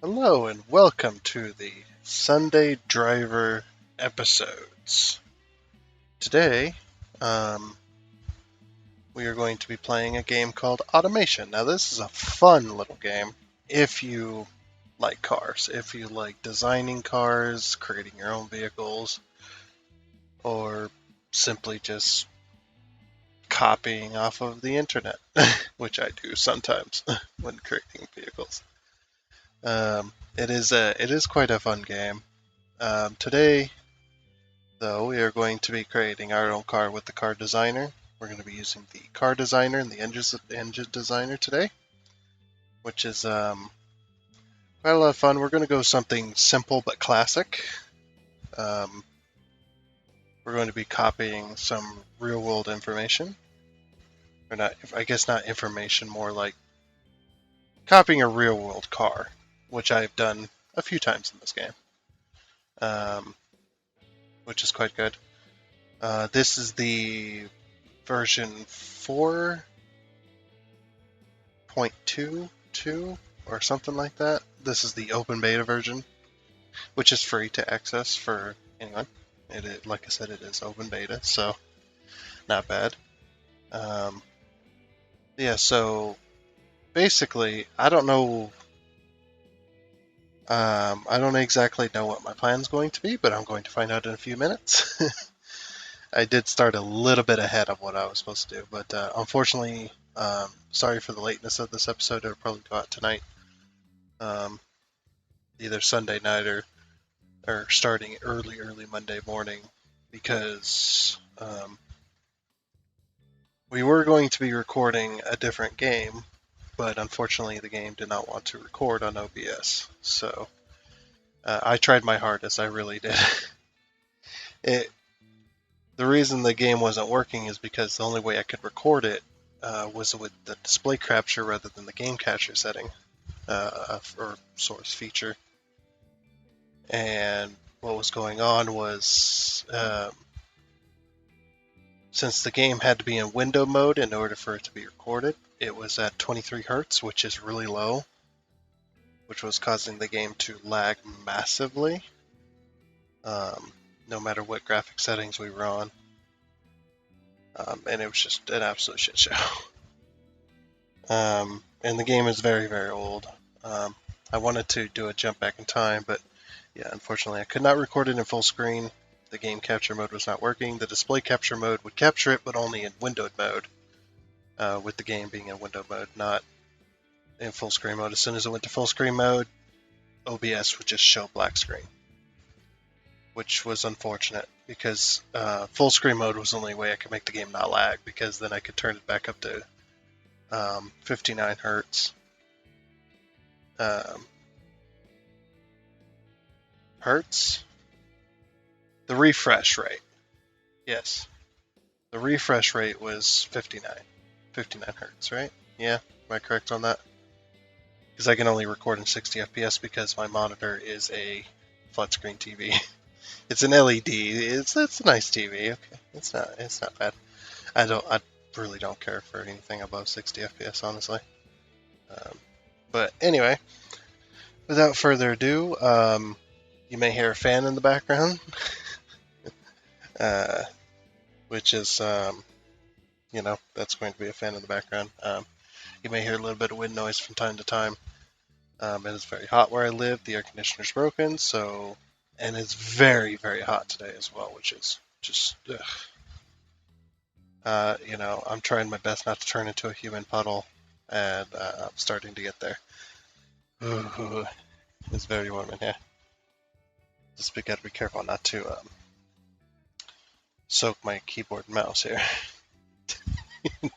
Hello and welcome to the Sunday Driver episodes. Today, we are going to be playing a game called Automation. Now, this is a fun little game if you like cars, if you like designing cars, creating your own vehicles, or simply just copying off of the internet, which I do sometimes when creating vehicles. It is quite a fun game. Today, though, we are going to be creating our own car with the car designer. We're going to be using the car designer and the engine designer today, which is quite a lot of fun. We're going to go something simple but classic. Um, we're going to be copying some real world information, or not, I guess not information, more like copying a real world car, which I've done a few times in this game, um, which is quite good. This is the version 4.22 or something like that. This is the open beta version, which is free to access for anyone. Like I said, it is open beta, so not bad. Um, yeah, so basically, I don't know. I don't exactly know what my plan is going to be, but I'm going to find out in a few minutes. I did start a little bit ahead of what I was supposed to do, but unfortunately, sorry for the lateness of this episode. It'll probably go out tonight, um, either Sunday night or starting early Monday morning, because we were going to be recording a different game, but unfortunately the game did not want to record on OBS. So I tried my hardest, I really did. it The reason the game wasn't working is because the only way I could record it was with the display capture rather than the game capture setting or source feature. And what was going on was since the game had to be in window mode in order for it to be recorded, it was at 23 hertz, which is really low, which was causing the game to lag massively, no matter what graphic settings we were on. And it was just an absolute shit show. And the game is very, very old. I wanted to do a jump back in time, but yeah, unfortunately I could not record it in full screen. The game capture mode was not working. The display capture mode would capture it, but only in windowed mode, with the game being in window mode, not in full screen mode. As soon as it went to full screen mode, OBS would just show black screen, which was unfortunate because full screen mode was the only way I could make the game not lag, because then I could turn it back up to 59 hertz. Um, hertz? The refresh rate. Yes. The refresh rate was 59 hertz, right? Yeah, am I correct on that? Because I can only record in 60 FPS because my monitor is a flat screen TV. It's an LED. It's a nice TV. Okay, it's not bad. I really don't care for anything above 60 FPS, honestly. Um, but anyway, without further ado, you may hear a fan in the background, uh, which is that's going to be a fan in the background. You may hear a little bit of wind noise from time to time. It is very hot where I live. The air conditioner's broken, and it's very, very hot today as well, which is just, I'm trying my best not to turn into a human puddle, and I'm starting to get there. Ooh, it's very warm in here. Just gotta be careful not to soak my keyboard and mouse here.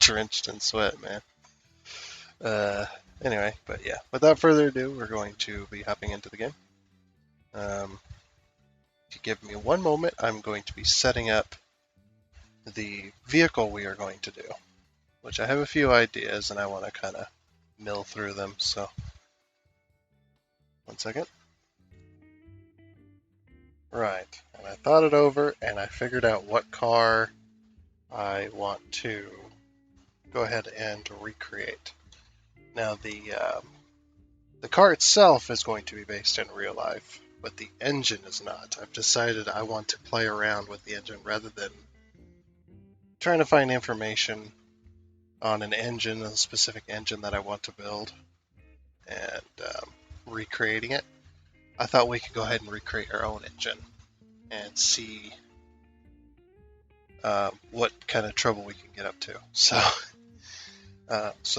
Drenched in sweat, man. Uh, anyway, but yeah, without further ado, we're going to be hopping into the game. If you give me one moment, I'm going to be setting up the vehicle we are going to do, which I have a few ideas and I want to kind of mill through them. So, one second. Right, and I thought it over and I figured out what car I want to go ahead and recreate. Now, the The car itself is going to be based in real life, but the engine is not. I've decided I want to play around with the engine rather than trying to find information on an engine, a specific engine that I want to build, and recreating it. I thought we could go ahead and recreate our own engine and see what kind of trouble we can get up to. So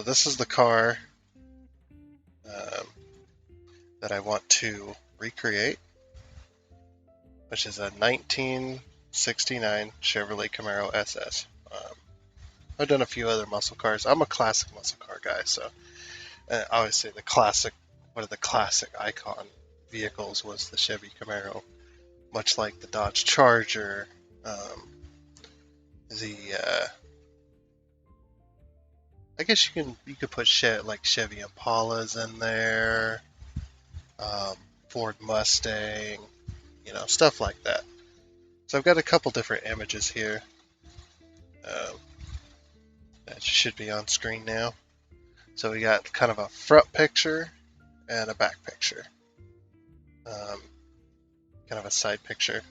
this is the car um, that I want to recreate, which is a 1969 Chevrolet Camaro SS. I've done a few other muscle cars. I'm a classic muscle car guy, so obviously one of the classic icon vehicles was the Chevy Camaro, much like the Dodge Charger, the I guess you could put like Chevy Impalas in there, Ford Mustang, stuff like that. So I've got a couple different images here that should be on screen now. So we got kind of a front picture and a back picture, kind of a side picture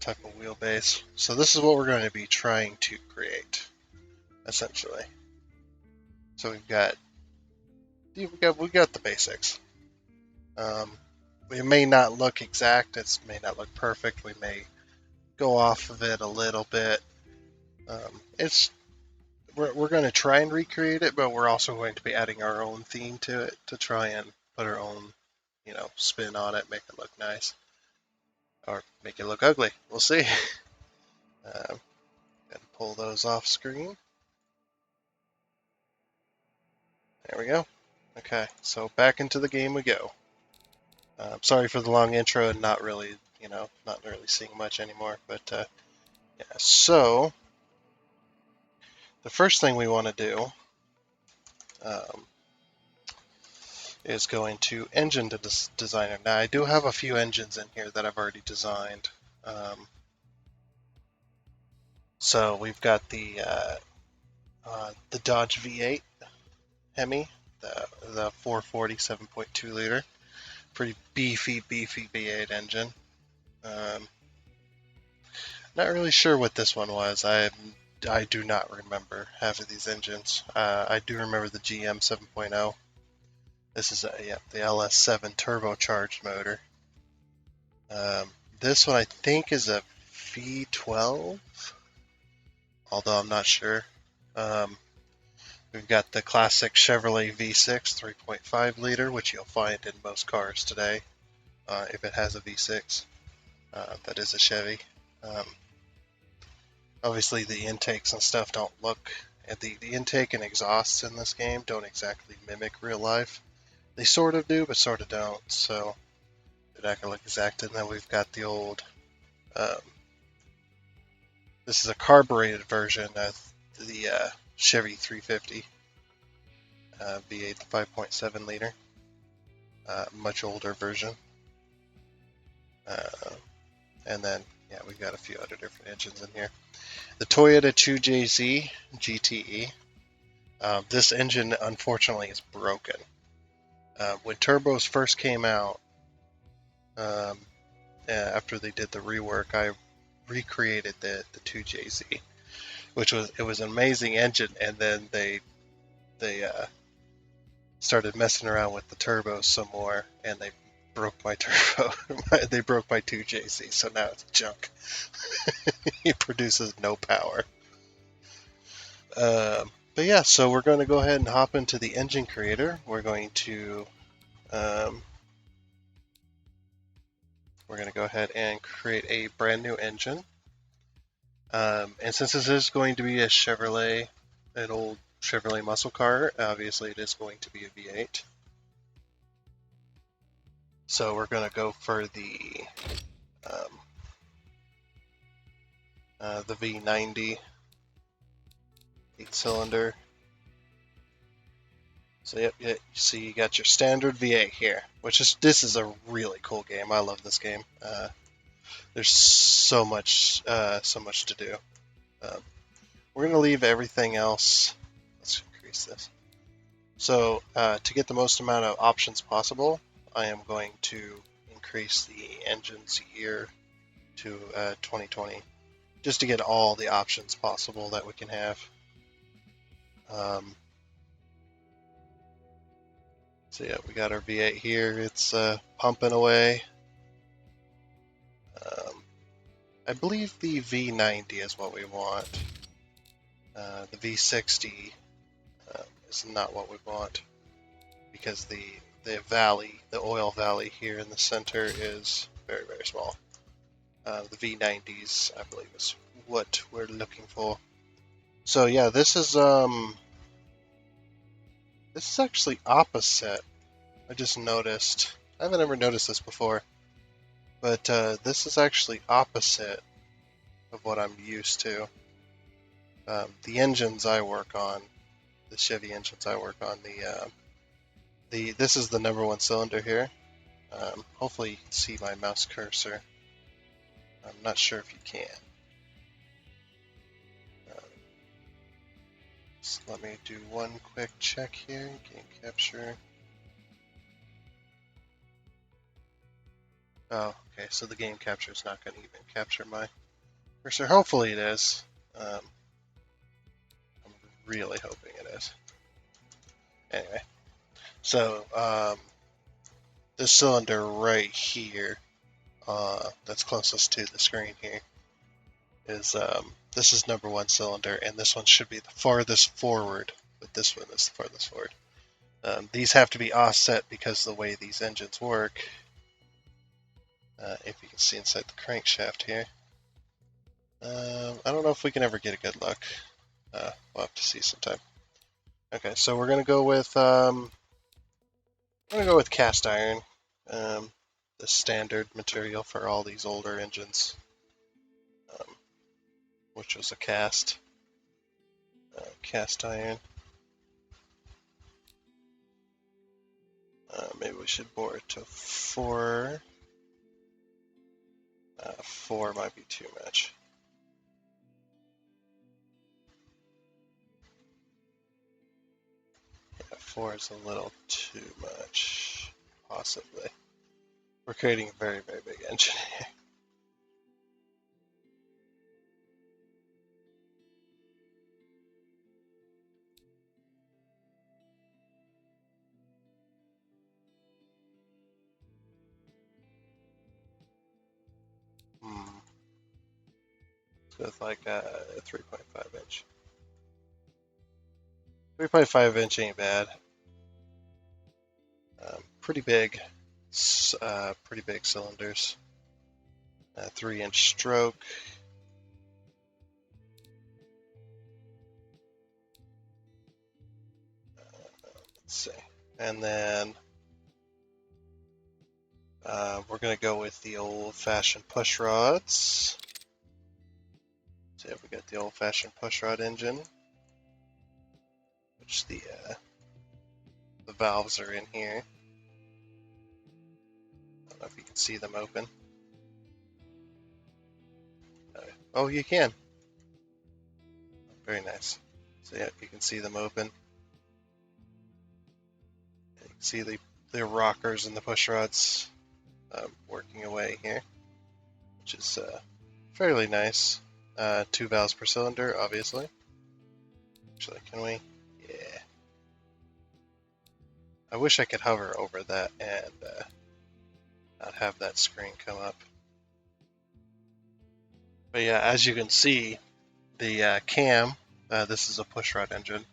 type of wheelbase. So this is what we're going to be trying to create, essentially. So we got the basics. It may not look exact. It may not look perfect. We may go off of it a little bit. We're going to try and recreate it, but we're also going to be adding our own theme to it to try and put our own, spin on it, make it look nice, or make it look ugly. We'll see. Got to pull those off screen. There we go. Okay, so back into the game we go. Sorry for the long intro and not really seeing much anymore, but yeah. So the first thing we want to do is go into Engine Designer. Now I do have a few engines in here that I've already designed. So we've got the Dodge V8 Hemi, the 440 7.2 liter, pretty beefy V8 engine. Not really sure what this one was. I do not remember half of these engines. I do remember the GM 7.0. This is the LS7 turbocharged motor. This one I think is a V12, although I'm not sure. We've got the classic Chevrolet V6 3.5 liter, which you'll find in most cars today. If it has a V6, that is a Chevy. Obviously the intakes and stuff don't look, the intake and exhausts in this game don't exactly mimic real life. They sort of do, but sort of don't, so they're not going to look exact. And then we've got the old, this is a carbureted version of the Chevy 350 V8 5.7 liter, much older version. And then, yeah, we've got a few other different engines in here. The Toyota 2JZ GTE. This engine, unfortunately, is broken. When turbos first came out, after they did the rework, I recreated the 2JZ, which was an amazing engine, and then they started messing around with the turbos some more, and they broke my turbo. They broke my 2JZ, so now it's junk. It produces no power. But yeah, so we're going to go ahead and hop into the engine creator. We're going to go ahead and create a brand new engine. And since this is going to be a Chevrolet, an old Chevrolet muscle car, obviously it is going to be a V8. So we're going to go for the V90 8-cylinder. So yep, so you got your standard V8 here, this is a really cool game. I love this game. There's so much to do. We're gonna leave everything else. Let's increase this. So to get the most amount of options possible, I am going to increase the engine's year to 2020, just to get all the options possible that we can have. So yeah, we got our V8 here. It's pumping away. I believe the V90 is what we want. The V60 is not what we want because the valley, the oil valley here in the center is very, very small. The V90s, I believe, is what we're looking for. So yeah, this is actually opposite. I just noticed. I haven't ever noticed this before, but this is actually opposite of what I'm used to. The engines I work on, the Chevy engines I work on, this is the #1 cylinder here. Hopefully you can see my mouse cursor. I'm not sure if you can. So let me do one quick check here. Game capture. Oh, okay. So the game capture is not going to even capture my cursor. Hopefully it is. I'm really hoping it is. Anyway, so this cylinder right here, that's closest to the screen here, is this is #1 cylinder, and this one should be the farthest forward, but this one is the farthest forward. These have to be offset because the way these engines work. If you can see inside the crankshaft here. I don't know if we can ever get a good look. We'll have to see sometime. Okay, so we're gonna go with cast iron, the standard material for all these older engines, which was a cast iron. Maybe we should bore it to 4. 4 might be too much. Yeah, 4 is a little too much, possibly. We're creating a very, very big engine here. So it's like a 3.5 inch. 3.5 inch ain't bad. Pretty big cylinders. 3-inch stroke. Let's see. And then we're going to go with the old-fashioned push rods. So we got the old-fashioned push rod engine, which the valves are in here. I don't know if you can see them open. Oh, you can. Very nice. So yeah, you can see them open. You can see the rockers and the push rods working away here, which is fairly nice. 2 valves per cylinder, obviously. Actually, can we? Yeah. I wish I could hover over that and not have that screen come up. But yeah, as you can see, the cam, this is a pushrod engine,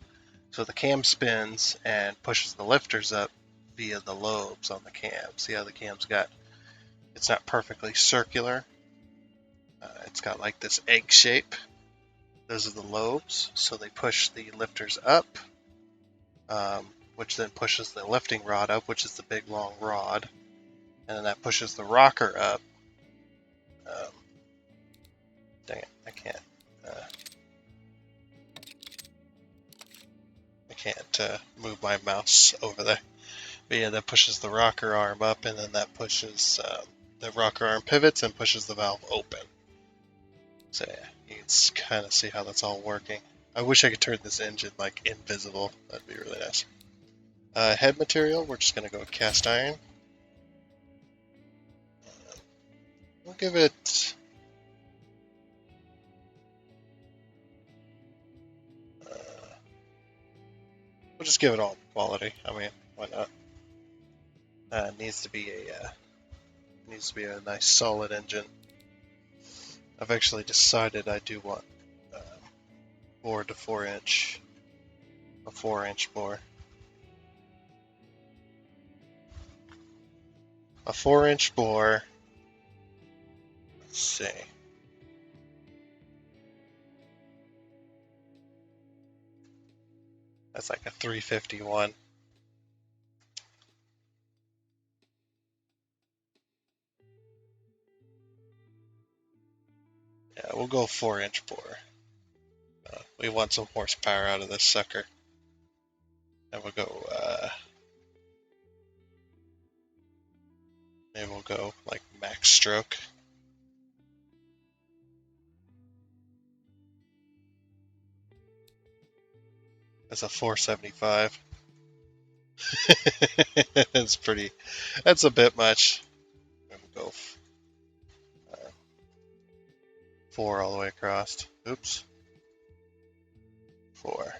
so the cam spins and pushes the lifters up via the lobes on the cam. See how the cam's got, it's not perfectly circular. It's got like this egg shape. Those are the lobes, so they push the lifters up, which then pushes the lifting rod up, which is the big long rod, and then that pushes the rocker up. Dang it, I can't move my mouse over there. But yeah, that pushes the rocker arm up, and then that pushes the rocker arm pivots and pushes the valve open. So yeah, you can kind of see how that's all working. I wish I could turn this engine like invisible. That'd be really nice. Head material, we're just going to go with cast iron. We'll give it... we'll just give it all quality. I mean, why not? It needs to be a nice solid engine. I've actually decided I do want 4 to 4 inch, a 4-inch bore. A 4-inch bore. Let's see. That's like a 351. Yeah, we'll go 4-inch bore. We want some horsepower out of this sucker. And we'll go, maybe we'll go like max stroke. That's a 475. That's a bit much. We'll go 4 all the way across. Oops. 4.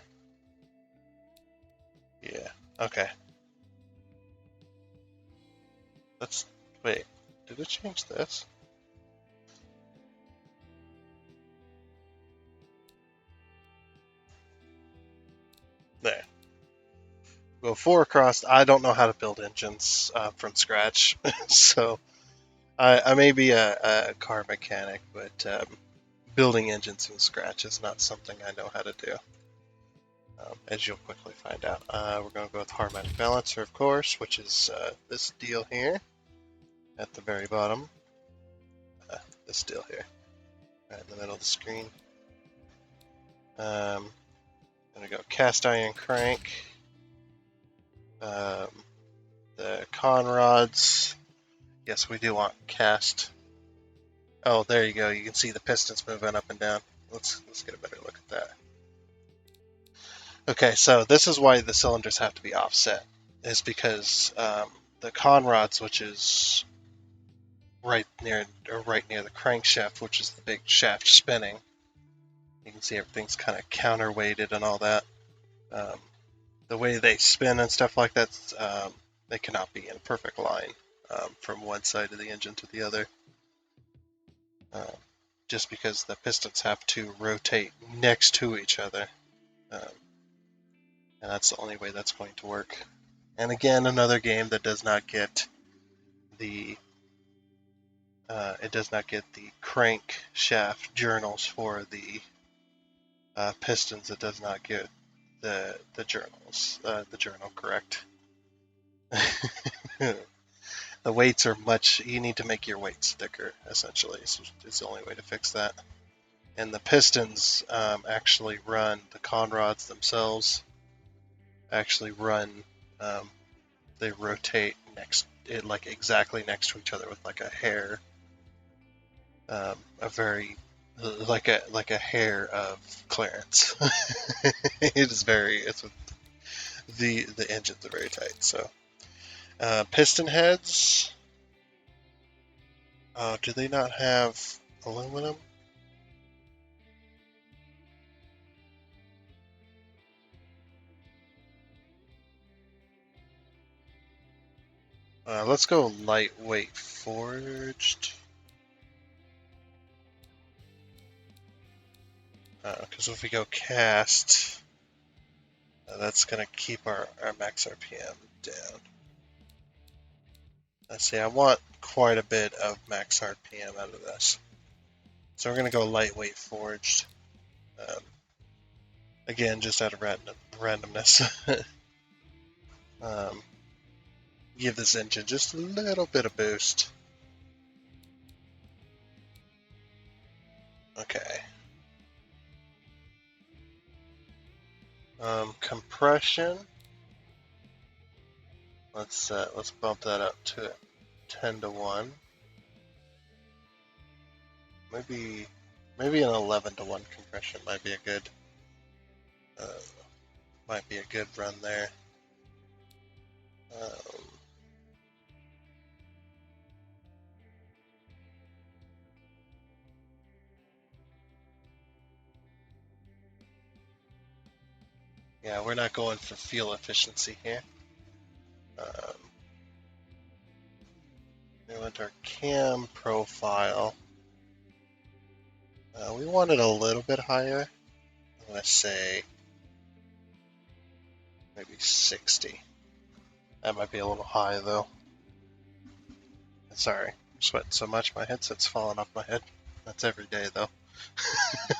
Yeah, okay. Wait, did it change this? There. Go 4 across. I don't know how to build engines from scratch, so I may be a car mechanic, but building engines from scratch is not something I know how to do, as you'll quickly find out. We're going to go with harmonic balancer, of course, which is this deal here at the very bottom. This deal here, right in the middle of the screen. I'm going to go cast iron crank. The con rods. Yes, we do want cast. Oh, there you go. You can see the pistons moving up and down. Let's get a better look at that. Okay, so this is why the cylinders have to be offset, is because the con rods, which is right near the crankshaft, which is the big shaft spinning. You can see everything's kind of counterweighted and all that. The way they spin and stuff like that, they cannot be in a perfect line from one side of the engine to the other. Just because the pistons have to rotate next to each other. And that's the only way that's going to work. And again, another game that does not get the crank shaft journals for the pistons. It does not get the journals, the journal correct. The weights are you need to make your weights thicker, essentially. It's the only way to fix that. And the pistons actually run, the con rods themselves actually run, they rotate like exactly next to each other with like a hair, like a hair of clearance. The engines are very tight. So piston heads. Do they not have aluminum? Let's go lightweight forged. Because if we go cast, that's going to keep our max RPM down. Let's see, I want quite a bit of max RPM out of this. So we're going to go lightweight forged. Again, just out of randomness. Give this engine just a little bit of boost. Okay. Compression. Let's bump that up to 10 to 1. Maybe an 11 to 1 compression might be a good run there. Um, yeah, we're not going for fuel efficiency here. Um, we want our cam profile. We want it a little bit higher. I'm going to say maybe 60. That might be a little high though. Sorry, I'm sweating so much my headset's falling off my head. That's every day though.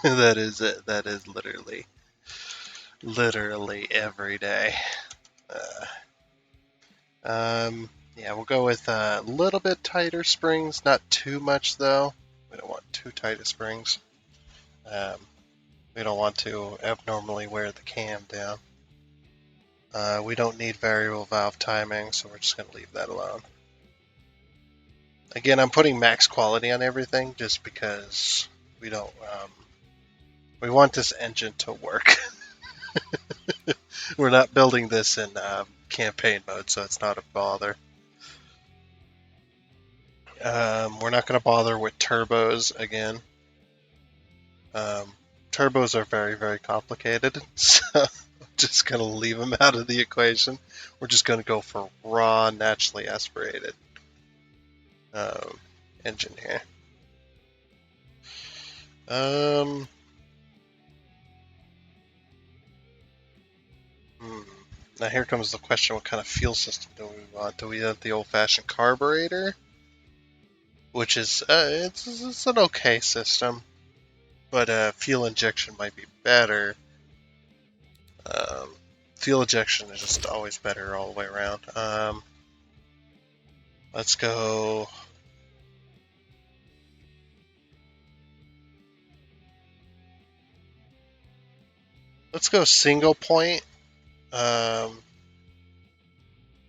That is it. That is literally every day. Yeah, we'll go with a little bit tighter springs, not too much though. We don't want too tight of springs. Um, we don't want to abnormally wear the cam down. We don't need variable valve timing, so we're just going to leave that alone. Again, I'm putting max quality on everything just because we don't. We want this engine to work. We're not building this in campaign mode, so it's not a bother. We're not going to bother with turbos again. Turbos are very, very complicated, so I'm just going to leave them out of the equation. We're just going to go for raw, naturally aspirated engine here. Now here comes the question, what kind of fuel system do we want? Do we want the old-fashioned carburetor? Which is, it's an okay system, but fuel injection might be better. Fuel injection is just always better all the way around. Let's go. Let's go single point. Or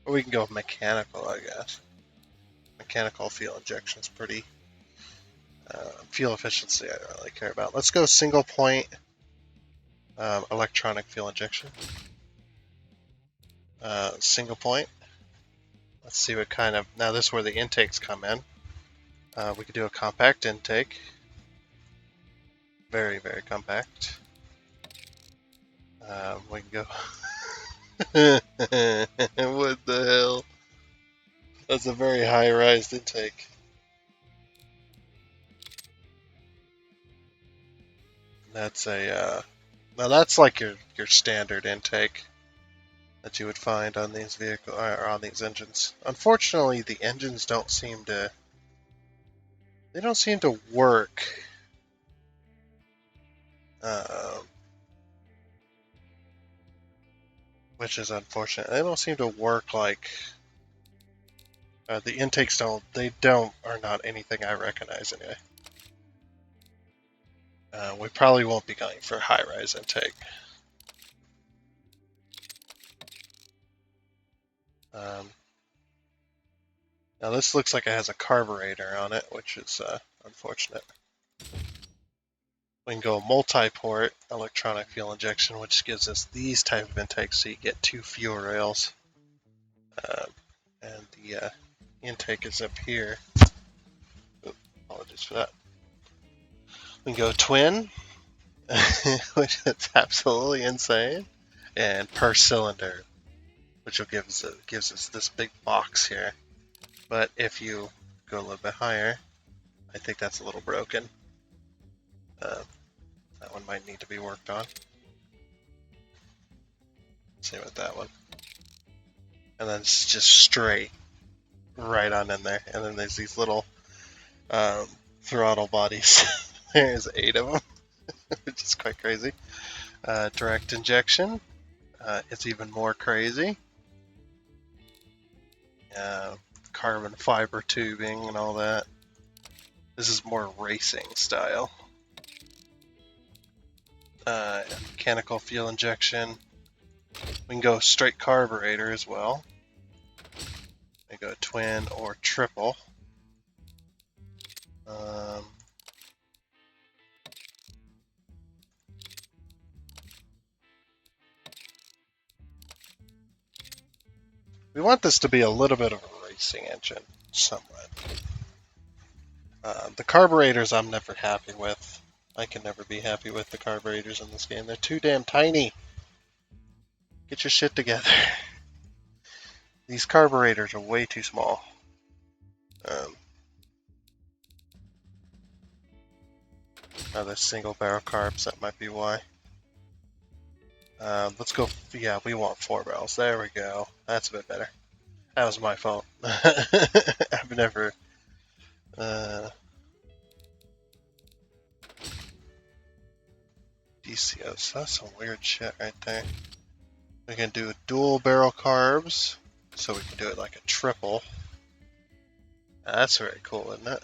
we can go with mechanical, I guess. Mechanical fuel injection is pretty. Fuel efficiency, I don't really care about. Let's go single point. Electronic fuel injection. Single point. Let's see what kind of. Now this is where the intakes come in. We could do a compact intake. Very, very compact. We can go. What the hell? That's a very high-rise intake. That's a. Now that's like your standard intake that you would find on these vehicles or on these engines. Unfortunately, the engines don't seem to. They don't seem to work. Which is unfortunate. They don't seem to work like the intakes don't. They don't are not anything I recognize anyway. We probably won't be going for high-rise intake. Now this looks like it has a carburetor on it, which is unfortunate. We can go multi-port electronic fuel injection, which gives us these type of intakes, so you get 2 fuel rails. And the intake is up here. Oops, apologies for that. We can go twin, which is absolutely insane, and per cylinder, which will gives us this big box here. But if you go a little bit higher, I think that's a little broken. That one might need to be worked on. Same with that one. And then it's just straight right on in there. And then there's these little throttle bodies. There's 8 of them, which is quite crazy. Direct injection. It's even more crazy. Carbon fiber tubing and all that. This is more racing style. Mechanical fuel injection. We can go straight carburetor as well. We go twin or triple. We want this to be a little bit of a racing engine, somewhat. The carburetors I'm never happy with. I can never be happy with the carburetors in this game. They're too damn tiny. Get your shit together. These carburetors are way too small. They're single barrel carbs, that might be why. Let's go, yeah, we want 4 barrels. There we go. That's a bit better. That was my fault. I've never... DCOs, that's some weird shit right there. We can do dual barrel carbs, so we can do it like a triple. That's very cool, isn't it?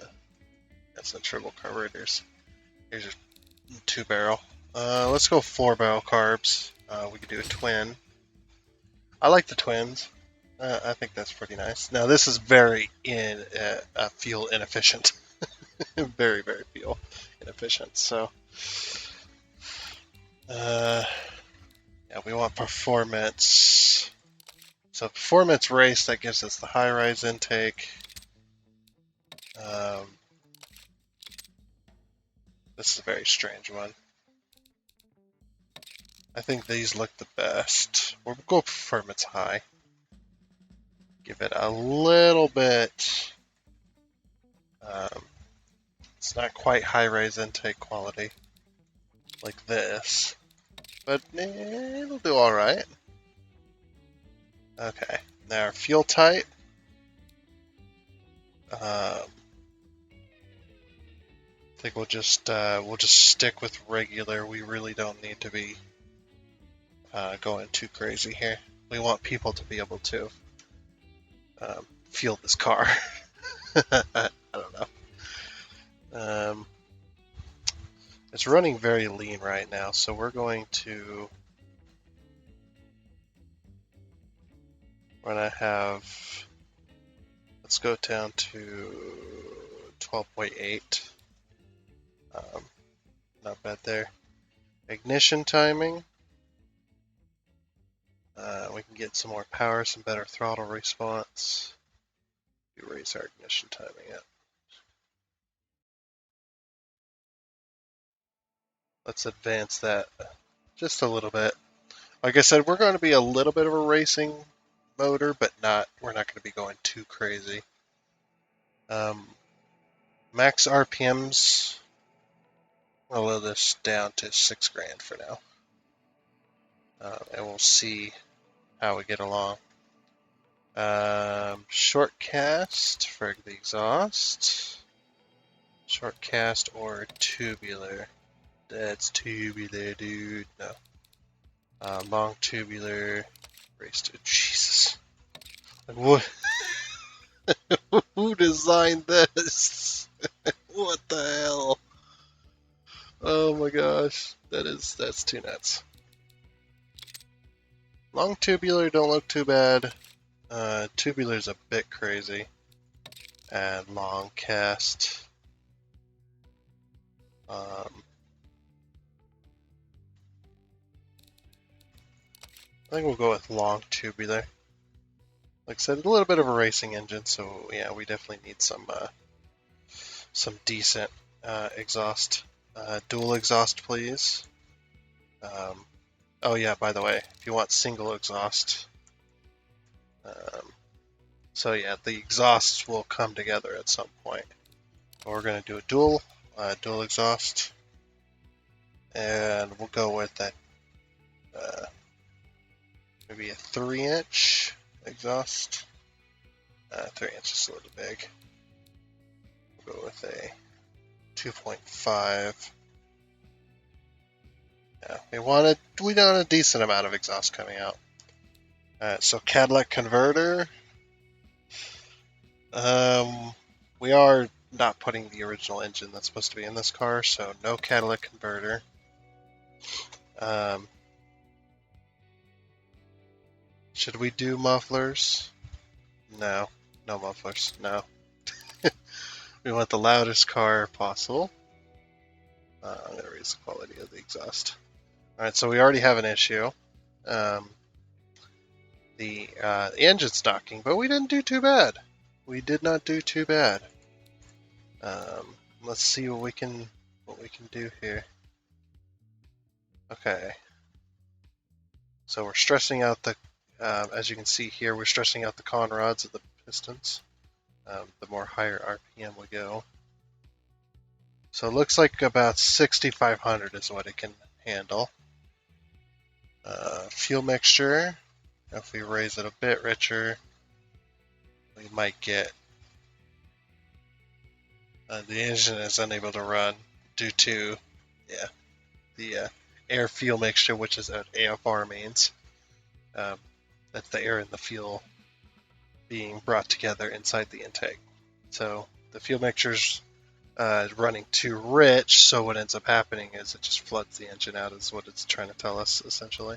That's the triple carburetors. Here's a 2 barrel. Let's go 4 barrel carbs. We could do a twin. I like the twins. I think that's pretty nice. Now this is very fuel inefficient. Very, very fuel inefficient. So, yeah, we want performance. So performance race, that gives us the high rise intake. This is a very strange one. I think these look the best. We'll go performance high. Give it a little bit. It's not quite high rise intake quality like this, but it'll do all right. Okay, now our fuel type. I think we'll just stick with regular. We really don't need to be going too crazy here. We want people to be able to fuel this car. I don't know. It's running very lean right now, so we're going to have. Let's go down to 12.8. Not bad there. Ignition timing. We can get some more power, some better throttle response. We raise our ignition timing up. Let's advance that just a little bit. Like I said, we're going to be a little bit of a racing motor, but we're not going to be going too crazy. Max RPMs, I'll lower this down to 6 grand for now. And we'll see how we get along. Short cast for the exhaust. Short cast or tubular. That's tubular, dude. No. Long tubular. Race to Jesus. Like, what? Who designed this? What the hell? Oh my gosh. That's too nuts. Long tubular don't look too bad. Tubular's a bit crazy. And long cast. I think we'll go with long tubular. Like I said, a little bit of a racing engine, so yeah, we definitely need some decent exhaust. Dual exhaust, please. Oh yeah, by the way, if you want single exhaust, so yeah, the exhausts will come together at some point. But we're going to do a dual exhaust, and we'll go with that maybe a 3-inch exhaust. 3 inches is a little big. We'll go with a 2.5. Yeah, we want a decent amount of exhaust coming out. So catalytic converter. We are not putting the original engine that's supposed to be in this car, so no catalytic converter. Should we do mufflers? No mufflers, no. We want the loudest car possible. I'm going to raise the quality of the exhaust. Alright, so we already have an issue. The the engine stocking, but we didn't do too bad. We did not do too bad. Let's see what we can do here. Okay. So we're stressing out the, as you can see here, we're stressing out the con rods of the pistons. The more higher RPM we go. So it looks like about 6,500 is what it can handle. Fuel mixture, if we raise it a bit richer, we might get, the engine is unable to run due to, the air fuel mixture, which is what AFR means. That's the air and the fuel being brought together inside the intake. So the fuel mixture's running too rich, so what ends up happening is it just floods the engine out, is what it's trying to tell us, essentially.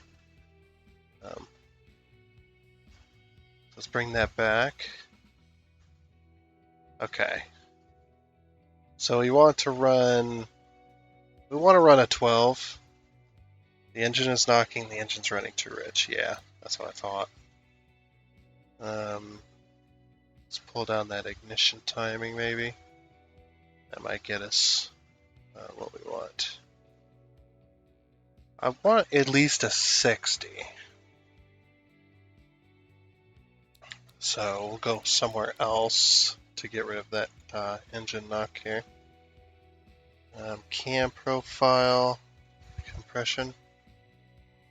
Let's bring that back. Okay. So we want to run a 12. The engine is knocking, the engine's running too rich. Yeah, that's what I thought. Let's pull down that ignition timing, maybe. That might get us what we want. I want at least a 60. So we'll go somewhere else to get rid of that engine knock here. Cam profile, compression.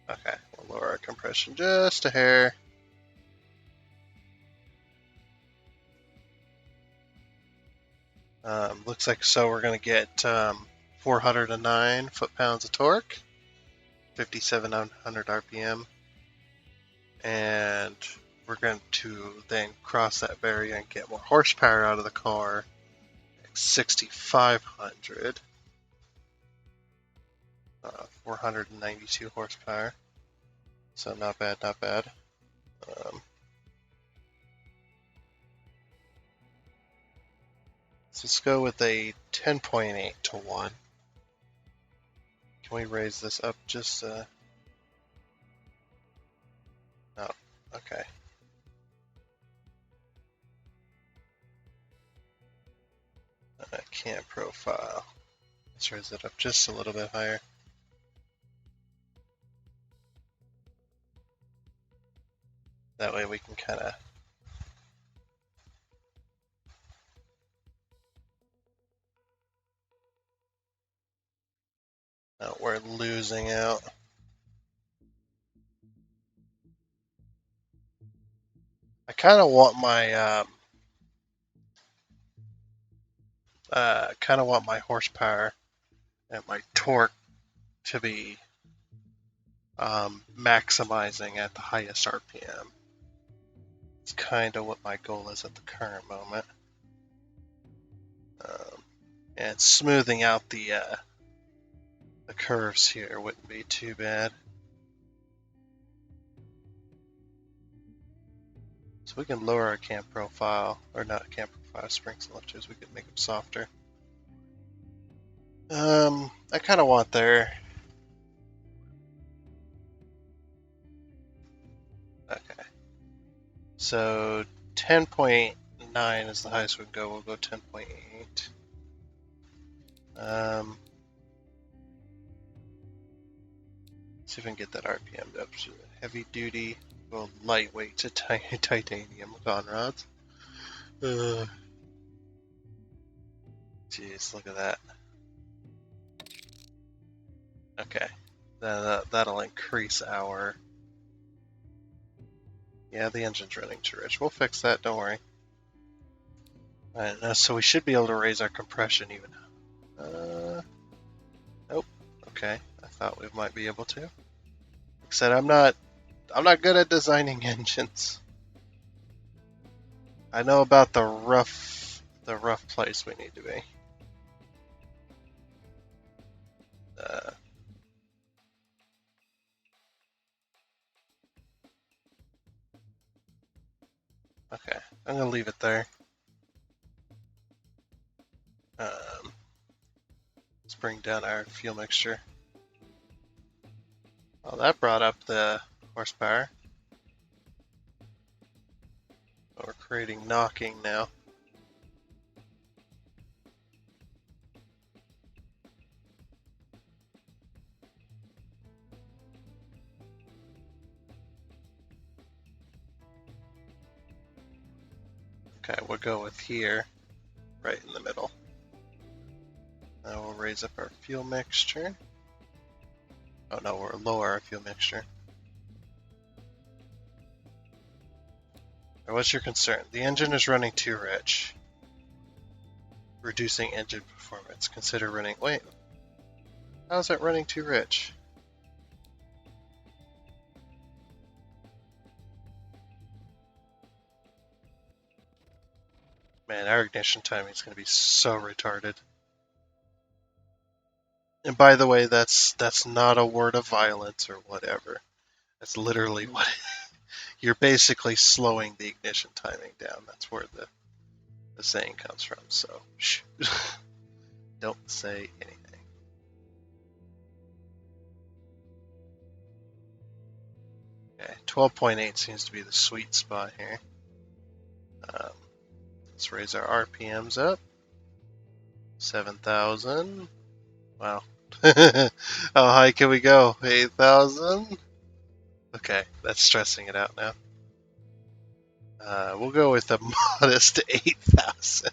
Okay, we'll lower our compression just a hair. Looks like so we're going to get 409 foot-pounds of torque, 5,700 RPM, and we're going to then cross that barrier and get more horsepower out of the car, 6,500, 492 horsepower, so not bad, not bad. So let's go with a 10.8 to 1. Can we raise this up just no, okay. Cam profile. Let's raise it up just a little bit higher. That way we can kind of we're losing out. I kind of want my horsepower and my torque to be maximizing at the highest RPM. It's kind of what my goal is at the current moment. And smoothing out the curves here wouldn't be too bad. So we can lower our cam profile, or not cam profile, spring selectors, we can make them softer. I kind of want there. Okay. So 10.9 is the highest we can go. We'll go 10.8. See if we can get that RPM up to heavy duty, well, lightweight to titanium con rods. Jeez, look at that. Okay, that'll increase our. Yeah, the engine's running too rich. We'll fix that. Don't worry. Alright, so we should be able to raise our compression even. Nope. Okay, I thought we might be able to. Like I said, I'm not good at designing engines. I know about the rough place we need to be. Okay, I'm gonna leave it there. Let's bring down our fuel mixture. Well, that brought up the horsepower. We're creating knocking now. Okay, we'll go with here, right in the middle. Now we'll raise up our fuel mixture. Oh no, we'll lower our fuel mixture. What's your concern? The engine is running too rich. Reducing engine performance. Consider running. Wait. How is that running too rich? Man, our ignition timing is going to be so retarded. And by the way, that's not a word of violence or whatever. That's literally what you're basically slowing the ignition timing down. That's where the saying comes from. So shh. Don't say anything. Okay, 12.8 seems to be the sweet spot here. Let's raise our RPMs up. 7,000. Wow. How high can we go? 8,000? Okay, that's stressing it out now. We'll go with a modest 8,000.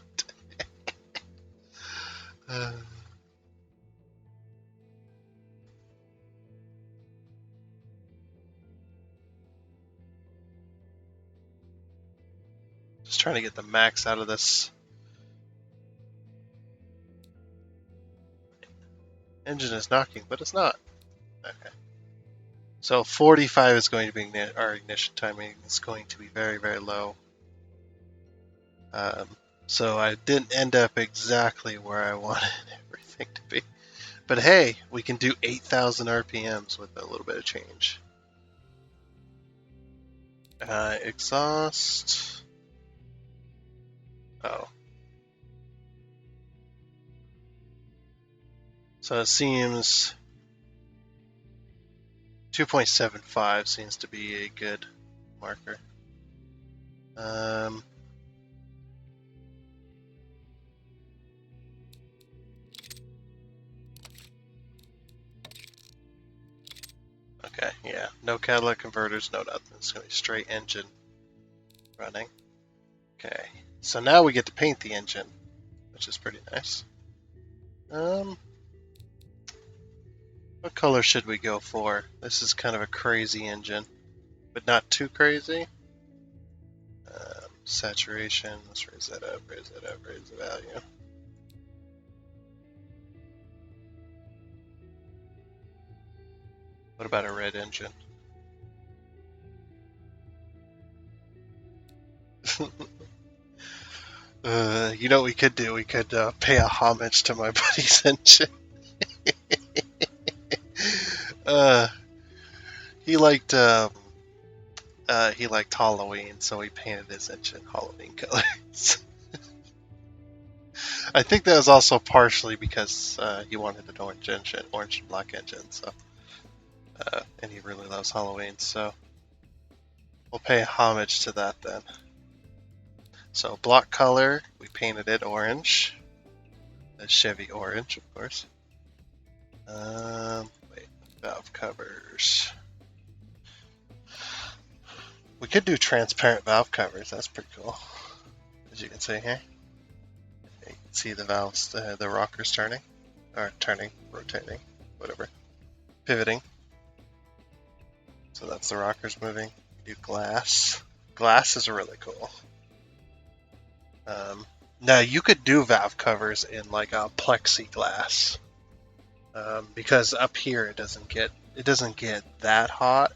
Just trying to get the max out of this. Engine is knocking, but it's not. Okay. So 45 is going to be our ignition timing. It's going to be very, very low. So I didn't end up exactly where I wanted everything to be. But hey, we can do 8,000 RPMs with a little bit of change. Exhaust. Oh. So it seems 2.75 seems to be a good marker. Okay, yeah. No catalytic converters, no nothing. It's going to be straight engine running. Okay, so now we get to paint the engine, which is pretty nice. What color should we go for? This is kind of a crazy engine, but not too crazy. Saturation, let's raise that up, raise the value. What about a red engine? You know what we could do? We could pay a homage to my buddy's engine. He liked Halloween, so he painted his engine Halloween colors. I think that was also partially because he wanted an orange engine, orange and black engine. So, and he really loves Halloween, so we'll pay homage to that then. So block color, we painted it orange. The Chevy orange, of course. Wait, valve covers. We could do transparent valve covers. That's pretty cool. As you can see here, you can see the valves, the rockers turning, or turning, rotating, whatever, pivoting. So that's the rockers moving. We do glass. Glass is really cool. Now you could do valve covers in like a plexiglass, because up here it doesn't get that hot.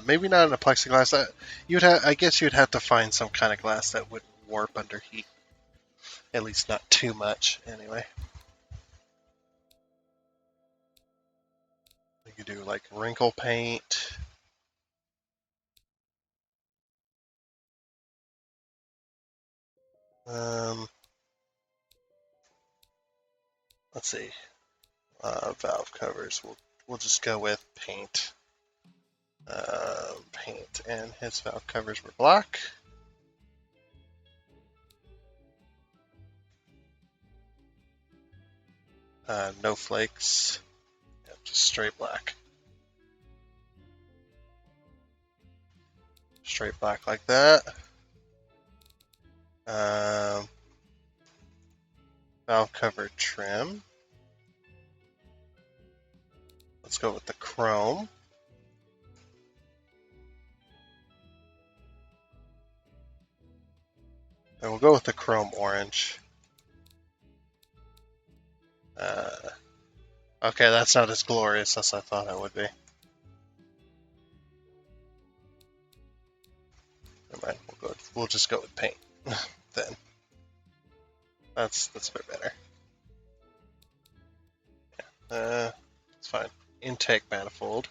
Maybe not in a plexiglass. I guess you'd have to find some kind of glass that wouldn't warp under heat. At least not too much, anyway. You could do like wrinkle paint. Let's see. Valve covers. We'll just go with paint. Paint, and his valve covers were black. No flakes. Yeah, just straight black. Straight black like that. Valve cover trim. Let's go with the chrome. And we'll go with the chrome orange. Okay, that's not as glorious as I thought it would be. Never mind, we'll just go with paint then. That's a bit better. It's fine. Intake manifold.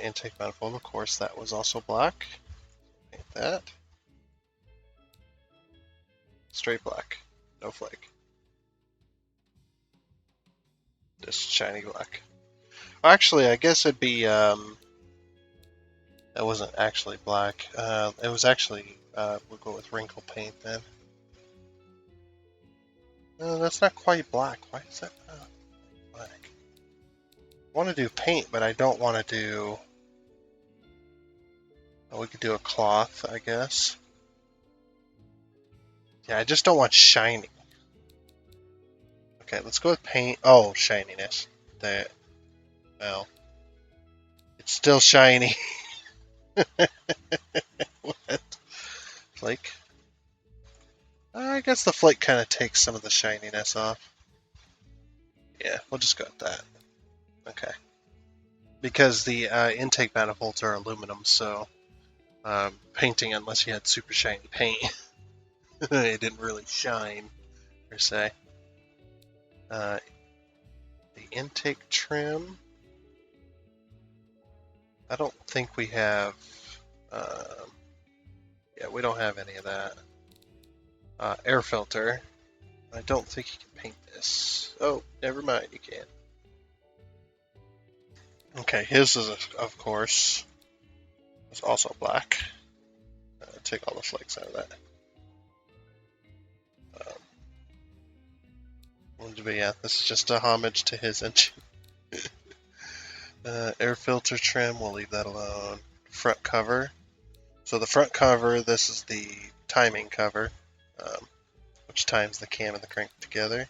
Intake manifold, of course, that was also black. Paint that. Straight black. No flake. Just shiny black. Actually, I guess it'd be, that wasn't actually black. It was actually, we'll go with wrinkle paint then. No, that's not quite black. Why is that not black? I want to do paint, but I don't want to do... Oh, we could do a cloth, I guess. Yeah, I just don't want shiny. Okay, let's go with paint. Oh, shininess. That. Well, it's still shiny. What? Flake? I guess the flake kind of takes some of the shininess off. Yeah, we'll just go with that. Okay. Because the intake manifolds are aluminum, so painting, unless you had super shiny paint, it didn't really shine, per se. The intake trim, I don't think we have, yeah, we don't have any of that. Air filter, I don't think you can paint this. Oh, never mind, you can. Okay, his is, of course, is also black. Take all the flakes out of that. But yeah, this is just a homage to his engine. Air filter trim, we'll leave that alone. Front cover. So the front cover, this is the timing cover, which times the cam and the crank together.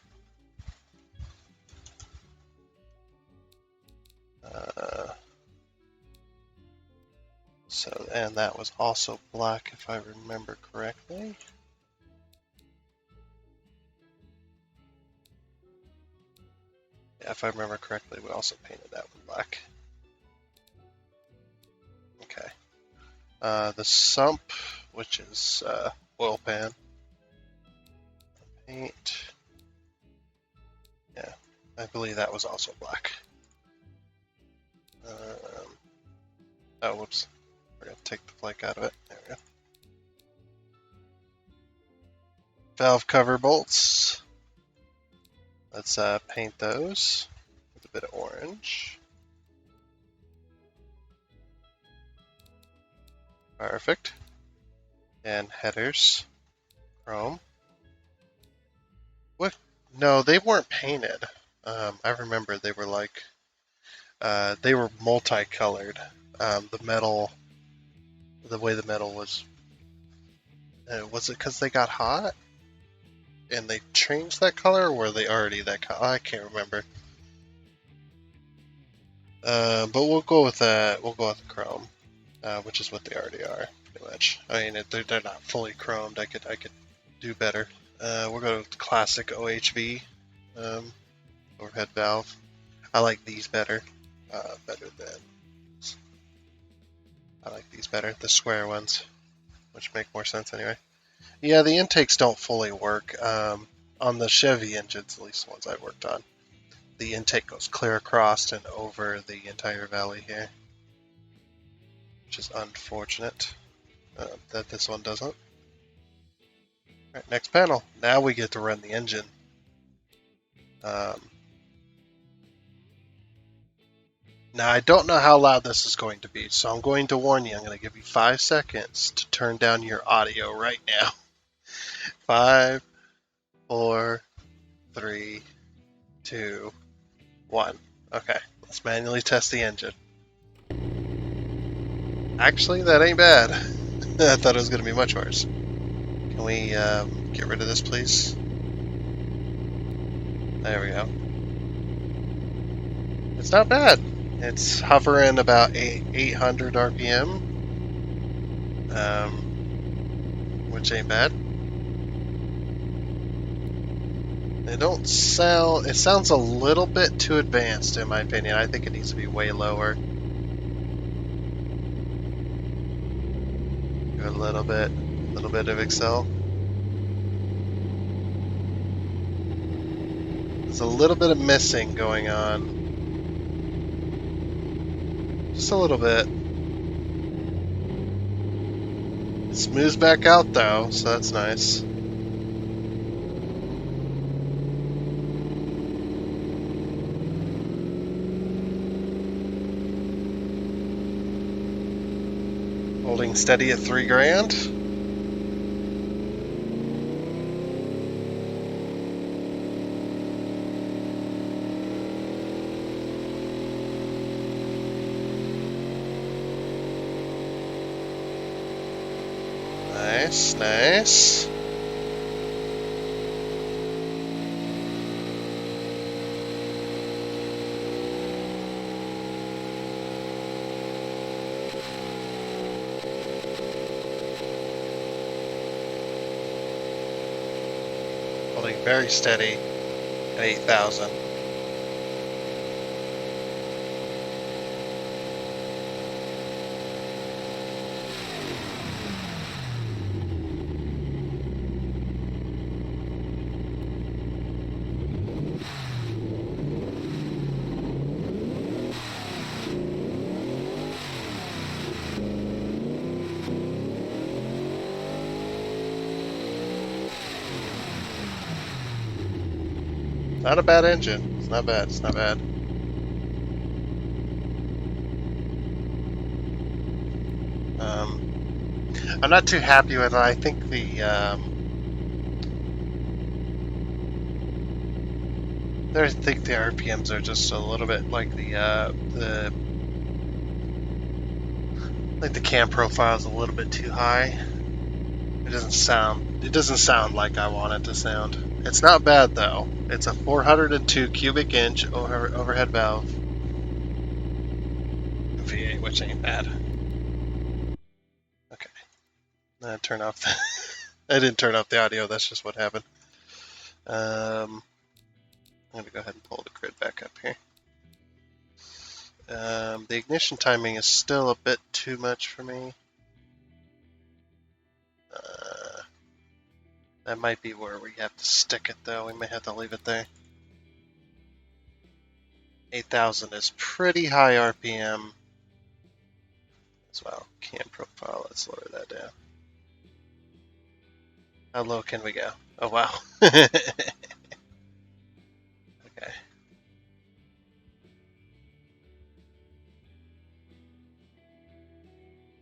And that was also black, if I remember correctly. Yeah, if I remember correctly, we also painted that one black. Okay. The sump, which is oil pan. Paint. Yeah, I believe that was also black. Oh, whoops. We're going to take the flake out of it. There we go. Valve cover bolts. Let's paint those with a bit of orange. Perfect. And headers. Chrome. What? No, they weren't painted. I remember they were like, they were multicolored. The metal, the way the metal was it because they got hot? And they changed that color, or were they already that color? I can't remember. But we'll go with that. We'll go with chrome, which is what they already are, pretty much. I mean, they're not fully chromed. I could do better. We'll go with classic OHV overhead valve. I like these better. Better than. I like these better, the square ones, which make more sense anyway. Yeah, the intakes don't fully work. On the Chevy engines, at least the ones I worked on, the intake goes clear across and over the entire valley here, which is unfortunate that this one doesn't. Alright, next panel. Now we get to run the engine. Now I don't know how loud this is going to be, so I'm going to warn you. I'm going to give you 5 seconds to turn down your audio right now. 5, 4, 3, 2, 1. Okay, let's manually test the engine. Actually, that ain't bad. I thought it was going to be much worse. Can we get rid of this, please? There we go. It's not bad. It's hovering about 800 RPM, which ain't bad. It don't sound. It sounds a little bit too advanced, in my opinion. I think it needs to be way lower. Do a little bit of Excel. There's a little bit of missing going on. Just a little bit. It smooths back out though, so that's nice. Holding steady at 3 grand. Nice, nice. Holding very steady at 8,000. Not a bad engine. It's not bad. It's not bad. I'm not too happy with it. I think I think the RPMs are just a little bit like the cam profile is a little bit too high. It doesn't sound like I want it to sound. It's not bad though. It's a 402 cubic inch overhead valve V8, which ain't bad. Okay, turn off. I didn't turn off the audio. That's just what happened. I'm gonna go ahead and pull the grid back up here. The ignition timing is still a bit too much for me. That might be where we have to stick it though. We may have to leave it there. 8,000 is pretty high RPM as well. Cam profile, let's lower that down. How low can we go? Oh wow. Okay.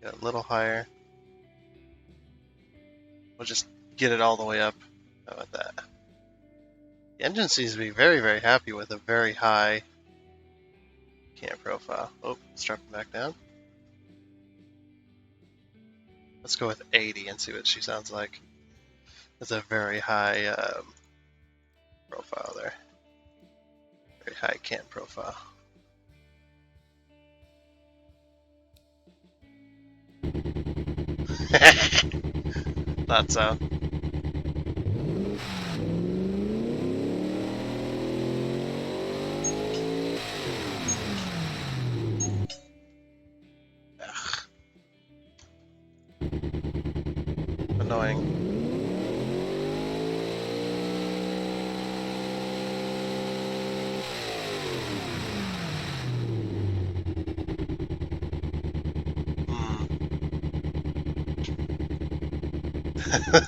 Go a little higher. We'll just get it all the way up. How about that? The engine seems to be very, very happy with a very high cam profile. Oh, let's drop it back down. Let's go with 80 and see what she sounds like. It's a very high profile there. Very high cam profile. Thought so. Ugh. Annoying.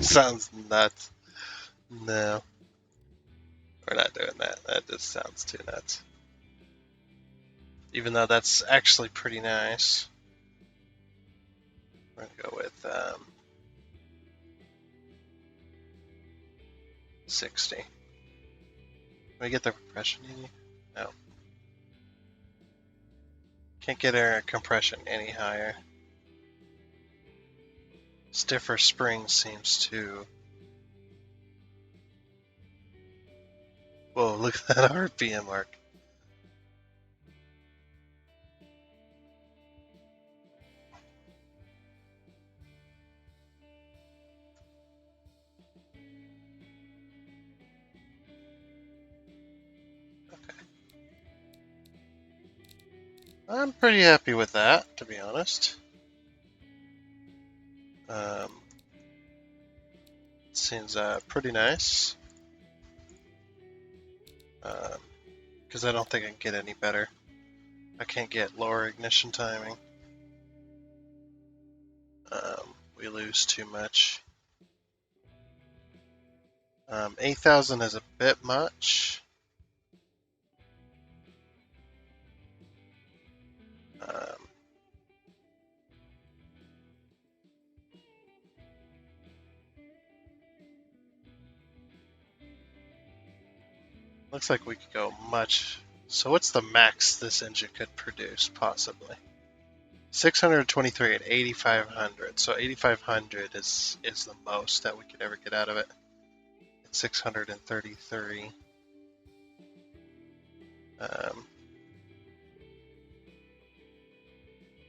Sounds nuts. No. We're not doing that. That just sounds too nuts. Even though that's actually pretty nice. We're gonna go with 60. we get the compression any? No. Can't get our compression any higher. Stiffer spring seems to... Whoa, look at that RPM mark. I'm pretty happy with that, to be honest. Seems pretty nice. Because I don't think I can get any better. I can't get lower ignition timing. We lose too much. 8,000 is a bit much. Looks like we could go much. So what's the max this engine could produce, possibly? 623 at 8,500. So 8,500 is the most that we could ever get out of it. It's 633. We're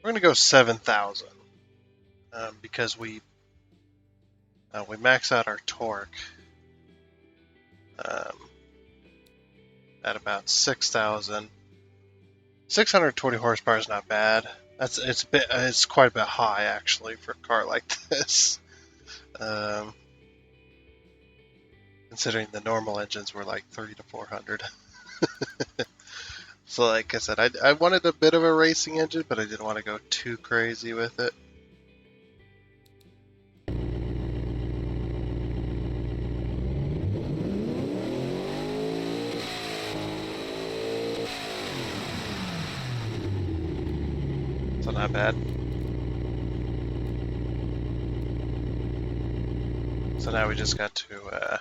gonna go 7,000 because we max out our torque at about 6,000. 620 horsepower is not bad. It's quite a bit high actually for a car like this. Considering the normal engines were like 3 to 400. So like I said, I wanted a bit of a racing engine, but I didn't want to go too crazy with it. So not bad. So now we just got to,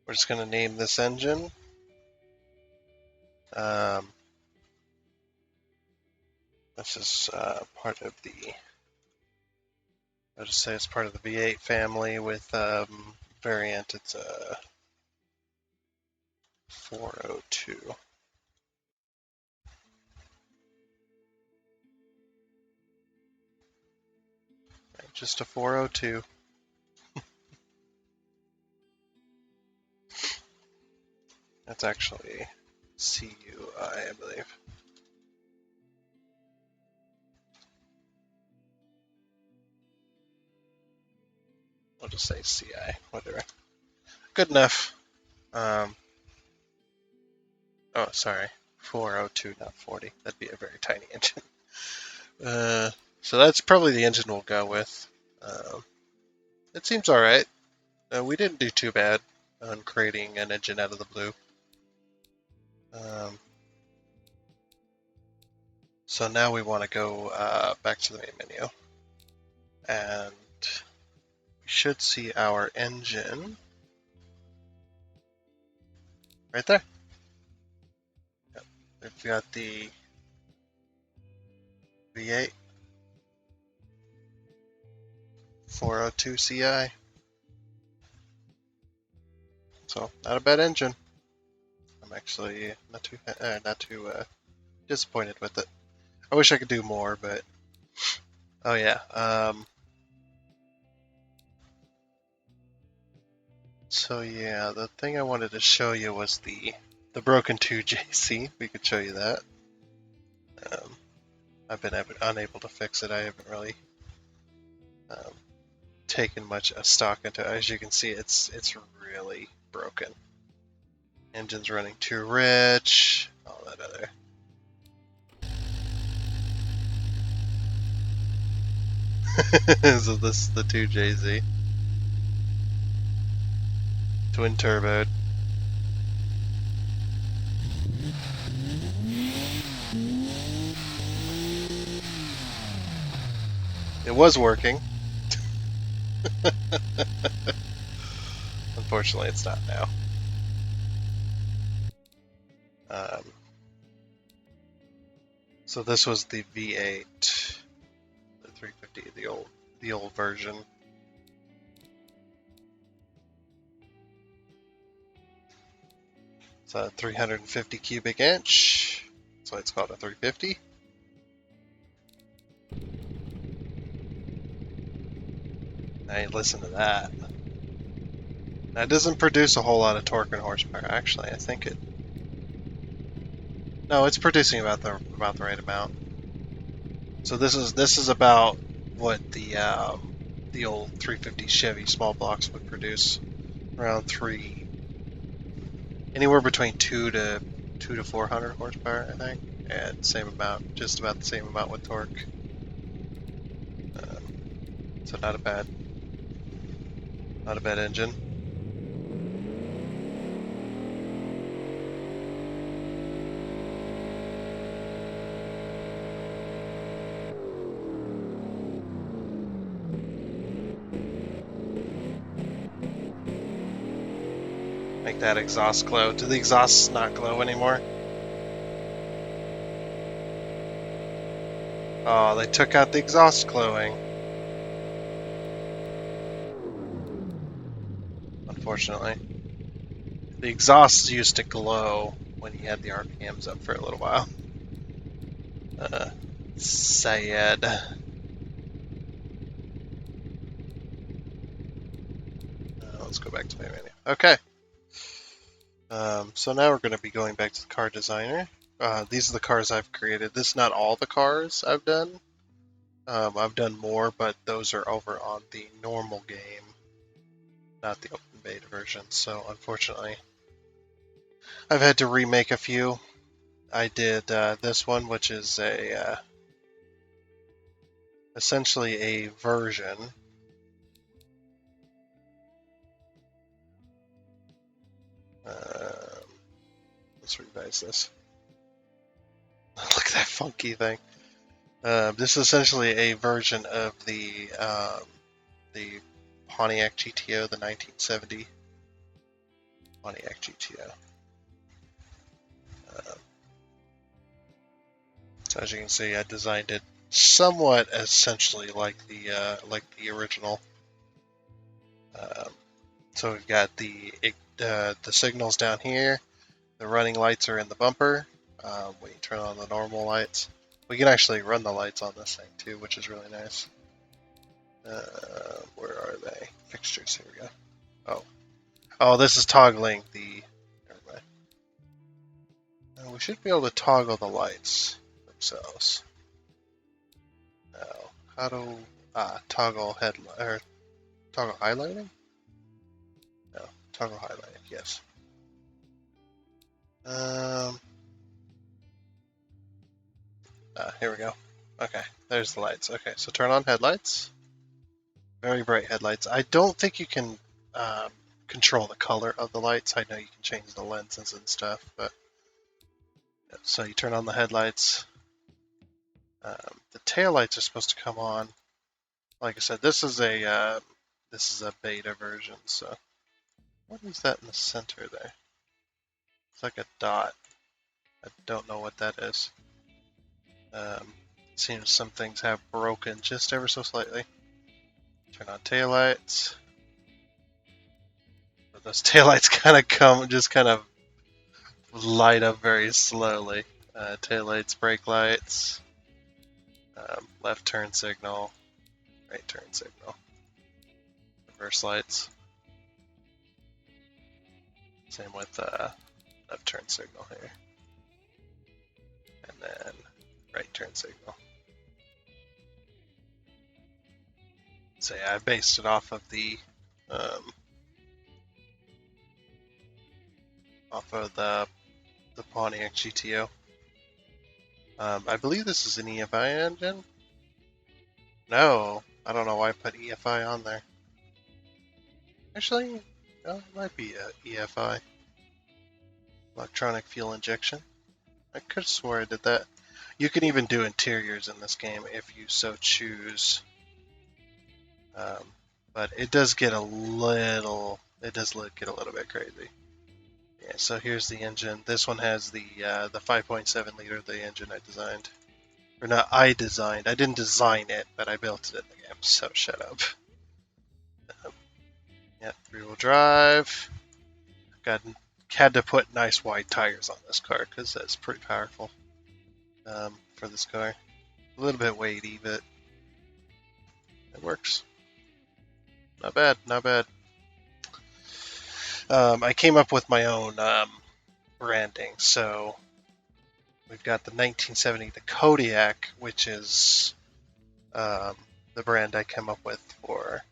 we're just going to name this engine. This is part of the, I'll just say it's part of the V8 family with variant. It's a 402. Just a 402. That's actually CUI, I believe. I'll just say CI, whatever. Good enough. Oh, sorry. 402, not 40. That'd be a very tiny engine. So that's probably the engine we'll go with. It seems alright. We didn't do too bad on creating an engine out of the blue. So now we want to go back to the main menu. And we should see our engine right there. Yep. We've got the V8 402 CI. So not a bad engine. I'm actually not too disappointed with it. I wish I could do more, but oh yeah. So yeah, the thing I wanted to show you was the broken 2JC. We could show you that. I've been unable to fix it. I haven't really taken much stock into it. As you can see, it's really broken. Engine's running too rich, all that other. So this is the 2JZ. Twin turboed. It was working. unfortunately it's not now. So this was the V8, the 350, the old version. It's a 350 cubic inch, so it's called a 350. Hey, listen to that. That doesn't produce a whole lot of torque and horsepower. Actually, I think it. No, it's producing about the right amount. So this is about what the old 350 Chevy small blocks would produce, around anywhere between 2 to 400 horsepower, I think, and same amount, just about the same amount with torque. So not a bad engine. Make that exhaust glow. Do the exhausts not glow anymore? Oh, they took out the exhaust glowing. Unfortunately. The exhausts used to glow when you had the RPMs up for a little while. Sad. Let's go back to my menu. Okay. So now we're going to be going back to the car designer. These are the cars I've created. This is not all the cars I've done. I've done more, but those are over on the normal game, not the open beta version. So unfortunately, I've had to remake a few. I did this one, which is essentially a version. Let's revise this. Look at that funky thing. This is essentially a version of the Pontiac GTO, the 1970 Pontiac GTO. So as you can see, I designed it somewhat essentially like the original. So we've got the signals down here. The running lights are in the bumper. When you turn on the normal lights, we can actually run the lights on this thing too, which is really nice. Where are they? Fixtures. Here we go. Oh, this is toggling the. Never mind. We should be able to toggle the lights themselves. Now, how do toggle headlight or toggle highlighting? No, toggle highlighting. Yes. Here we go. Okay, there's the lights. Okay, so turn on headlights. Very bright headlights. I don't think you can control the color of the lights. I know you can change the lenses and stuff, but so you turn on the headlights. The tail lights are supposed to come on. Like I said, this is a beta version. So what is that in the center there? It's like a dot. I don't know what that is. It seems some things have broken just ever so slightly. Turn on taillights. But those taillights kind of light up very slowly. Taillights, brake lights, left turn signal, right turn signal, reverse lights. Same with left turn signal here. And then right turn signal. So yeah, I based it off of the Pontiac GTO. I believe this is an EFI engine. No, I don't know why I put EFI on there. Actually, no, it might be a EFI. Electronic fuel injection. I could have swore I did that. You can even do interiors in this game if you so choose. But it does get a little it does get a little bit crazy. Yeah, so here's the engine. This one has the 5.7 liter, the engine I designed. Or not I designed. I didn't design it, but I built it in the game, so shut up. Yeah, rear-wheel drive. Had to put nice wide tires on this car because that's pretty powerful for this car. A little bit weighty, but it works. Not bad, not bad. I came up with my own branding. So we've got the 1970, the Kodiak, which is the brand I came up with for.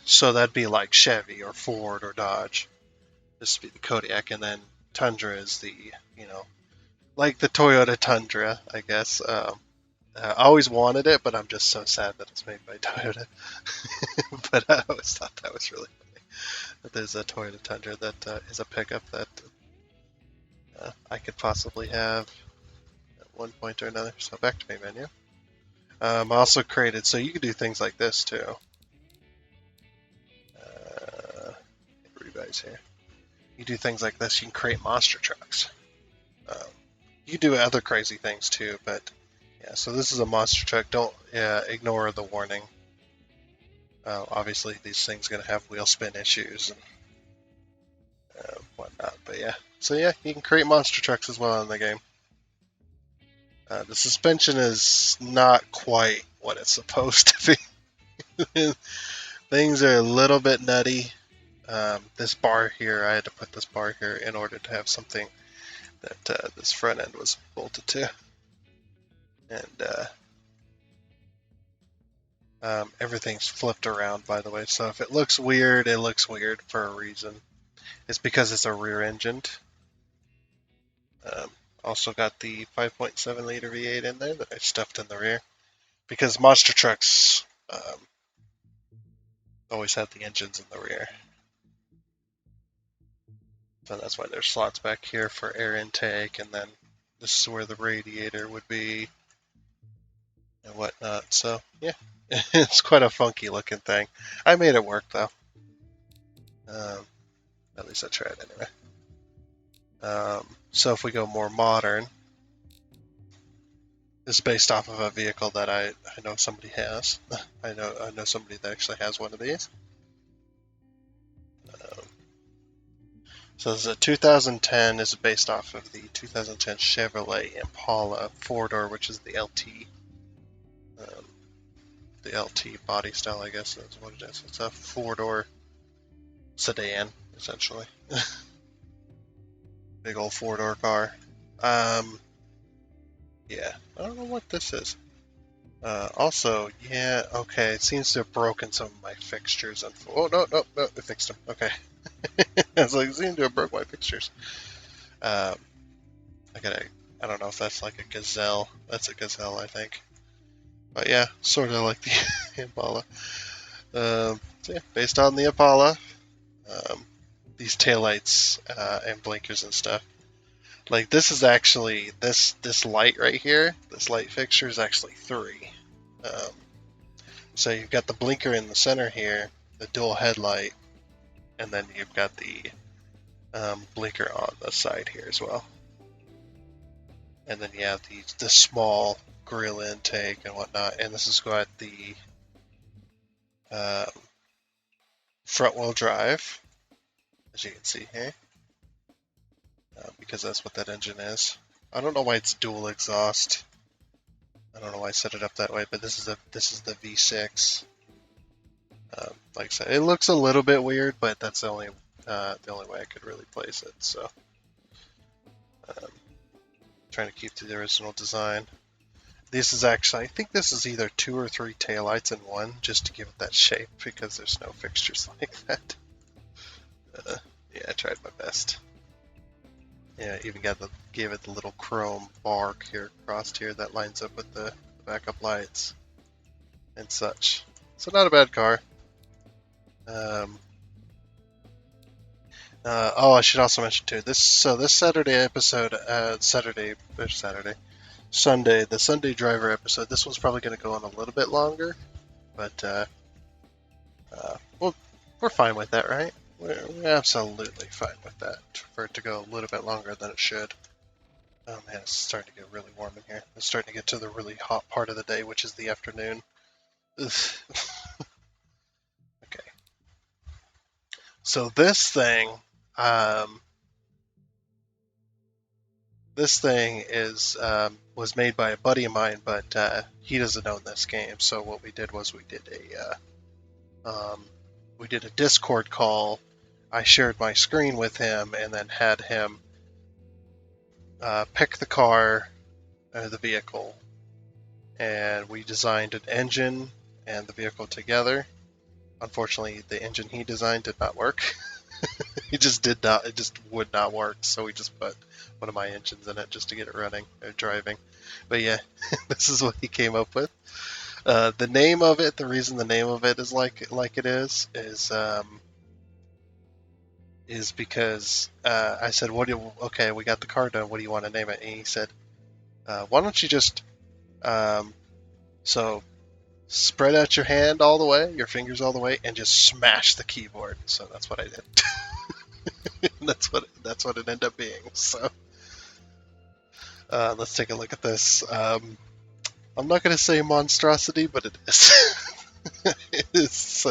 So that'd be like Chevy or Ford or Dodge. This would be the Kodiak, and then Tundra is the, like the Toyota Tundra, I guess. I always wanted it, but I'm just so sad that it's made by Toyota. But I always thought that was really funny. That there's a Toyota Tundra that is a pickup that I could possibly have at one point or another. So back to main menu. I also created, so you can do things like this too. Revise here. You do things like this. You can create monster trucks. You do other crazy things too, but yeah. So this is a monster truck. Don't ignore the warning. Obviously, these things are going to have wheel spin issues and whatnot. But yeah, so yeah, you can create monster trucks as well in the game. The suspension is not quite what it's supposed to be. Things are a little bit nutty. This bar here, I had to put this bar here in order to have something that this front end was bolted to. And everything's flipped around, by the way. So if it looks weird, it looks weird for a reason. It's because it's a rear engined. Also got the 5.7 liter V8 in there that I stuffed in the rear. Because monster trucks always have the engines in the rear. So that's why there's slots back here for air intake, and then this is where the radiator would be and whatnot. So yeah, it's quite a funky looking thing. I made it work though. At least I tried anyway. So if we go more modern, this is based off of a vehicle that I know somebody has. I know somebody that actually has one of these. So this is a 2010. This is based off of the 2010 Chevrolet Impala 4-door, which is the LT. The LT body style, I guess is what it is. It's a 4-door sedan, essentially. Big old 4-door car. Yeah, I don't know what this is. Also, yeah, okay, it seems to have broken some of my fixtures. Oh, no, it fixed them. Okay. It's like, it seemed to have broke my fixtures. I don't know if that's like a Gazelle. That's a Gazelle, I think. But yeah, sort of like the Impala. So yeah, based on the Impala, these taillights and blinkers and stuff. Like this is actually this light right here. This light fixture is actually 3. So you've got the blinker in the center here, the dual headlight, and then you've got the blinker on the side here as well. And then you have the small grill intake and whatnot. And this has got the front wheel drive, as you can see here, because that's what that engine is. I don't know why it's dual exhaust. I don't know why I set it up that way, but this is the V6. Like I said, it looks a little bit weird, but that's the only way I could really place it. So, trying to keep to the original design. This is actually, I think this is either 2 or 3 taillights in one, just to give it that shape, because there's no fixtures like that. Yeah, I tried my best. Yeah, even gave it the little chrome bar here across here that lines up with the backup lights and such. So not a bad car. I should also mention too. This Saturday episode, Sunday, the Sunday driver episode. This one's probably going to go on a little bit longer, but Well, we're fine with that, right? We're absolutely fine with that for it to go a little bit longer than it should. Oh man, it's starting to get really warm in here. It's starting to get to the really hot part of the day, which is the afternoon. Ugh. Okay. So um, this thing is was made by a buddy of mine, but he doesn't own this game. So what we did was we did a Discord call. I shared my screen with him, and then had him pick the car, the vehicle, and we designed an engine and the vehicle together. Unfortunately, the engine he designed did not work. It just would not work. So we just put one of my engines in it just to get it running or driving. But yeah, this is what he came up with. The name of it, the reason the name of it is like it is because I said, okay, we got the car done. What do you want to name it? And he said, why don't you just so spread out your hand all the way, your fingers all the way, and just smash the keyboard. So that's what I did. that's what it ended up being. So let's take a look at this. I'm not going to say monstrosity, but it is. It is.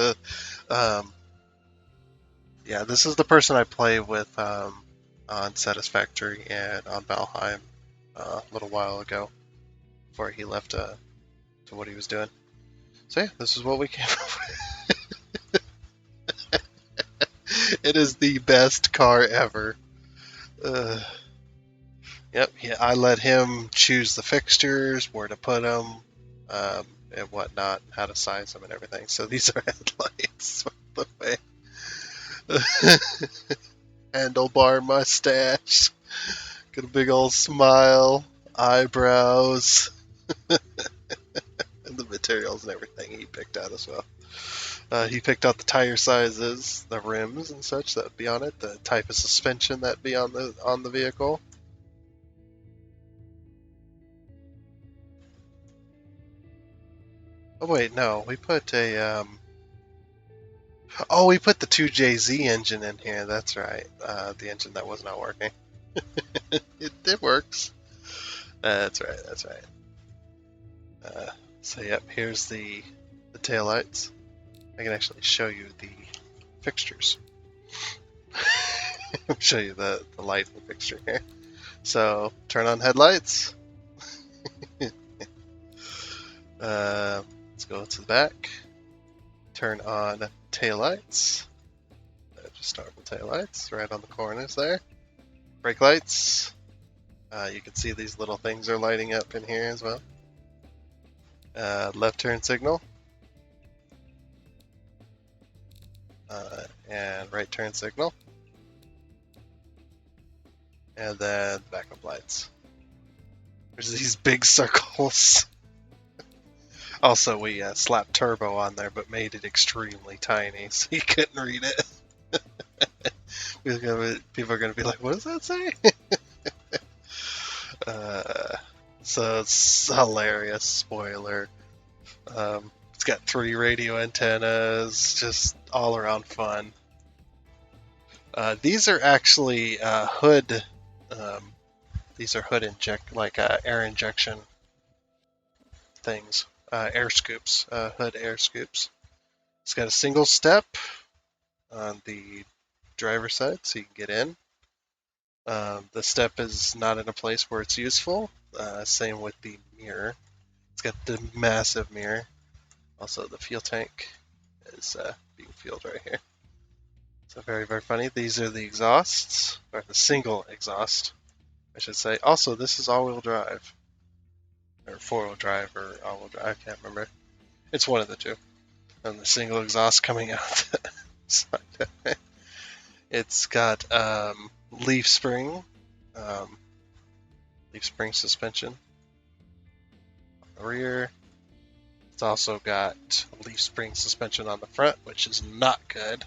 Yeah, this is the person I play with on Satisfactory and on Valheim a little while ago, before he left to what he was doing. So yeah, this is what we came up with. It is the best car ever. Yep, yeah, I let him choose the fixtures, where to put them, and whatnot, how to size them and everything. So these are headlights, by the way. Handlebar mustache, got a big old smile, eyebrows, and the materials and everything he picked out as well. He picked out the tire sizes, the rims and such that would be on it, the type of suspension that would be on the vehicle. Oh wait, no, we put we put the 2JZ engine in here. That's right, the engine that was not working. it works. That's right. That's right. So yep, here's the taillights. I can actually show you the fixtures. I'll show you the light and fixture here. So turn on headlights. Let's go to the back. Turn on taillights. Just normal taillights right on the corners there. Brake lights. You can see these little things are lighting up in here as well. Left turn signal. And right turn signal. And then backup lights. There's these big circles. Also, we slapped turbo on there, but made it extremely tiny, so you couldn't read it. People are going to be like, what does that say? So it's hilarious. Spoiler. It's got 3 radio antennas, just all around fun. These are actually hood. These are hood air injection things. Air scoops, hood air scoops. It's got a single step on the driver's side, so you can get in. The step is not in a place where it's useful. Same with the mirror. It's got the massive mirror. Also, the fuel tank is being fueled right here. So very, very funny. These are the exhausts, or the single exhaust, I should say. Also, this is all-wheel drive, or four-wheel drive, or all-wheel drive. I can't remember. It's one of the two. And the single exhaust coming out. It's got leaf spring suspension on the rear. It's also got leaf spring suspension on the front, which is not good.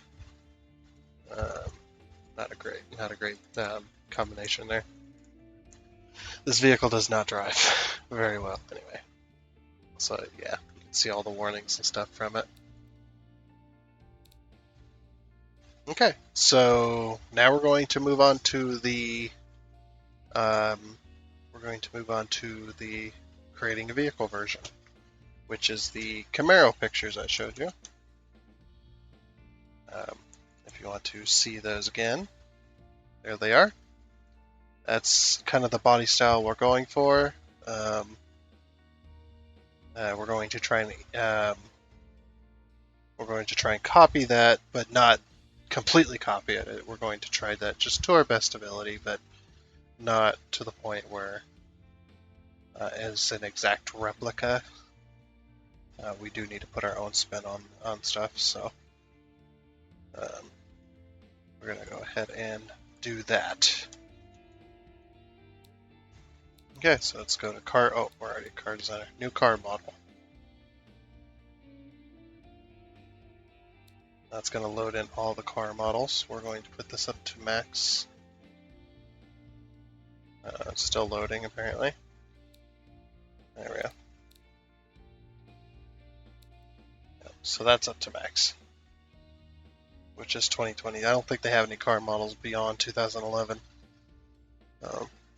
Not a great combination there. This vehicle does not drive very well, anyway. So yeah, you can see all the warnings and stuff from it. Okay, so now um, we're going to move on to the creating a vehicle version, which is the Camaro pictures I showed you. Um, if you want to see those again, there they are. That's kind of the body style we're going for. We're going to try and copy that, but not completely copy it. We're going to try that just to our best ability, but not to the point where it's an exact replica. We do need to put our own spin on stuff, so um, we're going to go ahead and do that. Okay, so let's go to car. Oh, we're already car designer. New car model. That's going to load in all the car models. We're going to put this up to max. Still loading, apparently. There we go. So that's up to max, which is 2020. I don't think they have any car models beyond 2011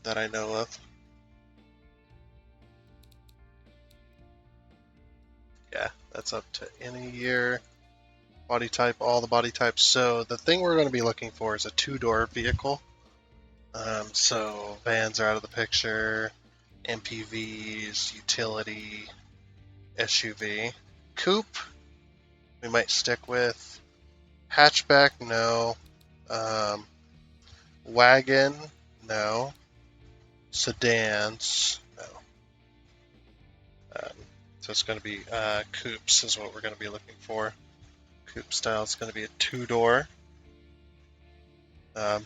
that I know of. Yeah, that's up to any year. Body type, all the body types. So the thing we're going to be looking for is a two-door vehicle. So vans are out of the picture, MPVs, utility, SUV. Coupe, we might stick with. Hatchback, no. Um, Wagon, no. Sedans, no. Um, so it's going to be coupes is what we're going to be looking for. Coupe style is going to be a two-door.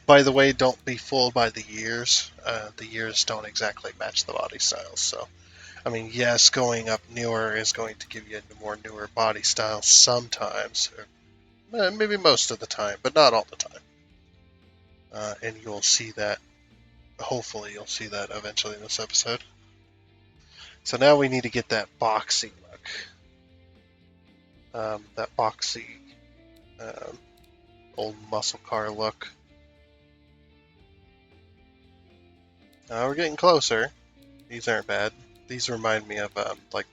By the way, don't be fooled by the years. The years don't exactly match the body styles. So, I mean, yes, going up newer is going to give you a more newer body style sometimes, or maybe most of the time, but not all the time. And you'll see that. Hopefully, you'll see that eventually in this episode. So now we need to get that boxy look. That boxy um, old muscle car look. We're getting closer. These aren't bad. These remind me of like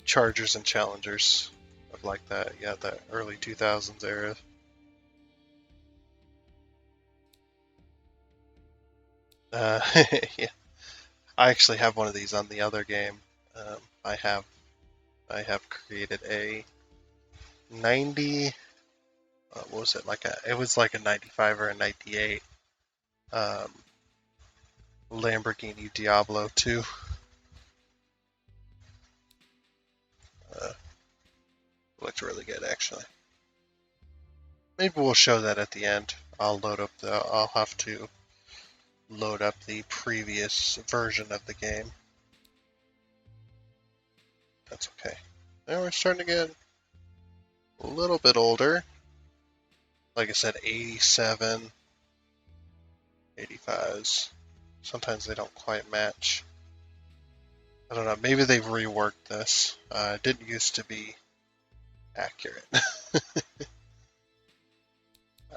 Chargers and Challengers, of like that. Yeah, that early 2000s era. Yeah, I actually have one of these on the other game. Um, I have I have created a 90. What was it like? It was like a 95 or a 98 um, Lamborghini Diablo 2. Uh, Looked really good actually. Maybe we'll show that at the end. I'll have to load up the previous version of the game. That's okay. Now we're starting to get a little bit older. Like I said, 87, 85s. Sometimes they don't quite match. I don't know. Maybe they've reworked this. It didn't used to be accurate.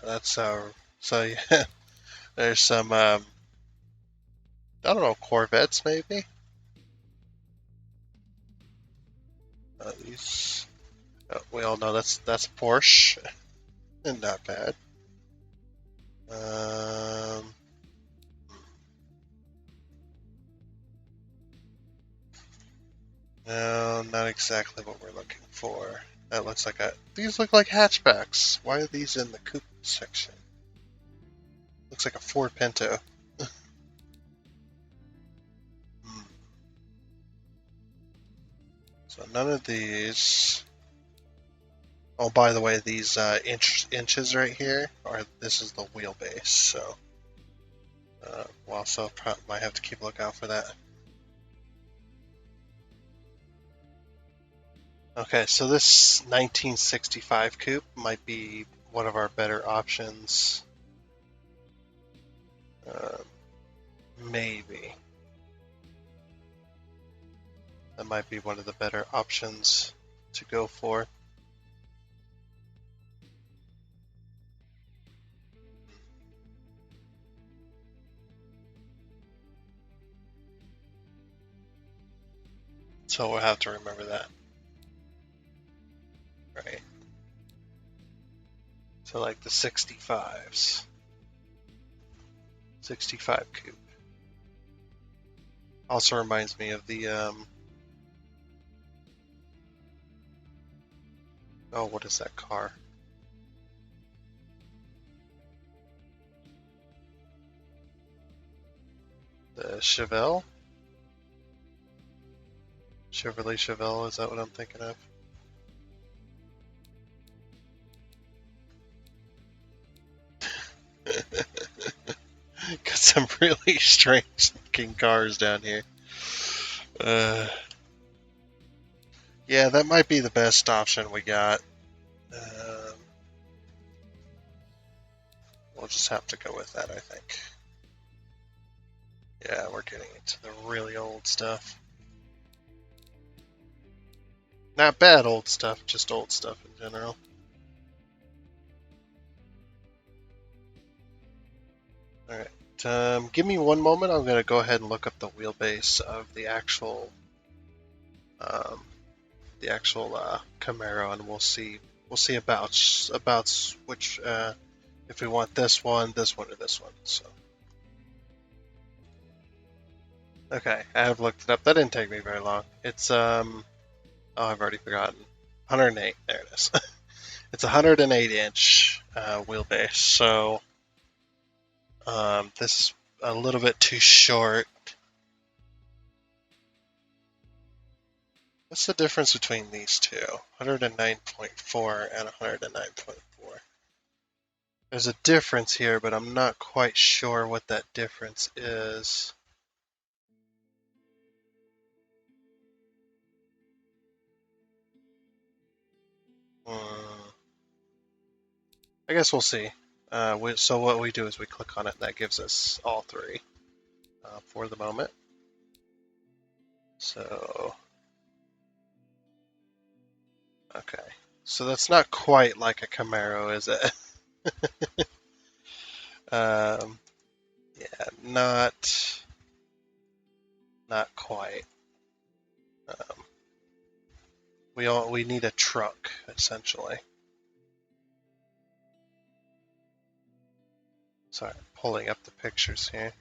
That's so yeah. There's some I don't know, Corvettes maybe. These we all know that's Porsche. Not bad. Um, no, not exactly what we're looking for. That looks like a. These look like hatchbacks. Why are these in the coupe section? Looks like a Ford Pinto. Hmm. So none of these. Oh, by the way, these inches right here are. This is the wheelbase. So, well, so might have to keep a lookout for that. Okay, so this 1965 coupe might be one of our better options. Uh, Maybe. That might be one of the better options to go for. So we'll have to remember that. Right. So like the 65s. 65 coupe. Also reminds me of the oh, what is that car? The Chevelle? Chevrolet Chevelle, is that what I'm thinking of? Got some really strange looking cars down here. Yeah, that might be the best option we got. We'll just have to go with that, I think. Yeah, we're getting into the really old stuff. Not bad old stuff, just old stuff in general. Alright, give me one moment. I'm going to go ahead and look up the wheelbase of the actual Camaro, and we'll see about which if we want this one, or this one. So okay, I have looked it up. That didn't take me very long. It's oh, I've already forgotten. 108. There it is. It's a 108-inch wheelbase. So this is a little bit too short. What's the difference between these two? 109.4 and 109.4. There's a difference here, but I'm not quite sure what that difference is. I guess we'll see. So what we do is we click on it, and that gives us all three for the moment. So, okay. So that's not quite like a Camaro, is it? Yeah, not quite. We need a truck, essentially. Sorry, I'm pulling up the pictures here.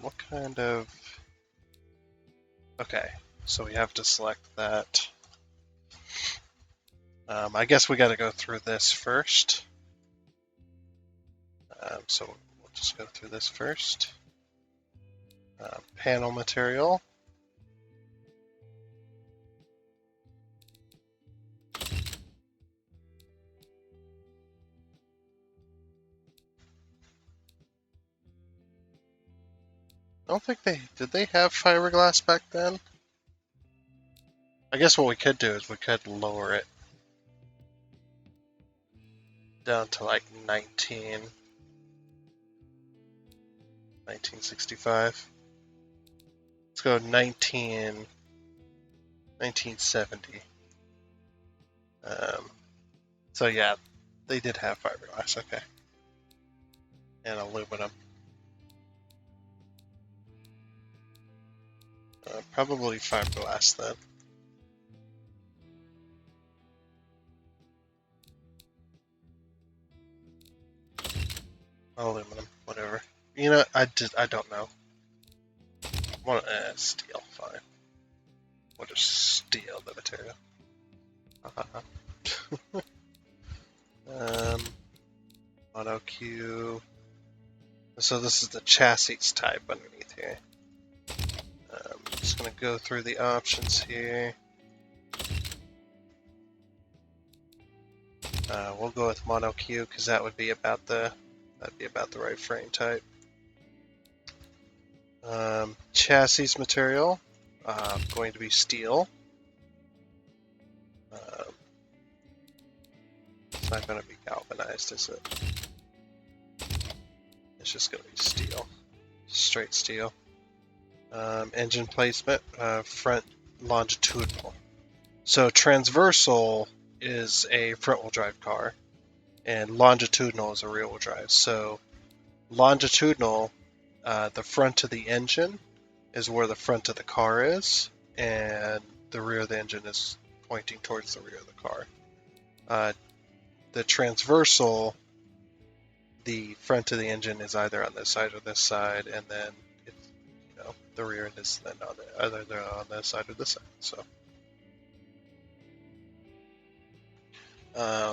What kind of... Okay, so we have to select that. I guess we got to go through this first. So we'll just go through this first. Panel material. I don't think did they have fiberglass back then? I guess what we could do is we could lower it down to like 1965. Let's go 1970. So yeah, they did have fiberglass, okay. And aluminum. Probably fiberglass then. Aluminum, whatever. You know, I don't know. Steel, fine. We'll just steal the material. Mono Q. So this is the chassis type underneath here. I'm just gonna go through the options here. We'll go with Mono Q because that would be about the right frame type. Chassis material, going to be steel. It's not going to be galvanized, is it? It's just going to be steel, straight steel. Engine placement, front longitudinal. So transversal is a front-wheel drive car, and longitudinal is a rear-wheel drive. So longitudinal, the front of the engine is where the front of the car is, and the rear of the engine is pointing towards the rear of the car. The transversal, the front of the engine is either on this side or this side, and then it's, the rear end is then either on this side or this side. So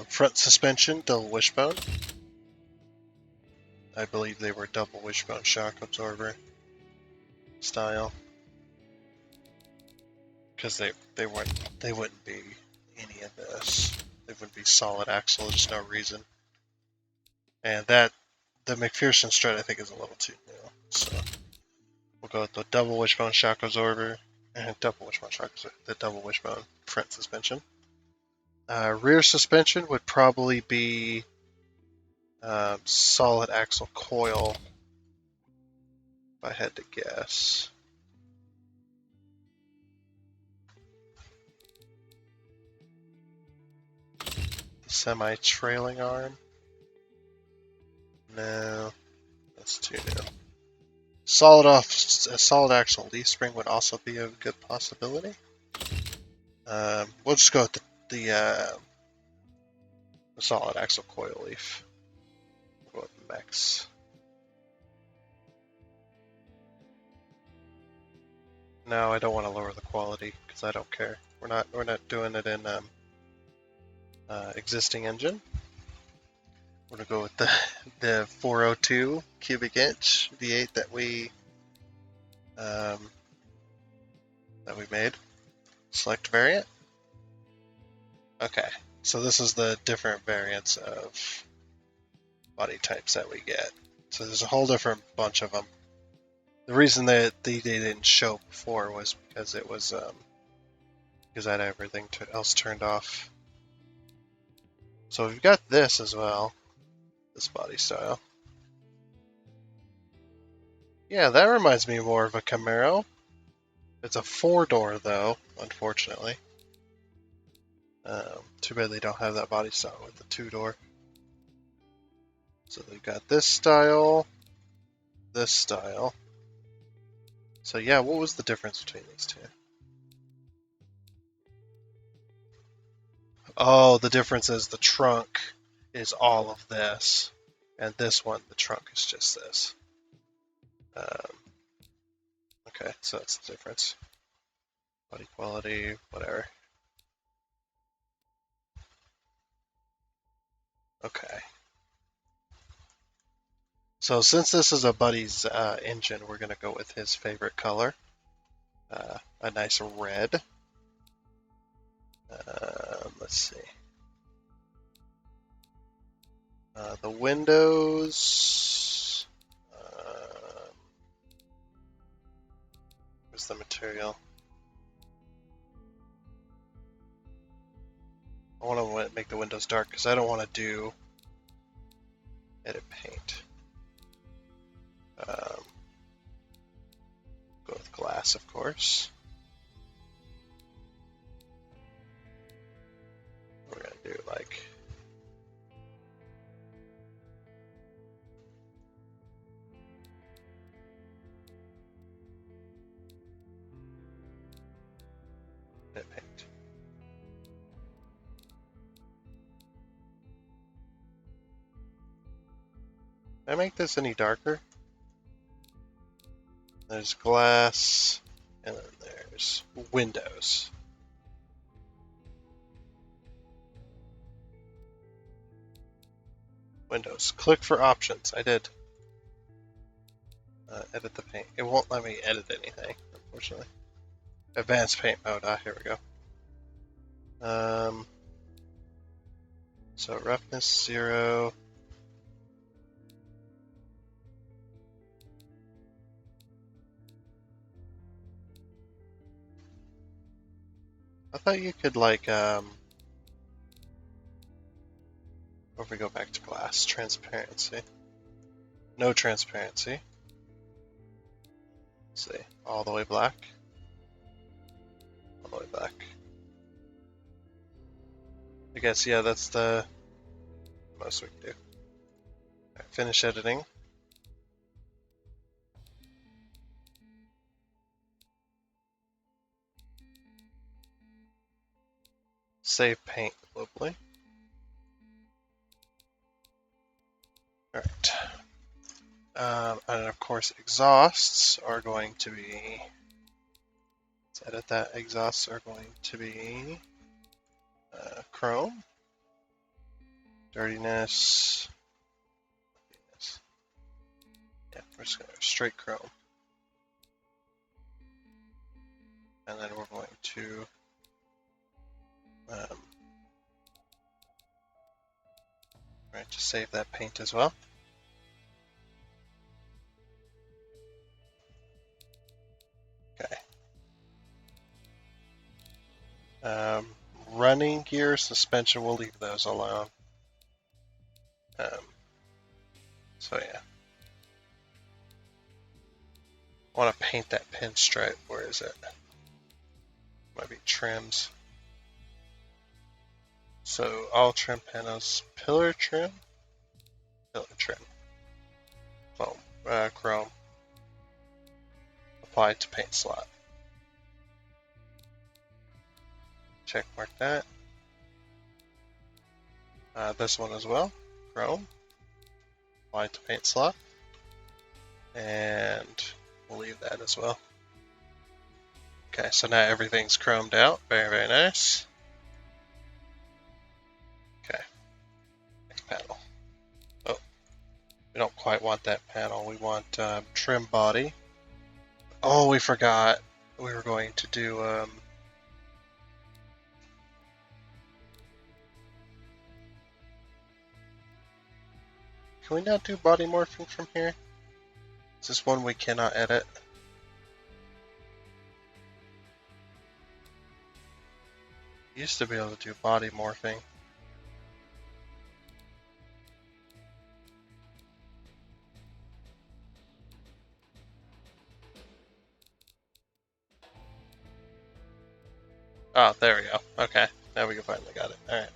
front suspension, double wishbone. I believe they were double wishbone shock absorber style, because they wouldn't be any of this. They wouldn't be solid axle. There's no reason. And the McPherson strut I think is a little too new. So we'll go with the double wishbone shock absorber and the double wishbone front suspension. Rear suspension would probably be solid axle coil, if I had to guess. The semi-trailing arm? No, that's too new. A solid axle leaf spring would also be a good possibility. We'll just go with the solid axle coil leaf. We'll go with Mex. No, I don't want to lower the quality because I don't care. We're not doing it in existing engine. We're gonna go with the 402 cubic inch V8 that we made. Select variant. Okay, so this is the different variants of body types that we get. So there's a whole different bunch of them. The reason that they didn't show before was because it was because I had everything else turned off. So we've got this as well, this body style. Yeah, that reminds me more of a Camaro. It's a 4-door though, unfortunately. Too bad they don't have that body style with the 2-door. So they've got this style, this style. So yeah, what was the difference between these two? Oh, the difference is the trunk is all of this, and this one, the trunk is just this. Okay, so that's the difference. Body quality, whatever. Okay. So since this is a buddy's engine, we're going to go with his favorite color. A nice red. Let's see. The windows. Where's the material? I want to make the windows dark because I don't want to do edit paint. Go with glass, of course. We're going to do like edit paint. Can I make this any darker? There's glass, and then there's windows. Windows. Click for options. I did. Edit the paint. It won't let me edit anything, unfortunately. Advanced paint mode. Ah, here we go. So roughness 0. I thought you could like if we go back to glass, transparency. No transparency. Let's see, all the way black. All the way black. I guess, yeah, that's the most we can do. Right, finish editing. Save paint globally. Alright. And of course, exhausts are going to be, let's edit that, exhausts are going to be chrome, dirtiness, yeah, we're just going to straight chrome. And then we're going to just save that paint as well. Okay. Running gear, suspension, we'll leave those alone. So yeah. I want to paint that pinstripe. Where is it? Might be trims. So all trim panels, pillar trim, foam, chrome, apply to paint slot. Check mark that. This one as well, chrome, apply to paint slot, and we'll leave that as well. Okay, so now everything's chromed out. Very, very nice. Okay, next panel. Oh, we don't quite want that panel. We want trim body. Oh, we forgot. We were going to do can we not do body morphing from here? Is this one we cannot edit? Used to be able to do body morphing. Oh, there we go. Okay, now we finally got it. Alright.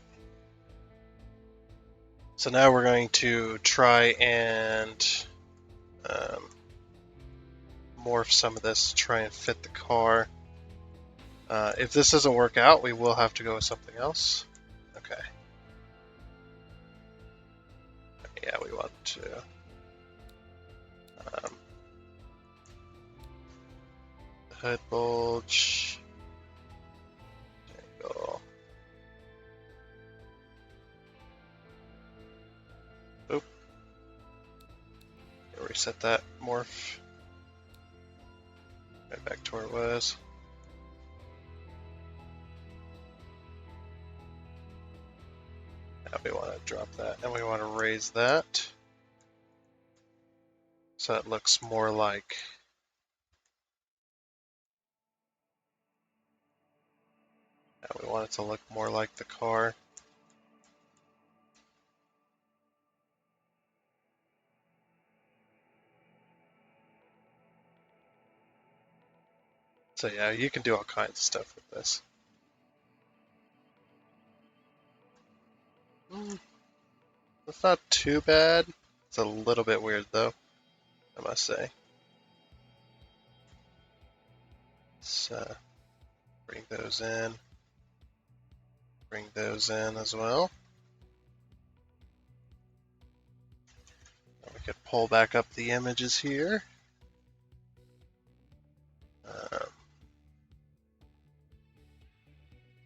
So now we're going to try and morph some of this to try and fit the car. If this doesn't work out, we will have to go with something else. Okay. Yeah, we want to hood bulge. Angle. Oop. Reset that morph. Right back to where it was. Now we want to drop that, and we want to raise that so it looks more like we want it to look more like the car. So yeah, you can do all kinds of stuff with this. It's not too bad. It's a little bit weird though, I must say. Let's bring those in. Bring those in as well. We could pull back up the images here.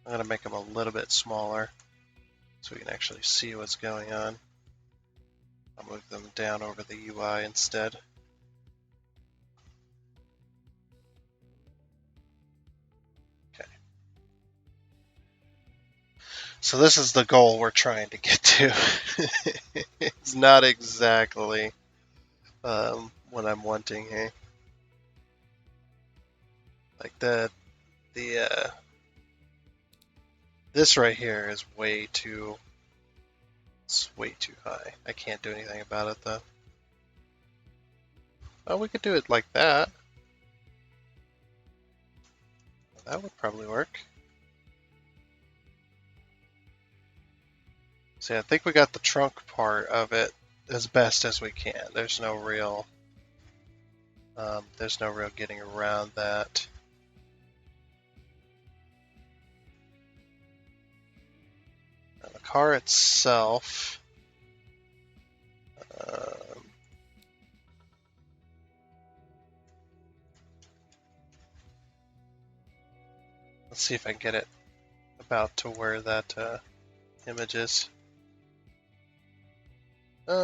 I'm going to make them a little bit smaller so we can actually see what's going on. I'll move them down over the UI instead. Okay. So this is the goal we're trying to get to. It's not exactly what I'm wanting here. Like this right here is way too, it's way too high. I can't do anything about it though. Oh, we could do it like that. That would probably work. See, I think we got the trunk part of it as best as we can. There's no real getting around that. Now the car itself, um, let's see if I can get it about to where that image is.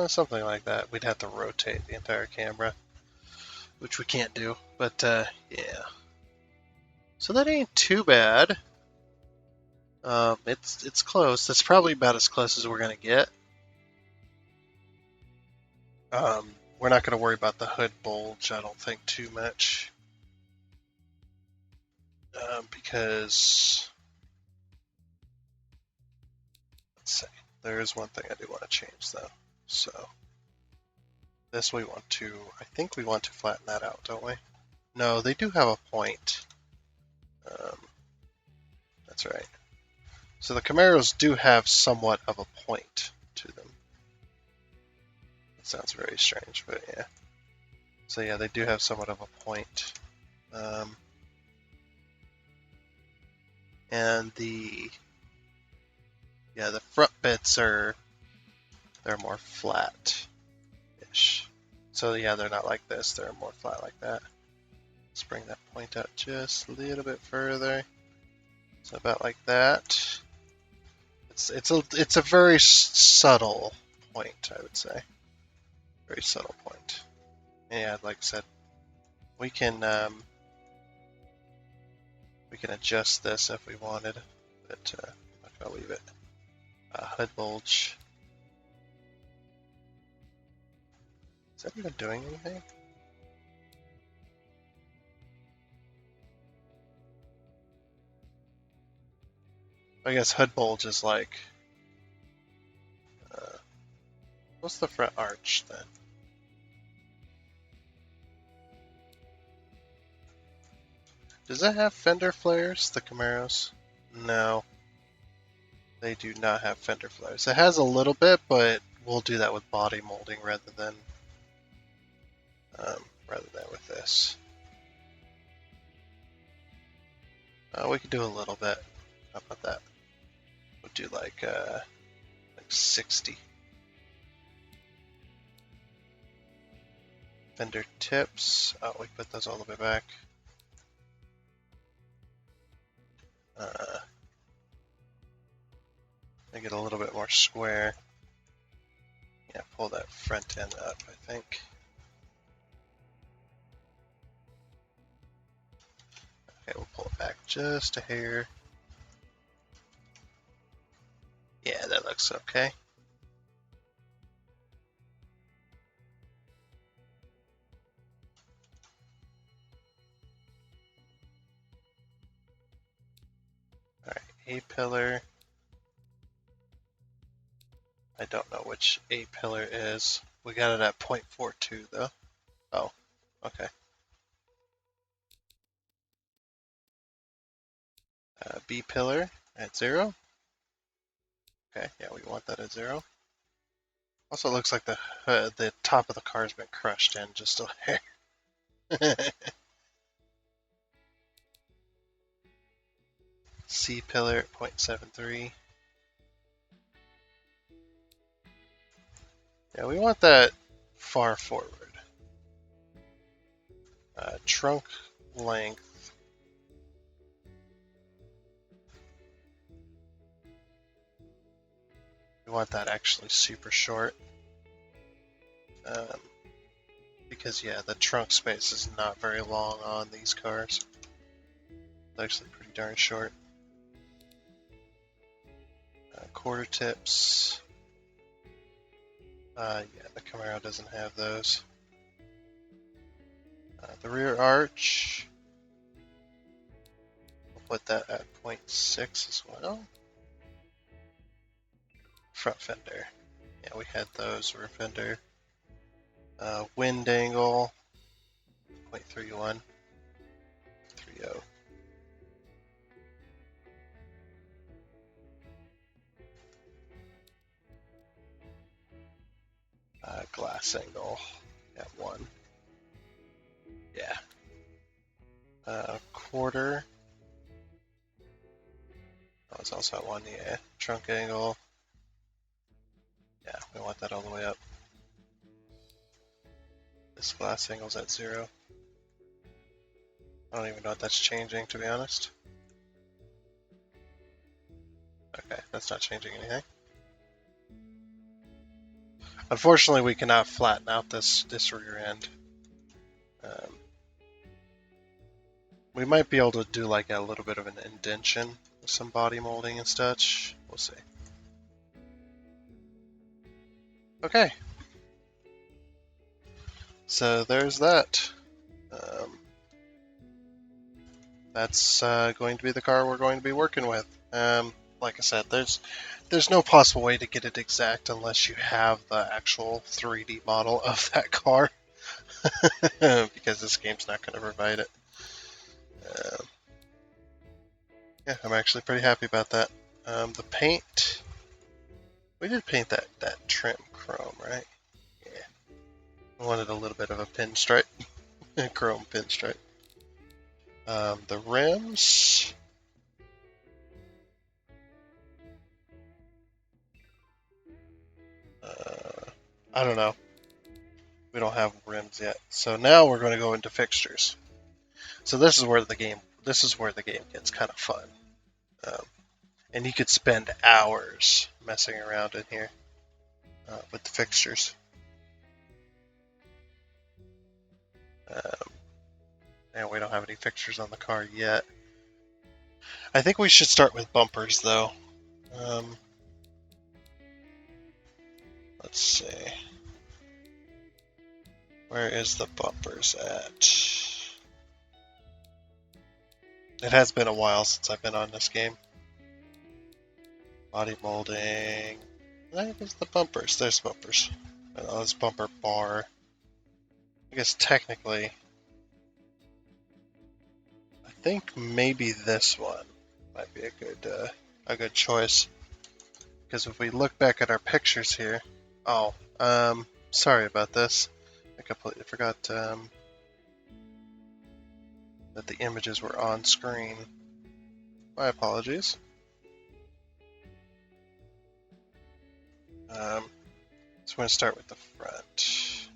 Something like that. We'd have to rotate the entire camera, which we can't do, but yeah. So that ain't too bad. It's close. That's probably about as close as we're gonna get. We're not gonna worry about the hood bulge, I don't think, too much, because let's see. There is one thing I do want to change though. So this we want to, I think we want to flatten that out, don't we? No, they do have a point. That's right. So the Camaros do have somewhat of a point to them. It sounds very strange, but yeah. So yeah, they do have somewhat of a point. And the front bits they're more flat-ish. So yeah, they're not like this, they're more flat like that. Let's bring that point out just a little bit further. So about like that. It's a very subtle point, I would say. Very subtle point. Yeah, like I said, we can adjust this if we wanted, but I'm not gonna leave it. Hood bulge. Is that even doing anything? I guess hood bulge is like, what's the front arch then? Does it have fender flares, the Camaros? No, they do not have fender flares. It has a little bit, but we'll do that with body molding rather than with this. We could do a little bit. How about that? We'll do like 60. Fender tips. Oh, we put those all the way back. Make it a little bit more square. Yeah, pull that front end up, I think. Okay, we'll pull it back just a hair. Yeah, that looks okay. Alright, A-pillar. I don't know which A-pillar is. We got it at 0.42 though. Oh, okay. B-pillar at 0. Okay, yeah, we want that at 0. Also, it looks like the top of the car has been crushed in just a hair. C-pillar at 0.73. Yeah, we want that far forward. Trunk length. We want that actually super short. Because yeah, the trunk space is not very long on these cars. It's actually pretty darn short. Quarter tips. Yeah, the Camaro doesn't have those. The rear arch. We'll put that at 0.6 as well. Front fender. Yeah, we had those. Rear fender. Wind angle. 0.31. 30. Glass angle at 1. Yeah. Quarter. Oh, it's also at 1, yeah. Trunk angle. set that all the way up. This glass angle's at 0. I don't even know what that's changing, to be honest. Okay, that's not changing anything. Unfortunately, we cannot flatten out this rear end. We might be able to do like a little bit of an indentation with some body molding and such. We'll see. Okay. So there's that. That's going to be the car we're going to be working with. Like I said, there's no possible way to get it exact unless you have the actual 3D model of that car, because this game's not going to provide it. Yeah, I'm actually pretty happy about that. The paint, we did paint that trim chrome, right? Yeah. I wanted a little bit of a pinstripe, chrome pinstripe. The rims, I don't know. We don't have rims yet. So now we're going to go into fixtures. So this is where the game gets kind of fun. And you could spend hours messing around in here with the fixtures. And we don't have any fixtures on the car yet. I think we should start with bumpers, though. Let's see. Where is the bumpers at? It has been a while since I've been on this game. Body molding. There's the bumpers. There's bumpers. Oh, this bumper bar. I guess technically, I think maybe this one might be a good choice. Because if we look back at our pictures here, sorry about this. I completely forgot that the images were on screen. My apologies. So I'm going to start with the front.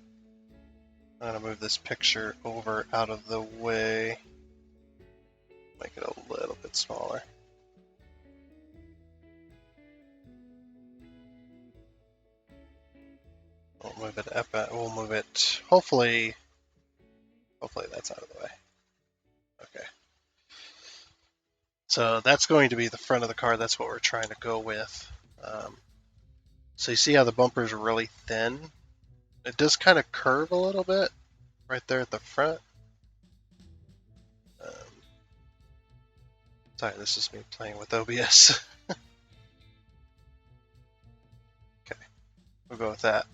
I'm going to move this picture over out of the way. Make it a little bit smaller. We'll move it up. We'll move it. Hopefully that's out of the way. Okay. So that's going to be the front of the car. That's what we're trying to go with. So you see how the bumper's really thin? It does kind of curve a little bit right there at the front. Sorry, this is me playing with OBS. Okay, we'll go with that.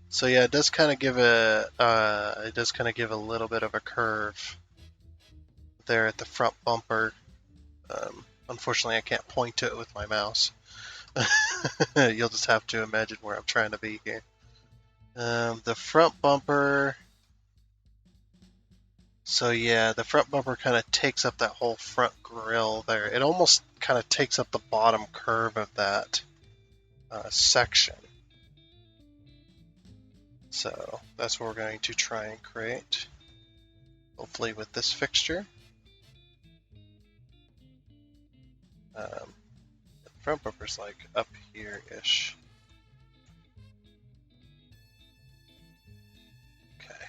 So yeah, it does kind of give a little bit of a curve there at the front bumper. Unfortunately, I can't point to it with my mouse. You'll just have to imagine where I'm trying to be here. The front bumper. So yeah, the front bumper kind of takes up that whole front grille there. It almost kind of takes up the bottom curve of that section. So that's what we're going to try and create. Hopefully with this fixture. The front bumper's like up here-ish. Okay.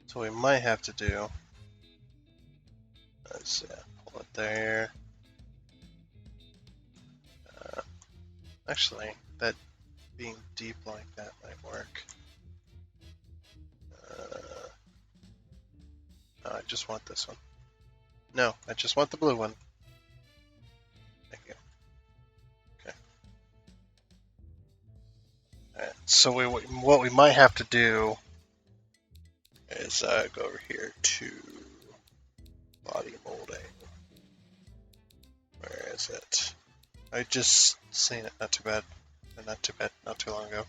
So we might have to do, let's pull it there. Actually, that being deep like that might work. No, I just want this one. No, I just want the blue one. Thank you. Okay. Alright, so what we might have to do is go over here to body molding. Where is it? I just seen it, not too bad, not too long ago.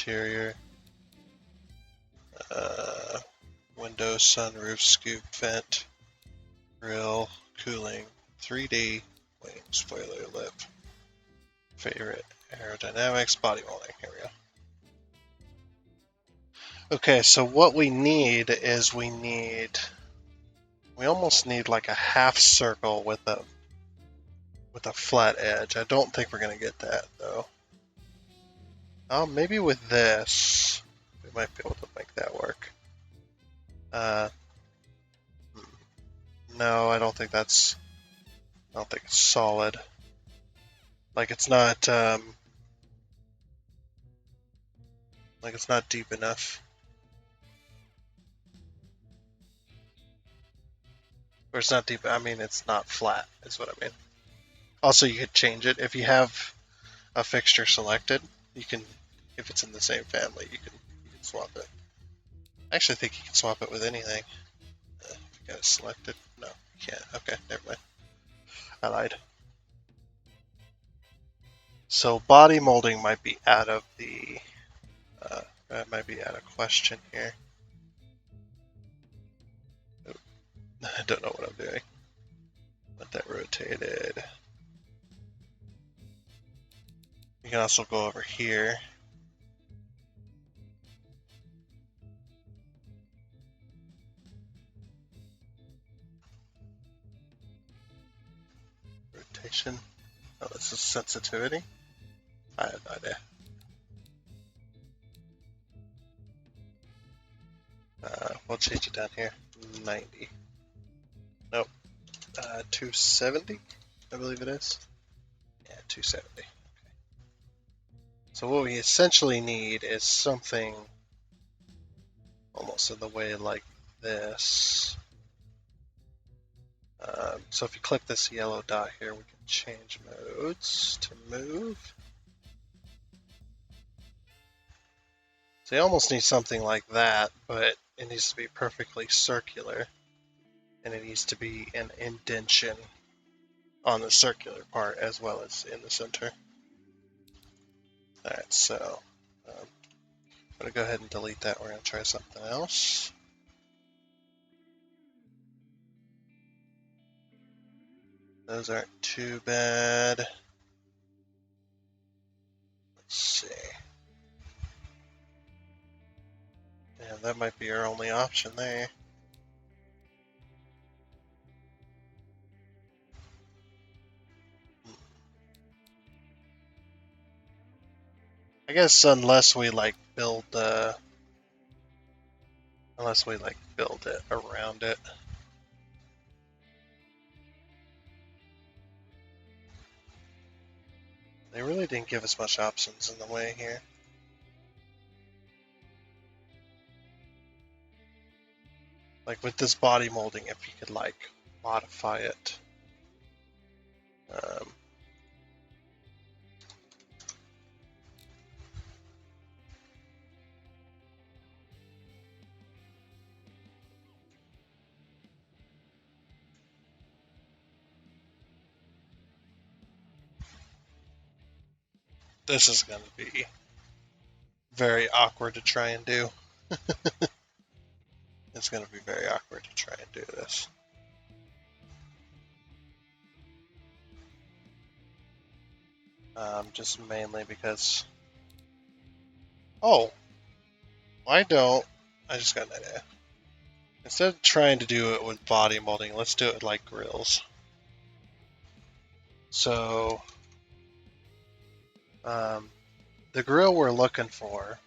interior, window, sunroof, scoop, vent, grill, cooling, 3D, wing, spoiler, lip, favorite, aerodynamics, body molding. Here we go. Okay, so what we need is we almost need like a half circle with a flat edge. I don't think we're gonna get that though. Maybe with this, we might be able to make that work. No, I don't think it's solid. Like it's not deep enough. Or it's not deep. I mean, it's not flat. Is what I mean. Also, you could change it if you have a fixture selected. You can, if it's in the same family, you can swap it. I actually think you can swap it with anything. If you got it selected, no, you can't. Okay, never mind. I lied. So body molding might be out of the. That might be out of question here. I don't know what I'm doing. Let that rotated. You can also go over here. Rotation. Oh, this is sensitivity? I have no idea. We'll change it down here. 90. Nope. 270, I believe it is. Yeah, 270. Okay. So what we essentially need is something almost in the way like this. So if you click this yellow dot here, we can change modes to move. So you almost need something like that, but it needs to be perfectly circular. And it needs to be an indentation on the circular part as well as in the center. Alright, so I'm going to go ahead and delete that. We're going to try something else. Those aren't too bad. Let's see. Yeah, that might be our only option there. I guess unless we build it around it. They really didn't give us much options in the way here. Like with this body molding, if you could modify it. This is going to be very awkward to try and do. It's going to be very awkward to try and do this. Just mainly because... Oh! Why don't... I just got an idea. Instead of trying to do it with body molding, let's do it like grills. So... the grill we're looking for...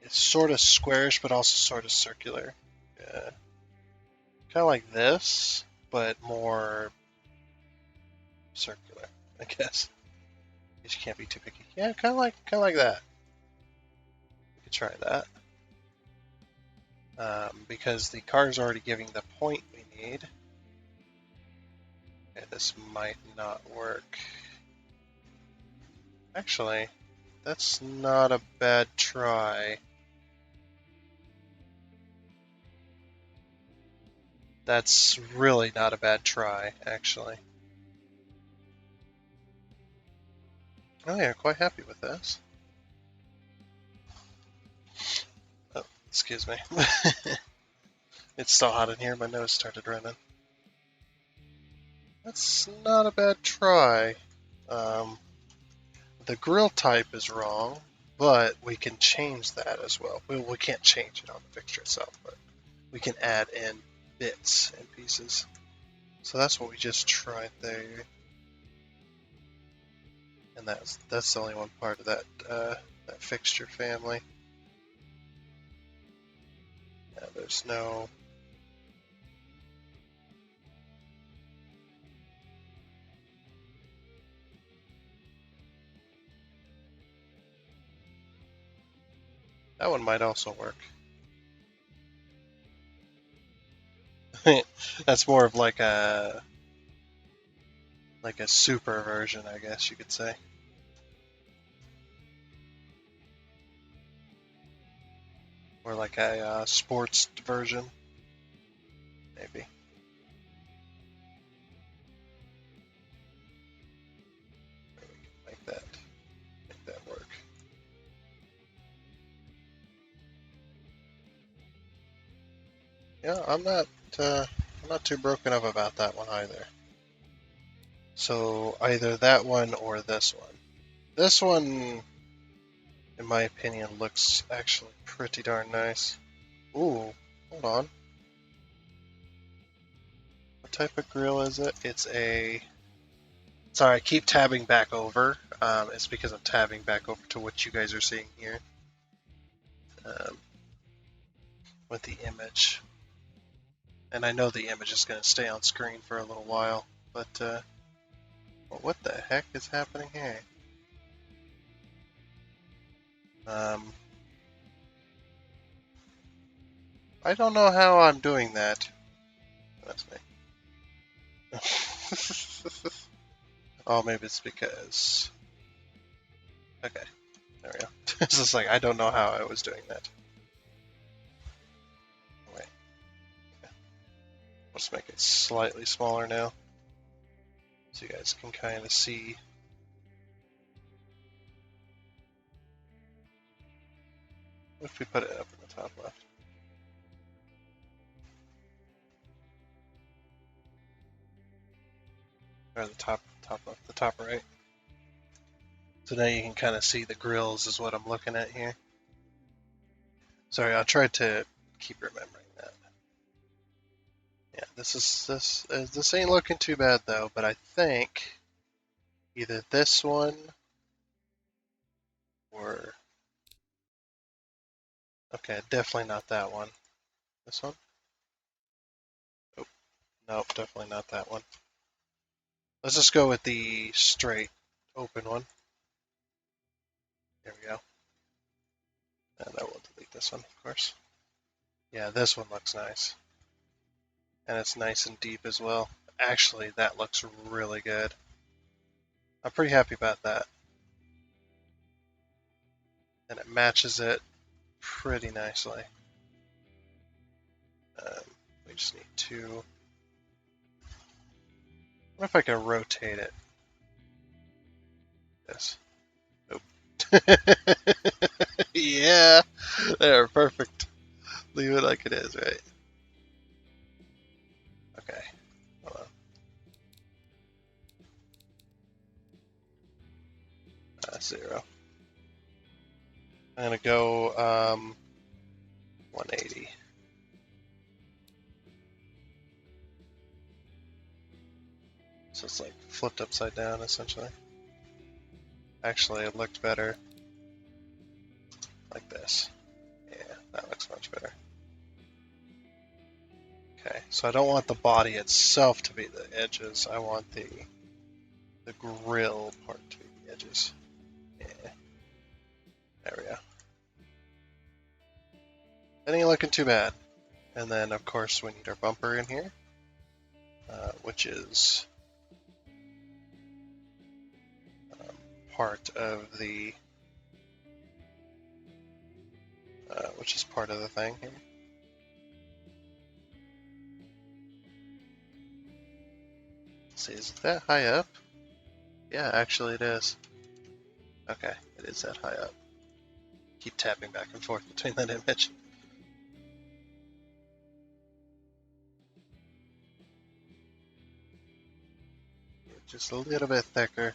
it's sort of squarish, but also sort of circular. Yeah. Kind of like this, but more circular, I guess. You can't be too picky. Yeah, kind of like that. We could try that. Because the car is already giving the point we need. Okay, this might not work. Actually, that's not a bad try. That's really not a bad try, actually. Oh yeah, quite happy with this. Oh, excuse me. It's so hot in here, my nose started running. That's not a bad try. Um, the grill type is wrong, but we can change that as well. We can't change it on the fixture itself, but we can add in bits and pieces. So that's what we just tried there. And that's the only one part of that fixture family. Yeah, there's no. That one might also work. That's more of like a super version, I guess you could say. Or like a sports version, maybe. Make that work. Yeah, I'm not too broken up about that one either. So either that one or this one. This one, in my opinion, looks actually pretty darn nice. Ooh, hold on. What type of grill is it? It's a. Sorry, I keep tabbing back over. It's because I'm tabbing back over to what you guys are seeing here um, with the image. And I know the image is going to stay on screen for a little while, but well, what the heck is happening here? Um, I don't know how I'm doing that. That's me. Oh, maybe it's because. Okay, there we go. It's just like I don't know how I was doing that. Wait, let's make it slightly smaller now, so you guys can kind of see. What if we put it up in the top left? Or the top left, the top right. So now you can kind of see the grills is what I'm looking at here. Sorry, I tried to keep remembering that. Yeah, this ain't looking too bad though, but I think either this one or okay, definitely not that one. This one? Oh, nope, definitely not that one. Let's just go with the straight open one. There we go. And I will delete this one, of course. Yeah, this one looks nice. And it's nice and deep as well. Actually, that looks really good. I'm pretty happy about that. And it matches it pretty nicely. Um, we just need to. What if I can rotate it? Yes. Nope. Yeah, there, perfect. Leave it like it is, right? Okay, hold on. 0. I'm gonna go 180. So it's like flipped upside down, essentially. Actually, it looked better like this. Yeah, that looks much better. Okay, so I don't want the body itself to be the edges. I want the grill part to be the edges. Yeah, there we go. That ain't looking too bad. And then, of course, we need our bumper in here, which is part of the thing here. Let's see, is it that high up? Yeah, actually it is. Okay, it is that high up. Keep tapping back and forth between that image. Just a little bit thicker.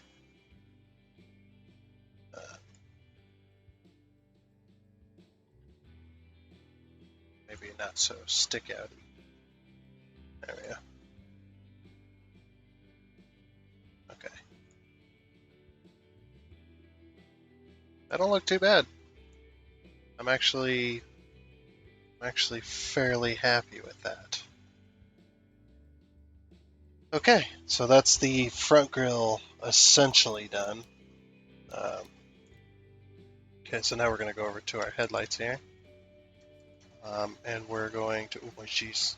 Maybe not so stick out. There we go. Okay. That don't look too bad. I'm actually fairly happy with that. Okay, so that's the front grille essentially done. Okay, so now we're going to go over to our headlights here. And we're going to, oh my jeez.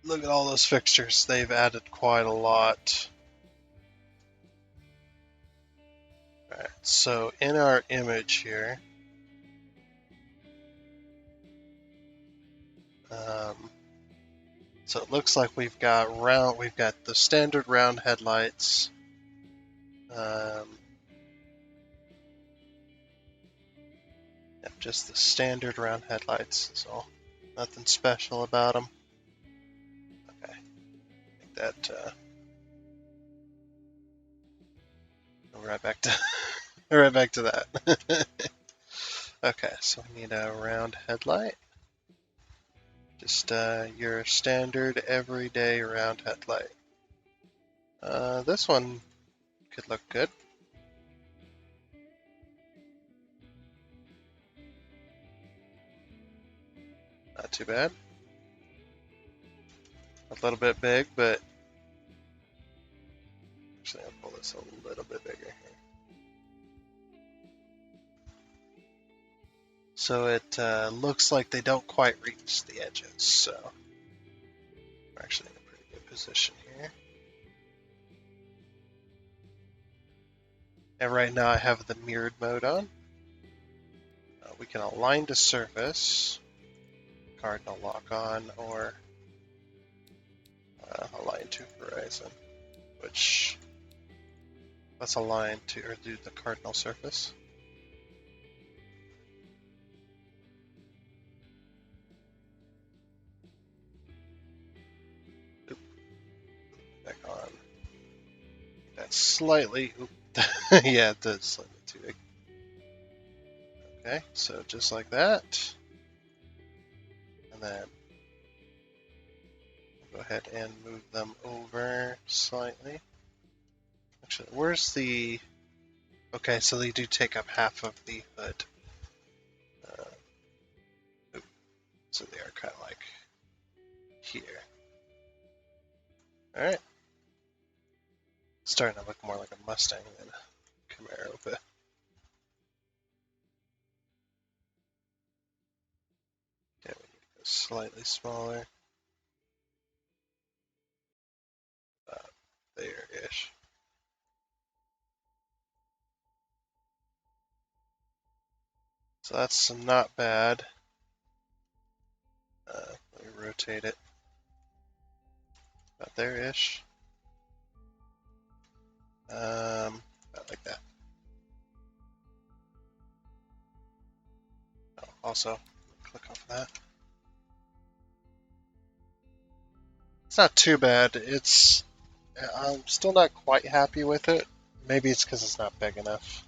Look at all those fixtures. They've added quite a lot. Alright, so in our image here, so it looks like we've got the standard round headlights. Just the standard round headlights, so nothing special about them. Okay, I think that right back to right back to that. Okay, so we need a round headlight. Just your standard everyday round headlight. This one could look good. Not too bad. A little bit big, but actually I'll pull this a little bit bigger here. So it looks like they don't quite reach the edges, so we're actually in a pretty good position here. And right now I have the mirrored mode on. We can align to surface, cardinal lock on, or align to horizon, which let's align to or do the cardinal surface. Oop. Back on. That's slightly, yeah, it does slightly too big. Okay, so just like that. And then go ahead and move them over slightly. Actually, where's the... Okay, so they do take up half of the hood. So they are kind of like here. Alright. Starting to look more like a Mustang than a Camaro, but... Yeah, we need to go slightly smaller. There-ish. So that's not bad. Let me rotate it. About there-ish. About like that. Oh, also, click off that. It's not too bad. I'm still not quite happy with it. Maybe it's because it's not big enough.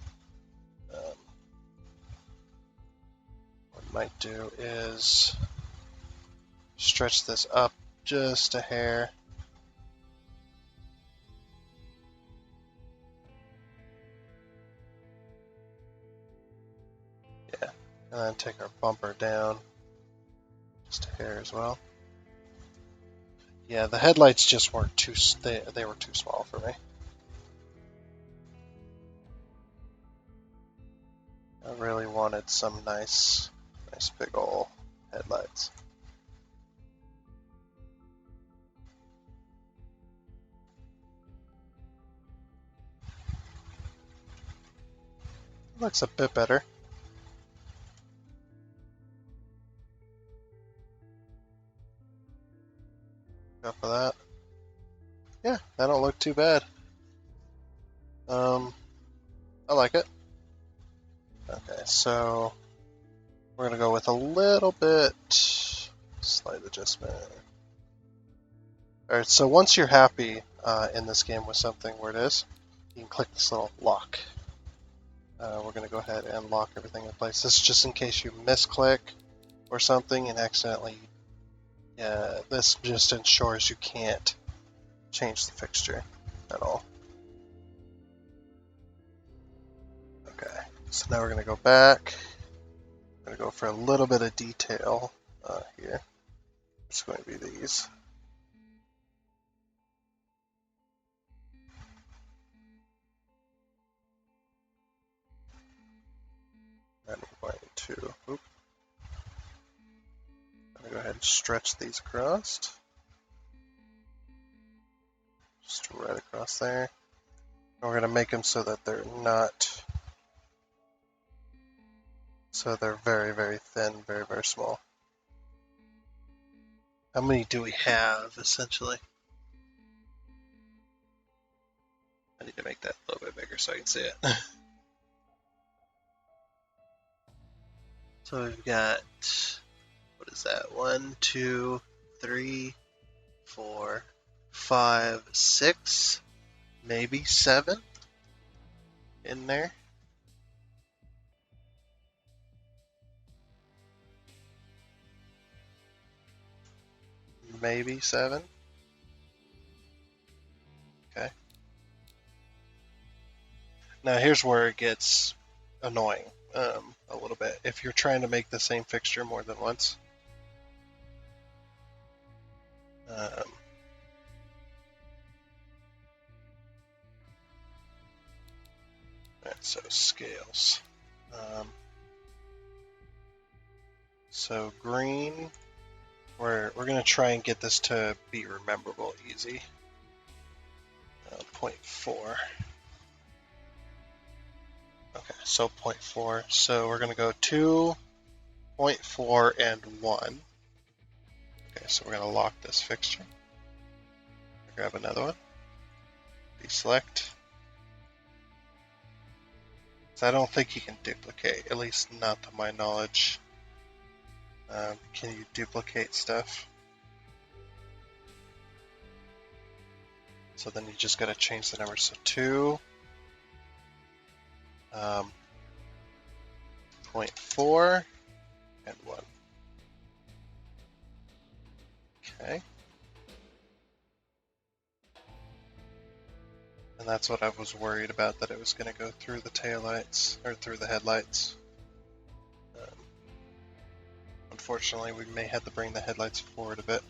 What I might do is stretch this up just a hair. Yeah, and then take our bumper down just a hair as well. Yeah, the headlights just weren't they were too small for me. I really wanted some nice big ol' headlights. Looks a bit better. Go for that. Yeah, that don't look too bad. I like it. Okay, so we're going to go with a little bit slight adjustment. Alright, so once you're happy in this game with something where it is, you can click this little lock. We're going to go ahead and lock everything in place. This is just in case you misclick or something and accidentally, this just ensures you can't change the fixture at all. Okay, so now we're going to go back. We're going to go for a little bit of detail here. It's going to be these. And we're going to, I'm going to go ahead and stretch these across. Just right across there. And we're going to make them so that they're not, so they're very, very thin, very, very small. How many do we have, essentially? I need to make that a little bit bigger so I can see it. So we've got, what is that? 1, 2, 3, 4, 5, 6, maybe 7 in there. Maybe 7. Okay. Now here's where it gets annoying a little bit. If you're trying to make the same fixture more than once. Right, so scales. So green, we're going to try and get this to be rememberable easy. 0.4. Okay, so 0.4. So we're going to go 2, 0.4, and 1. Okay, so we're going to lock this fixture. Grab another one. Deselect. So I don't think you can duplicate, at least not to my knowledge. Can you duplicate stuff? So then you just got to change the number. So 2, 0.4, and 1. Okay. And that's what I was worried about, that it was going to go through the taillights, or through the headlights. Unfortunately, we may have to bring the headlights forward a bit.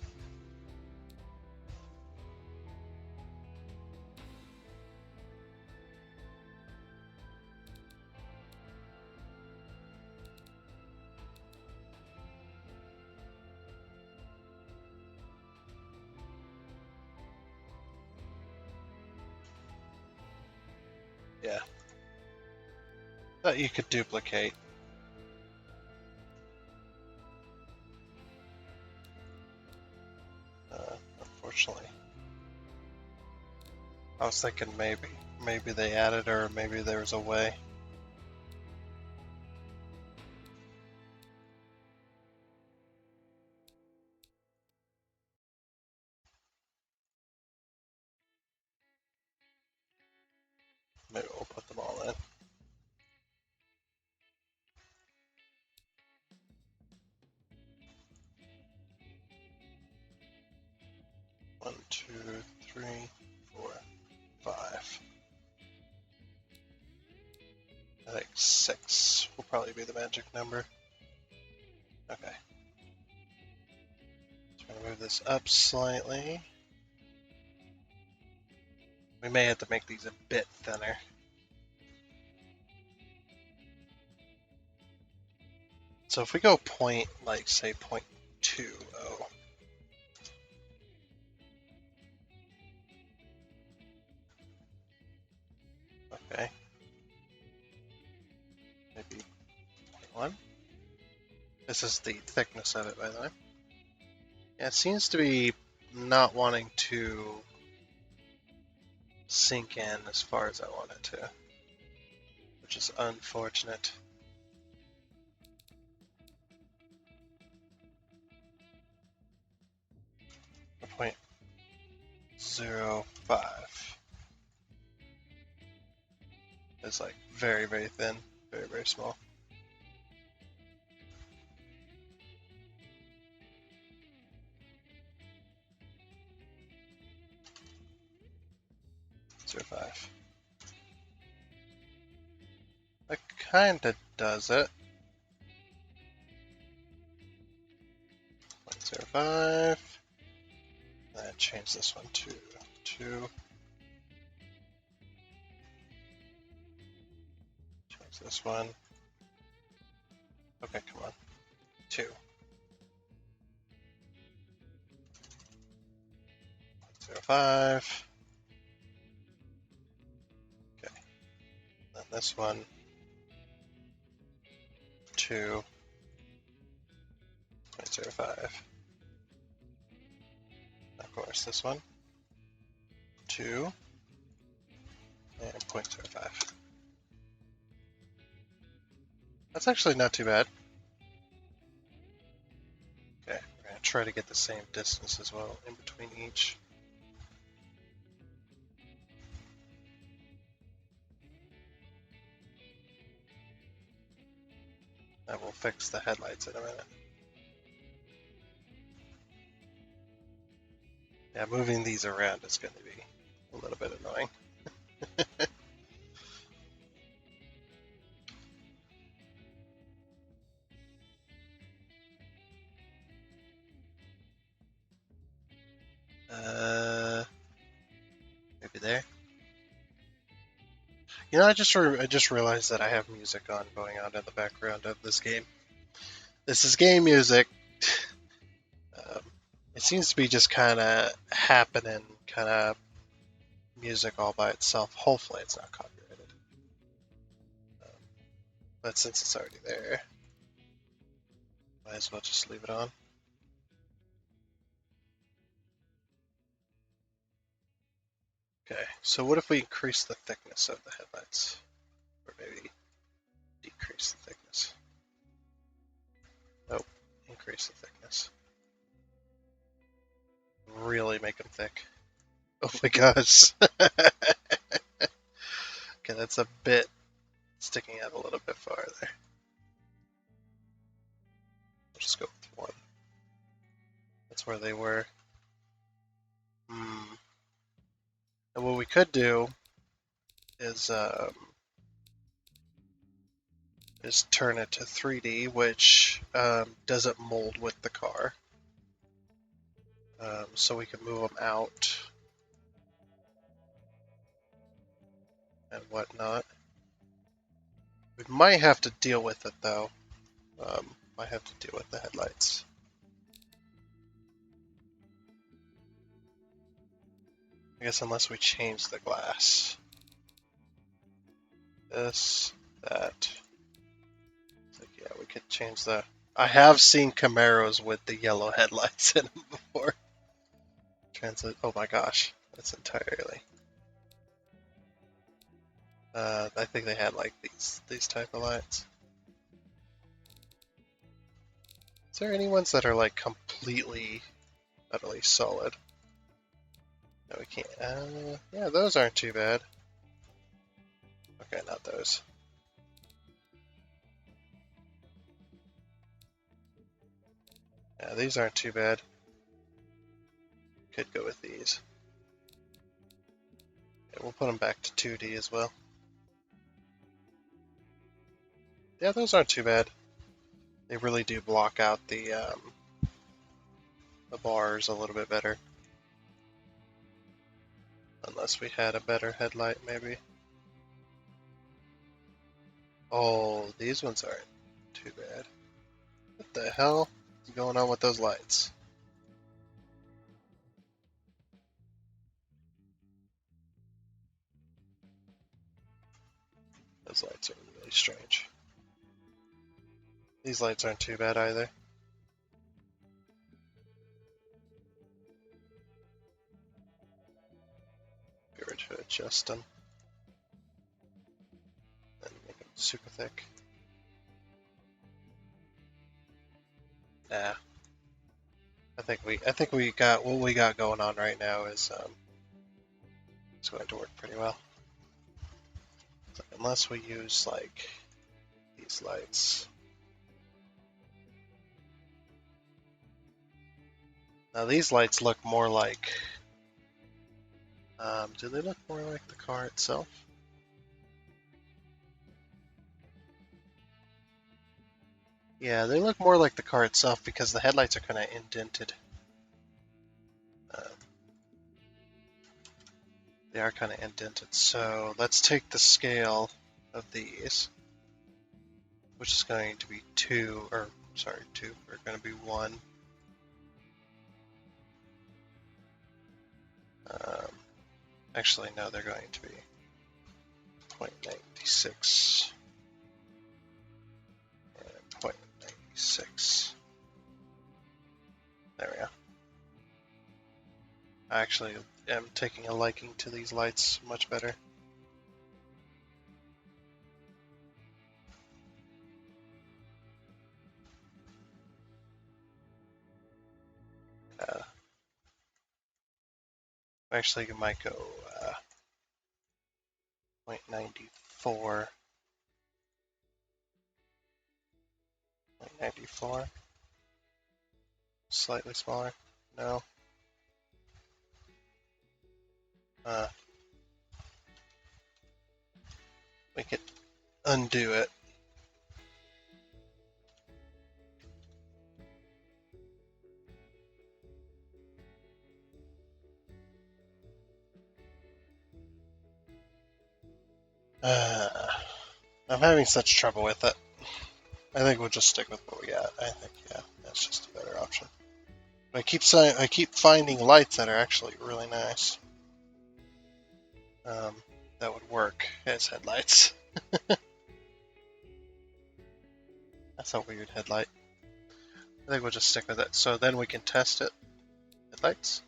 Yeah. That you could duplicate. Unfortunately. I was thinking maybe they added, or maybe there's a way. Maybe we'll put them all in. One, 2, 3, 4, 5. I think 6 will probably be the magic number. Okay. So I'm going to move this up slightly. We may have to make these a bit thinner. So if we go point, like say 0.20. Okay. Maybe 0.1. This is the thickness of it, by the way. Yeah, it seems to be not wanting to sink in as far as I want it to. which is unfortunate. Point 0.05. It's like very, very thin, very, very small. Zero 0.5. That kinda does it. 0.05. And change this one to 2. Change this one. Okay, come on. 2. 0.05. Okay. Then this one. 2. 0.05. Of course, this one. 2. And 0.05. That's actually not too bad. Okay, we're going to try to get the same distance as well in between each. And we'll fix the headlights in a minute. Yeah, moving these around is going to be a little bit annoying. Maybe there. You know, I just realized that I have music on going on in the background of this game. This is game music. It seems to be just kind of happening, kind of music all by itself. Hopefully it's not copyrighted. But since it's already there, might as well just leave it on. Okay, so what if we increase the thickness of the headlights? Or maybe decrease the thickness. Nope, increase the thickness. Really make them thick. Oh my gosh. Okay, that's a bit sticking out a little bit farther. We'll just go with 1. That's where they were. And what we could do is turn it to 3D, which doesn't mold with the car. So we can move them out and whatnot. We might have to deal with it though. Might have to deal with the headlights. I guess unless we change the glass. This, that. Like, yeah, we could change the... I have seen Camaros with the yellow headlights in them before. Translate. Oh my gosh, that's entirely. I think they had like these type of lights. Is there any ones that are like completely, utterly solid? No, we can't. Yeah, those aren't too bad. Okay, not those. Yeah, these aren't too bad. Could go with these. Yeah, we'll put them back to 2D as well. Yeah, those aren't too bad. They really do block out the bars a little bit better. Unless we had a better headlight, maybe. Oh, these ones aren't too bad. What the hell is going on with those lights? Those lights are really strange. These lights aren't too bad either. Be able to adjust them. And make them super thick. Nah. I think we got what we got going on right now is it's going to work pretty well. So unless we use like these lights. Now these lights look more like. Do they look more like the car itself? Yeah, they look more like the car itself because the headlights are kind of indented. They are kind of indented. So let's take the scale of these, which is going to be 2, or sorry, 2, are going to be 1. Actually, no, they're going to be 0.96 and 0.96. There we go. I actually am taking a liking to these lights much better. Actually, you might go 0.94. 0.94. Slightly smaller. No. We could undo it. I'm having such trouble with it. I think we'll just stick with what we got. I think, yeah, that's just a better option. But I keep finding lights that are actually really nice. That would work as headlights. That's a weird headlight. I think we'll just stick with it. So then we can test it. Headlights.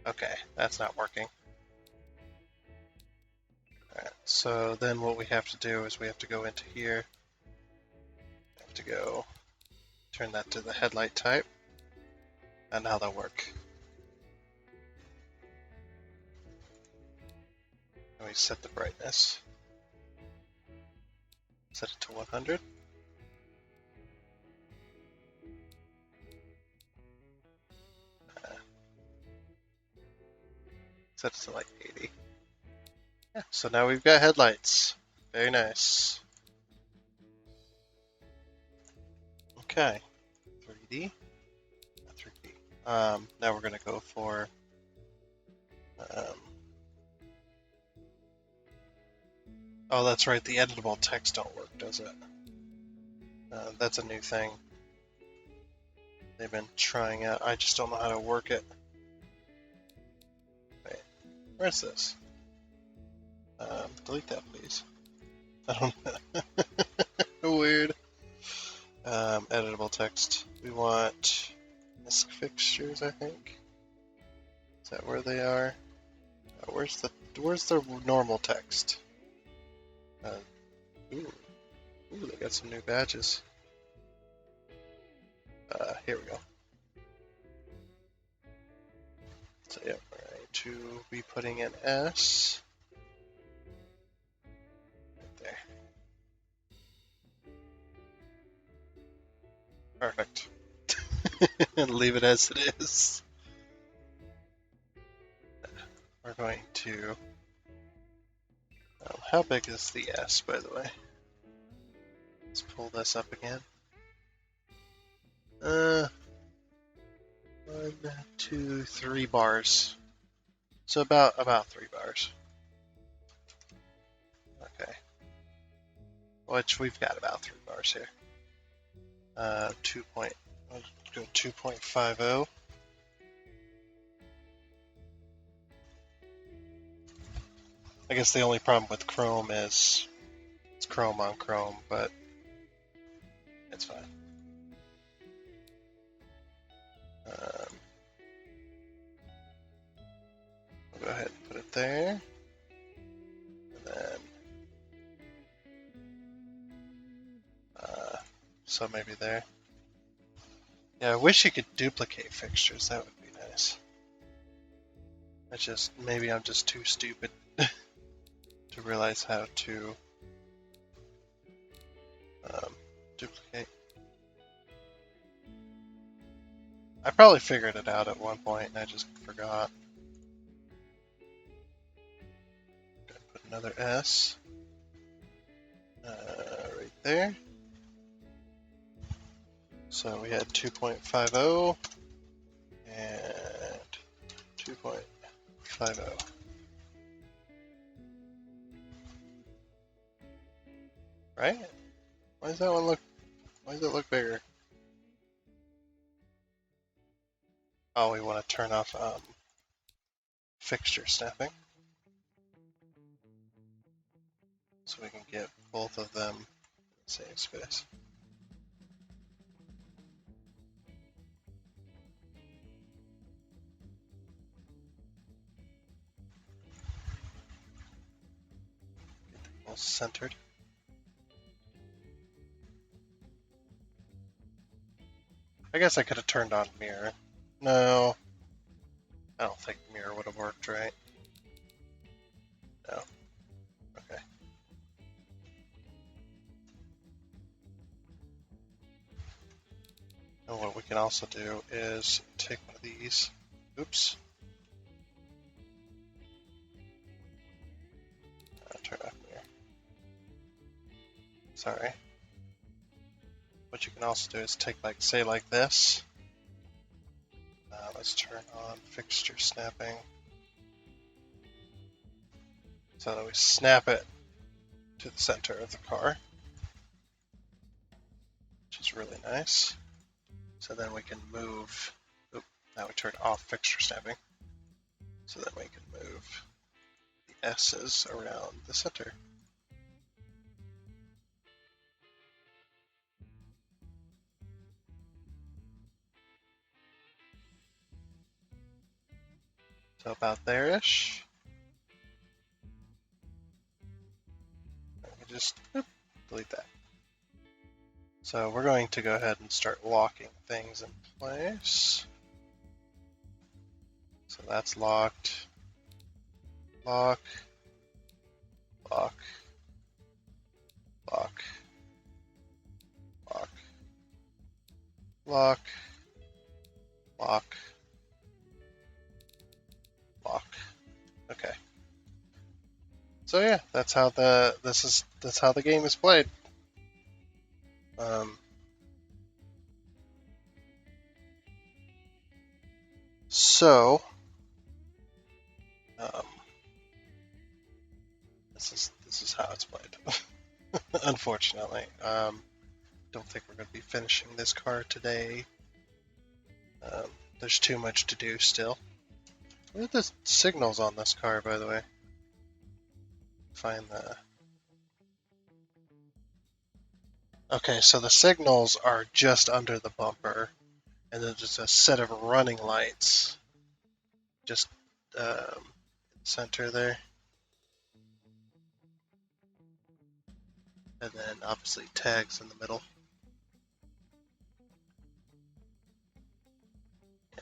Okay, that's not working. Alright, so then what we have to do is we have to go into here. We have to go turn that to the headlight type. And now that'll work. And we set the brightness. Set it to 100. Set it to like 80. Yeah, so now we've got headlights. Very nice. Okay. 3D. Not 3D. Now we're going to go for oh, that's right. The editable text don't work, does it? That's a new thing they've been trying out. I just don't know how to work it. Wait, where's this? Delete that, please. I don't know. Weird. Editable text. We want disk fixtures, I think. Is that where they are? Where's the normal text? Ooh, they got some new badges. Here we go. So yeah, we're going to be putting an S right there. Perfect. And leave it as it is. We're going to. How big is the S, by the way? Let's pull this up again. 1, 2, 3 bars. So about 3 bars. Okay. Which we've got about 3 bars here. 2.50. I guess the only problem with Chrome is it's Chrome on Chrome, but it's fine. We'll go ahead and put it there. And then so maybe there. Yeah, I wish you could duplicate fixtures. That would be nice. Maybe I'm just too stupid to realize how to duplicate. I probably figured it out at one point and I just forgot. Gonna put another S right there. So we had 2.50 and 2.50. Right? Why does it look bigger? Oh, we want to turn off fixture snapping. So we can get both of them in the same space. Get them all centered. I guess I could have turned on mirror. No, I don't think mirror would have worked, right? No. Okay. And what we can also do is take one of these. Oops. Turn off mirror. Sorry. What you can also do is take, like, say, like this. Let's turn on fixture snapping. So that we snap it to the center of the car, which is really nice. So then we can move. Oop, now we turn off fixture snapping. So then we can move the S's around the center. So about there-ish. Just delete that. So we're going to go ahead and start locking things in place. So that's locked. Lock. Lock. Lock. Lock. Lock. Lock. Lock. Okay. So yeah, that's how the game is played. So this is how it's played. Unfortunately, don't think we're going to be finishing this car today. There's too much to do still. What are the signals on this car, by the way? Find the... Okay, so the signals are just under the bumper, and then there's a set of running lights just center there. And then obviously tags in the middle.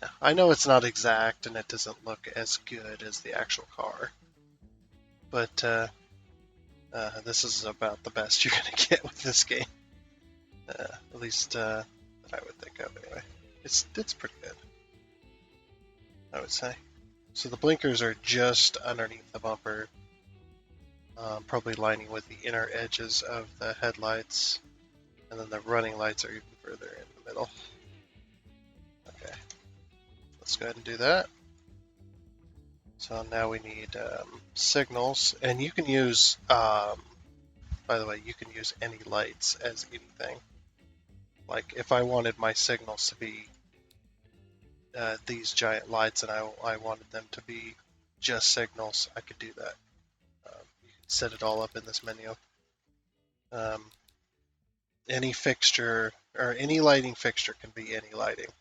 Yeah, I know it's not exact and it doesn't look as good as the actual car, but this is about the best you're gonna get with this game. At least that I would think of anyway. It's pretty good, I would say. So the blinkers are just underneath the bumper, probably lining with the inner edges of the headlights, and then the running lights are even further in the middle. Okay, let's go ahead and do that. So now we need signals, and you can use, by the way, you can use any lights as anything. Like if I wanted my signals to be these giant lights and I wanted them to be just signals, I could do that. You can set it all up in this menu. Any fixture or any lighting fixture can be any lighting.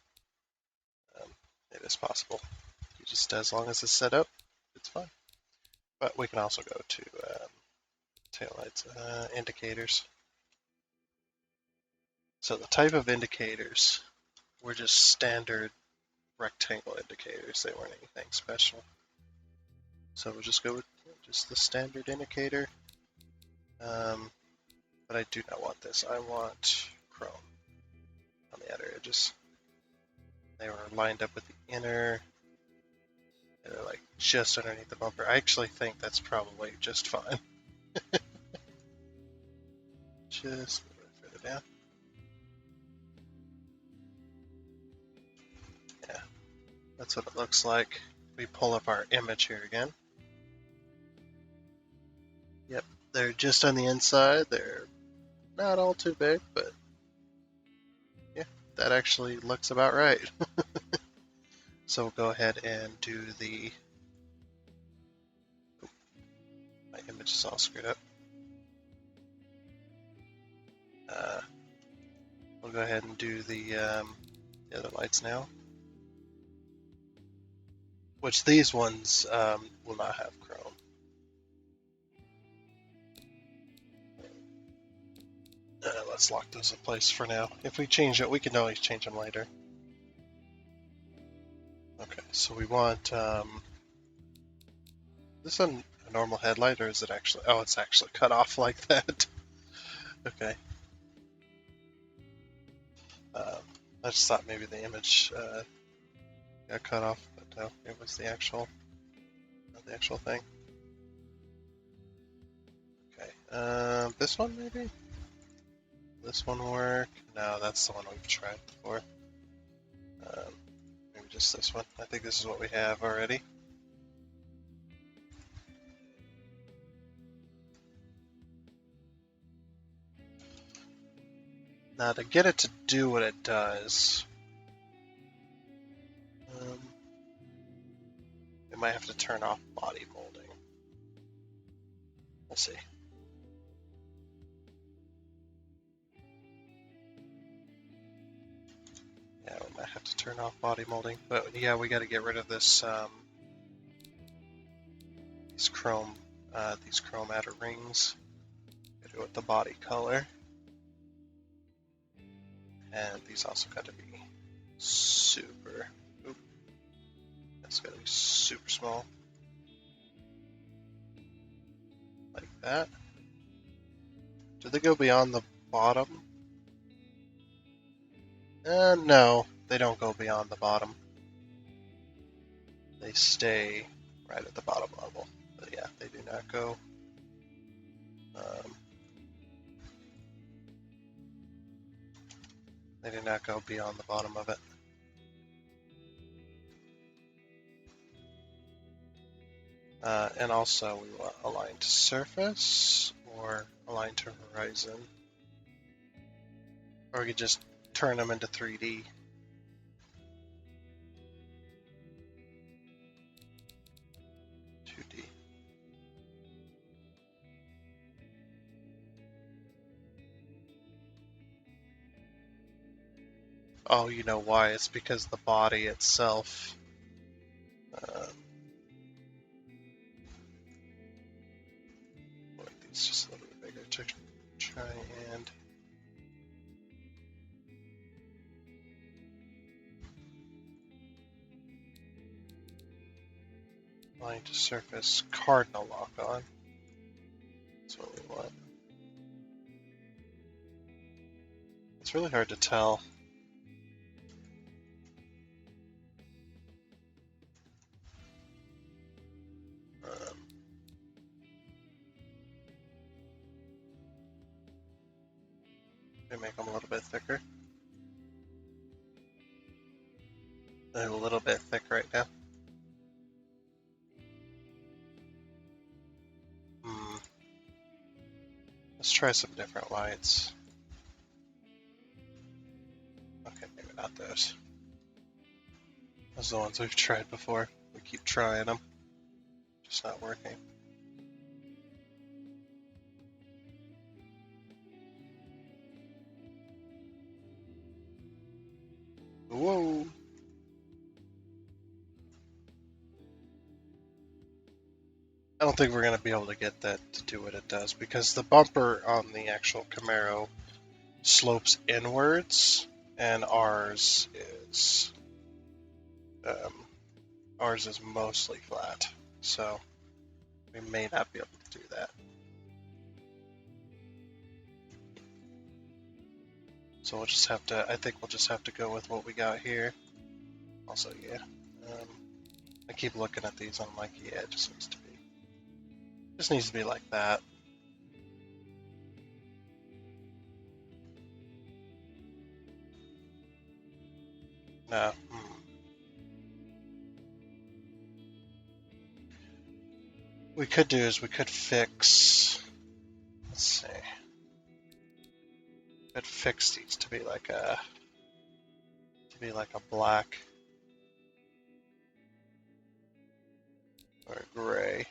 It is possible. You just, as long as it's set up, it's fine. But we can also go to taillights, indicators. So the type of indicators were just standard rectangle indicators. They weren't anything special. So we'll just go with just the standard indicator. But I do not want this. I want chrome on the outer edges. They were lined up with the inner. And they're like just underneath the bumper. I actually think that's probably just fine. Just move it further down. Yeah, that's what it looks like. We pull up our image here again. Yep, they're just on the inside. They're not all too big, but yeah, that actually looks about right. So we'll go ahead and do the. Oh, my image is all screwed up. We'll go ahead and do the other lights now. Which these ones will not have chrome. Let's lock those in place for now. If we change it, we can always change them later. Okay, so we want this a normal headlight, or is it actually? Oh, it's actually cut off like that. Okay. I just thought maybe the image got cut off, but no, it was the actual thing. Okay. This one maybe. This one work? No, that's the one we've tried before. Maybe just this one. I think this is what we have already. Now to get it to do what it does, we might have to turn off body molding. Let's see. Yeah, we might have to turn off body molding, but yeah, we got to get rid of this these chrome outer rings. Got to go with the body color, and these also got to be super. Oop, that's got to be super small, like that. Do they go beyond the bottom? No, they don't go beyond the bottom. They stay right at the bottom level. But yeah, they do not go. They do not go beyond the bottom of it. And also we want align to surface or align to horizon. Or we could just turn them into 3D. 2D. Oh, you know why? It's because the body itself. Make these just a little bit bigger to try and. Align to surface cardinal lock on. That's what we want. It's really hard to tell. Maybe make them a little bit thicker. They're a little bit thick right now. Let's try some different lights. Okay, maybe not those. Those are the ones we've tried before. We keep trying them. Just not working. Whoa! I don't think we're going to be able to get that to do what it does because the bumper on the actual Camaro slopes inwards, and um, ours is mostly flat. So we may not be able to do that. So we'll just have to, I think we'll just have to go with what we got here. Also, yeah. I keep looking at these and I'm like, yeah, it just needs to be like that. No. We could do is we could fix, let's see. Could fix these to be like a black or a gray.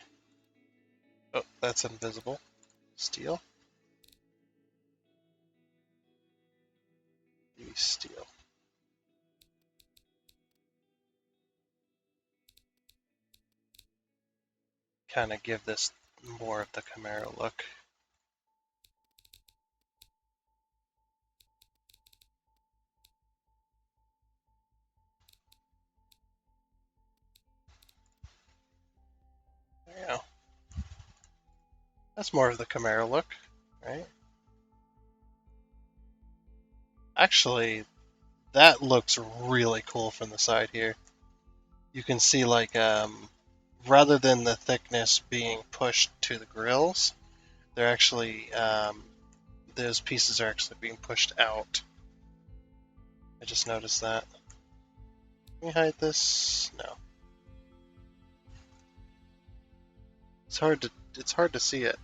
Oh, that's invisible. Steel. Maybe steel. Kind of give this more of the Camaro look. There you go. That's more of the Camaro look, right? Actually, that looks really cool from the side here. You can see like rather than the thickness being pushed to the grills, they're actually those pieces are actually being pushed out. I just noticed that. Can we hide this? No. It's hard to see it.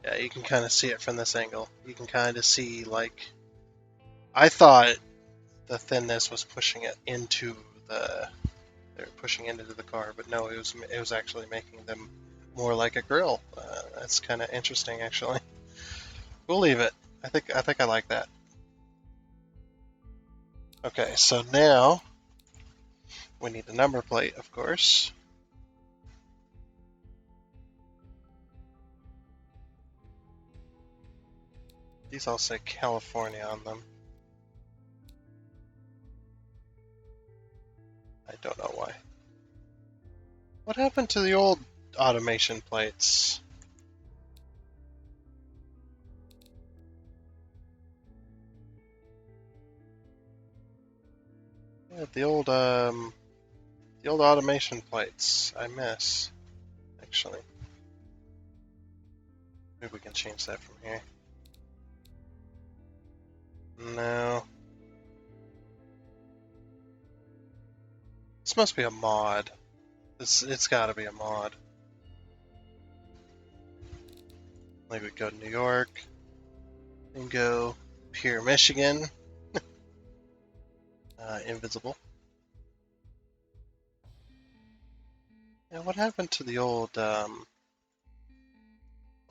Yeah, you can kind of see it from this angle. You can kind of see like I thought the thinness was pushing it into they're pushing into the car, but no, it was actually making them more like a grill. That's kind of interesting, actually. We'll leave it. I think I like that. Okay, so now we need a number plate, of course. These all say California on them. I don't know why. What happened to the old automation plates? Yeah, the old automation plates. I miss, actually. Maybe we can change that from here. No. This must be a mod. It's got to be a mod. Like we go to New York and go Pure Michigan. Invisible. Yeah, what happened to the old? Hold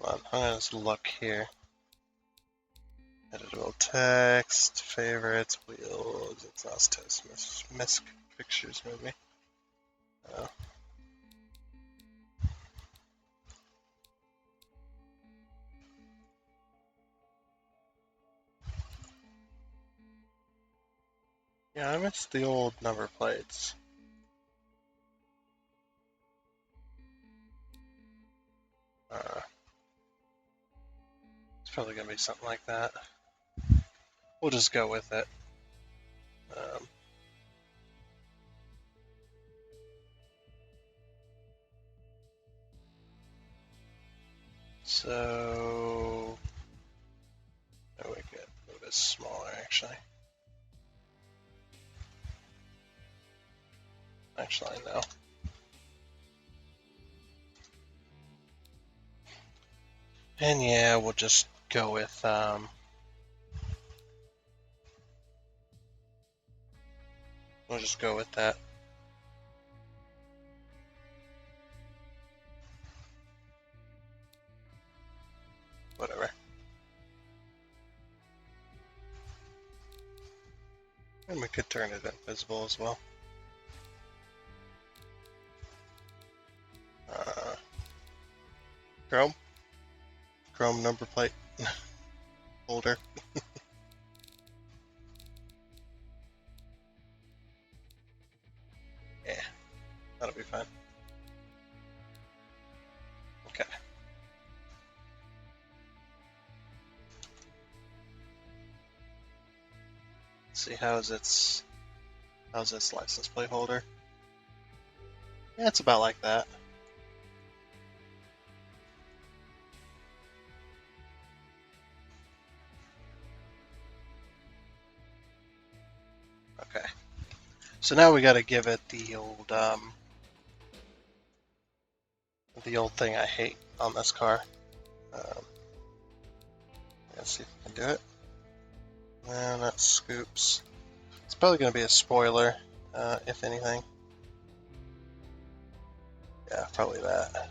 on, I'm gonna just look here. Editable text, favorites, wheels, exhaust test, misc pictures, maybe. Oh. Yeah, I missed the old number plates. It's probably gonna be something like that. We'll just go with it. So, oh, we could move it smaller, actually. Actually, no. And yeah, we'll just go with we'll just go with that. Whatever. And we could turn it invisible as well. Chrome number plate. holder. Yeah, that'll be fine. Okay. Let's see, how's its license plate holder? Yeah, it's about like that. Okay. So now we got to give it the old thing I hate on this car. Let's see if we can do it. And that scoops. It's probably going to be a spoiler, if anything. Yeah, probably that.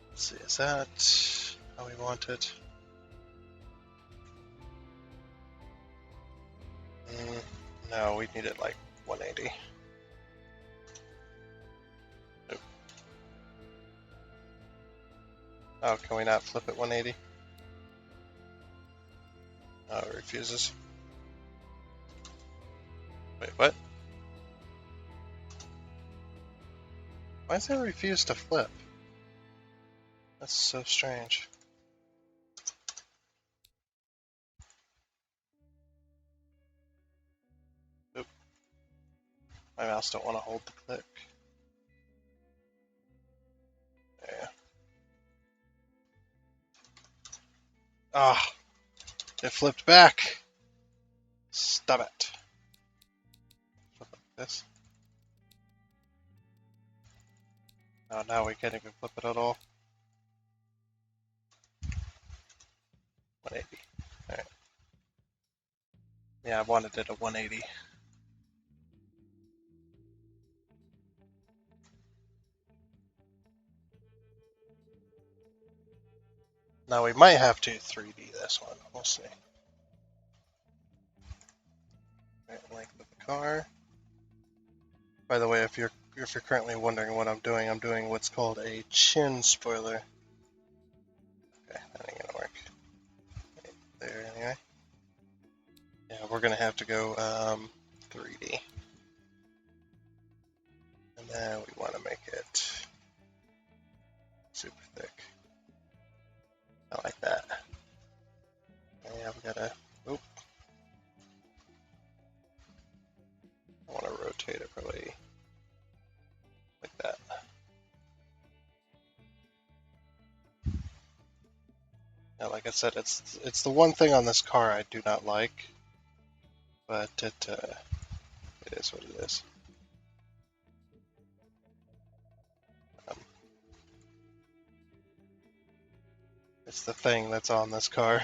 Let's see, is that how we want it? No, we need it like 180. Nope. Oh, can we not flip it 180? Oh, it refuses. Wait, what? Why does it refuse to flip? That's so strange. Oop. My mouse don't want to hold the click. Yeah. Ah, it flipped back. Stop it. Flip like this. Oh, now we can't even flip it at all. 180. Alright. Yeah, I wanted it at 180. Now we might have to 3D this one. We'll see. Right, length of the car. By the way, if you're currently wondering what I'm doing what's called a chin spoiler. Okay, that ain't gonna work. Right there anyway. Yeah, we're gonna have to go 3D. And then we want to make it super thick. I like that. Yeah, we gotta. Oop. I want to rotate it probably like that. Yeah, like I said, it's the one thing on this car I do not like, but it is what it is. Um, it's the thing that's on this car.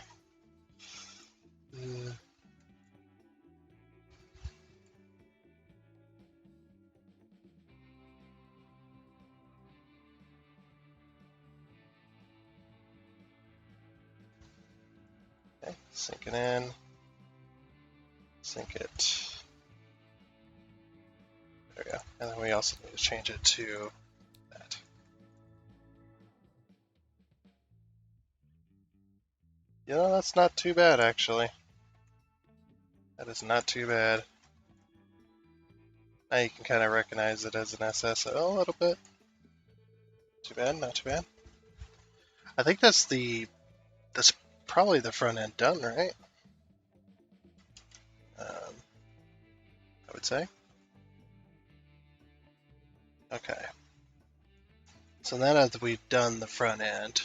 Okay, sink it in. Sink it. There we go. And then we also need to change it to that. You know, that's not too bad actually. That is not too bad. Now you can kind of recognize it as an SSO a little bit. Too bad, not too bad. I think that's probably the front end done, right? I would say. Okay. So now that we've done the front end,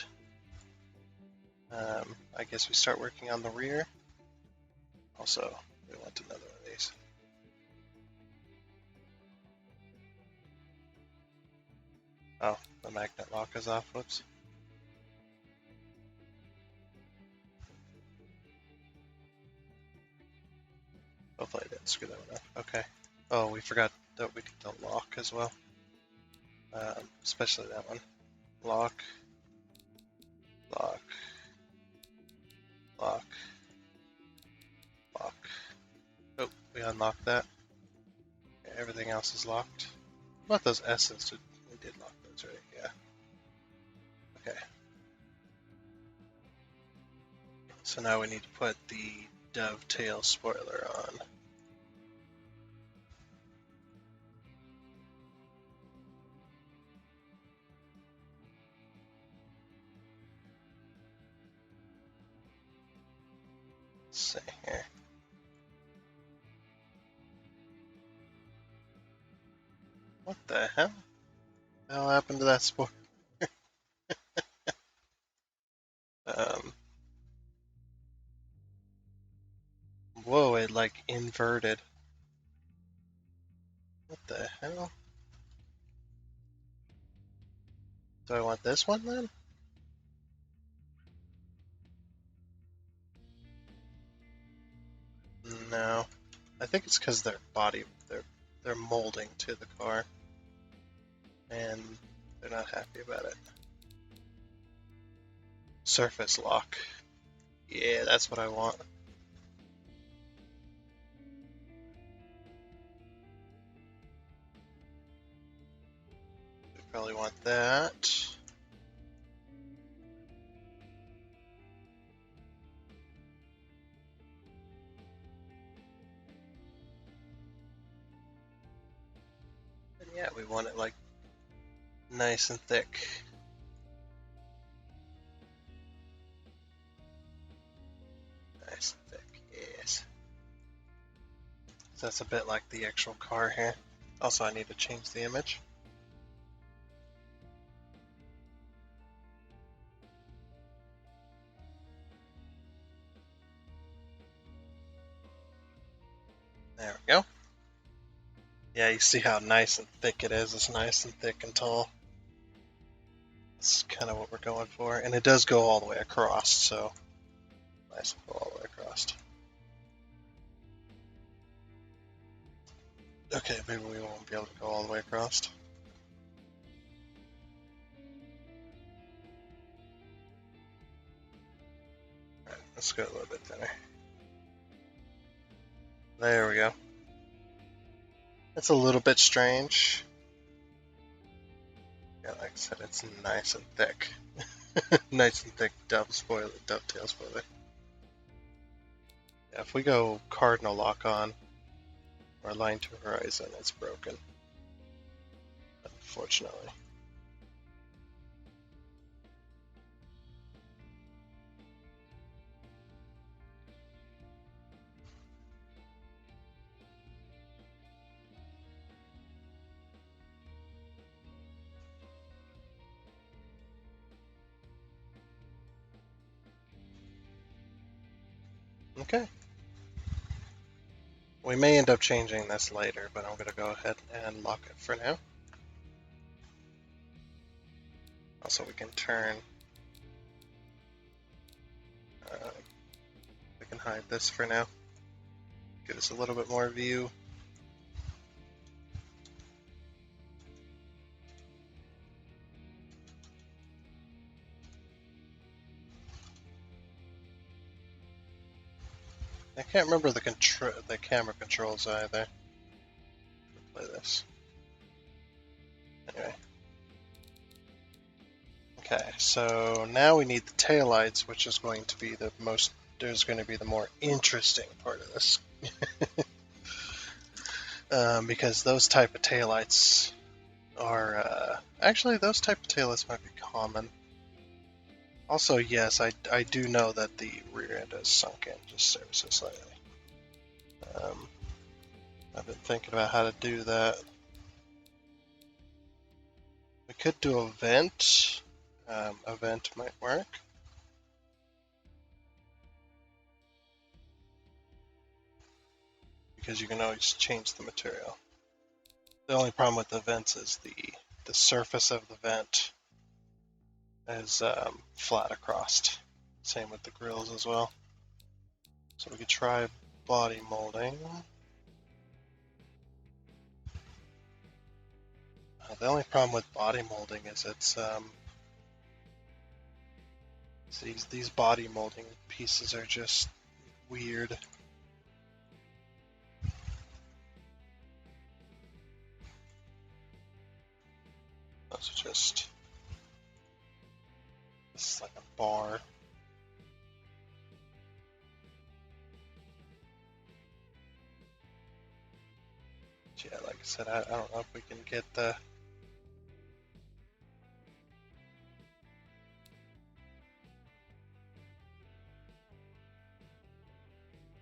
I guess we start working on the rear. Also, we want another one of these. Oh, the magnet lock is off. Whoops. Hopefully I didn't screw that one up. Okay. Oh, we forgot that we need the lock as well. Especially that one. Lock. Lock. Lock. Lock. Oh, we unlocked that. Yeah. everything else is locked. What about those S's? We did lock those, right? Yeah. Okay. So now we need to put the dovetail spoiler on. Let's see here. What the hell? What the hell happened to that spoiler? Whoa, it like inverted. What the hell? Do I want this one then? No. I think it's because their body, they're molding to the car, and they're not happy about it. Surface lock. Yeah, that's what I want. We probably want that. And yeah, we want it like nice and thick. Nice and thick, yes. So that's a bit like the actual car here. Also, I need to change the image. There we go. Yeah, you see how nice and thick it is. It's nice and thick and tall. That's kind of what we're going for. And it does go all the way across, so nice and go all the way across. Okay, maybe we won't be able to go all the way across. Alright, let's go a little bit thinner. There we go. It's a little bit strange. Yeah, like I said, it's nice and thick. Nice and thick dovetail spoiler. Yeah, if we go cardinal lock on or line to horizon, it's broken. Unfortunately. Okay. We may end up changing this later, but I'm going to go ahead and lock it for now. Also, we can turn. We can hide this for now. Give us a little bit more view. I can't remember the camera controls either. Play this. Anyway. Okay, so now we need the taillights, which is going to be the more interesting part of this. Because those type of taillights are, actually those type of taillights might be common. Also, yes, I do know that the rear end is sunk in just ever so slightly. I've been thinking about how to do that. We could do a vent. A vent might work. Because you can always change the material. The only problem with the vents is the surface of the vent is flat across. Same with the grills as well. So we could try body molding. The only problem with body molding is it's these body molding pieces are just weird. So just, this is like a bar. Yeah, like I said, I don't know if we can get the...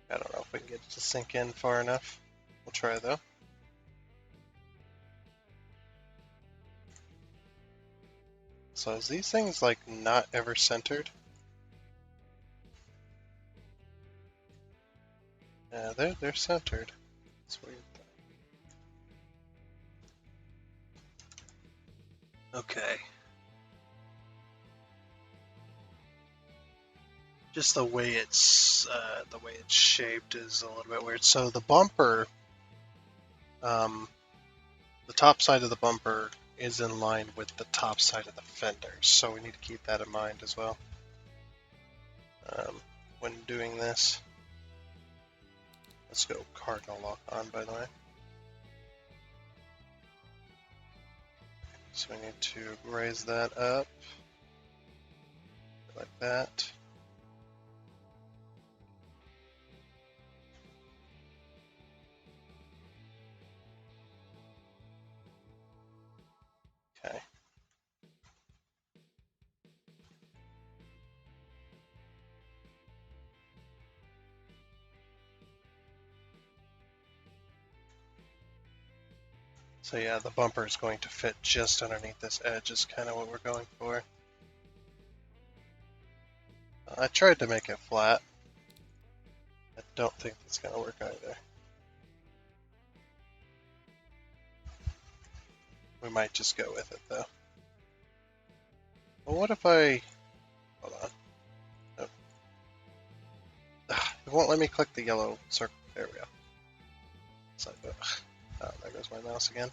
I don't know if we can get it to sink in far enough. We'll try though. So is these things like not ever centered? Yeah, they're centered. That's weird. Okay. Just the way it's shaped is a little bit weird. So the bumper, the top side of the bumper is in line with the top side of the fender. So we need to keep that in mind as well when doing this. Let's go cardinal lock on, by the way. So we need to raise that up like that. Okay. So yeah, the bumper is going to fit just underneath this edge is kind of what we're going for. I tried to make it flat. I don't think that's going to work either. We might just go with it though. Well, what if I... Hold on. Nope. It won't let me click the yellow circle. There we go. So, oh, there goes my mouse again.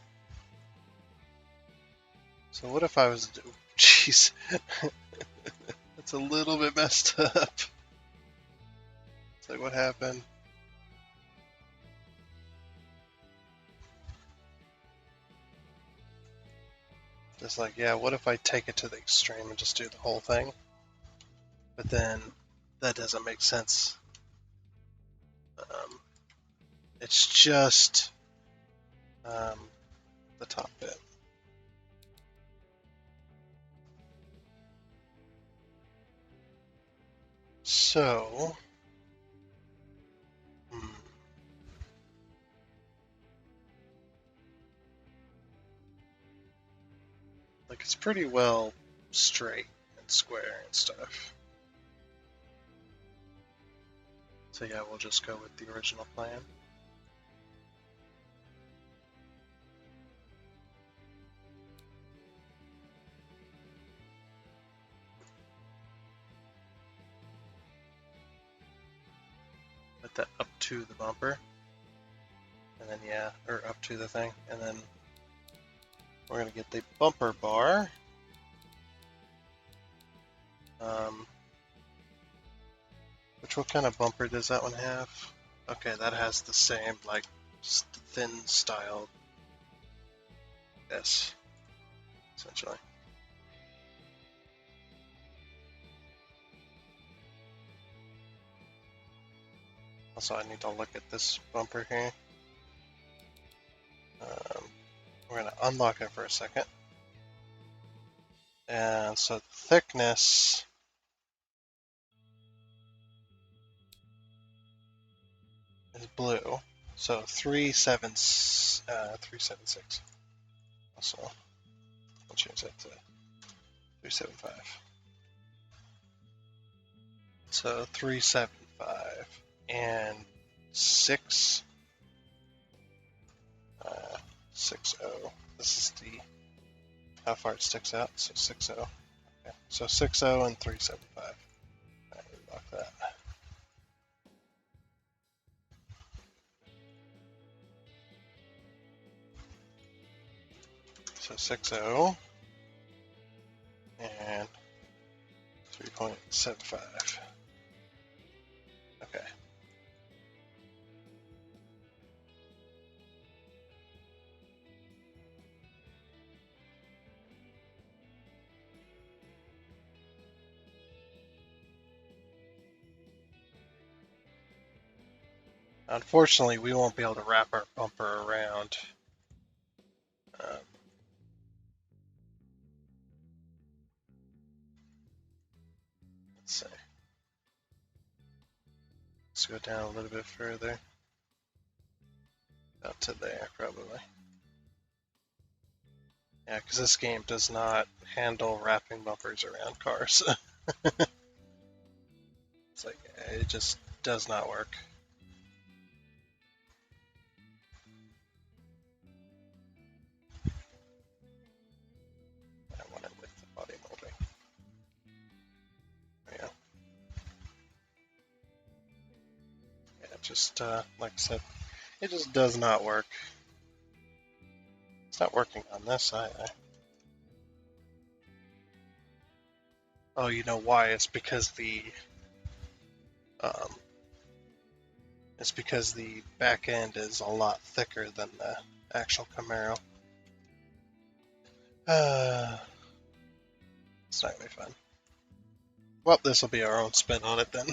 So what if I was... Jeez. It's a little bit messed up. It's like, what happened? Just like, yeah, what if I take it to the extreme and just do the whole thing? But then that doesn't make sense. It's just the top bit. So, like it's pretty well straight and square and stuff. So yeah, we'll just go with the original plan. Put that up to the bumper. And then yeah, or up to the thing. And then we're gonna get the bumper bar. What kind of bumper does that one have? Okay, that has the same, like, just thin style. Yes, essentially. Also, I need to look at this bumper here. We're going to unlock it for a second. And so thickness is blue. So 376. Also, I'll change that to 375. So 375 and 60. This is the how far it sticks out. So 60. Okay. So 60 and 375. Alright, lock that. So 60 and 3.75. Okay. Unfortunately, we won't be able to wrap our bumper around. Let's see. Let's go down a little bit further. About to there, probably. Yeah, because this game does not handle wrapping bumpers around cars. It's like, it just does not work. I want it with the body molding. Yeah. Yeah, just, like I said, it just does not work. It's not working on this either. Oh, you know why? Um, it's because the back end is a lot thicker than the actual Camaro. It's not gonna be fun. Well, this will be our own spin on it then.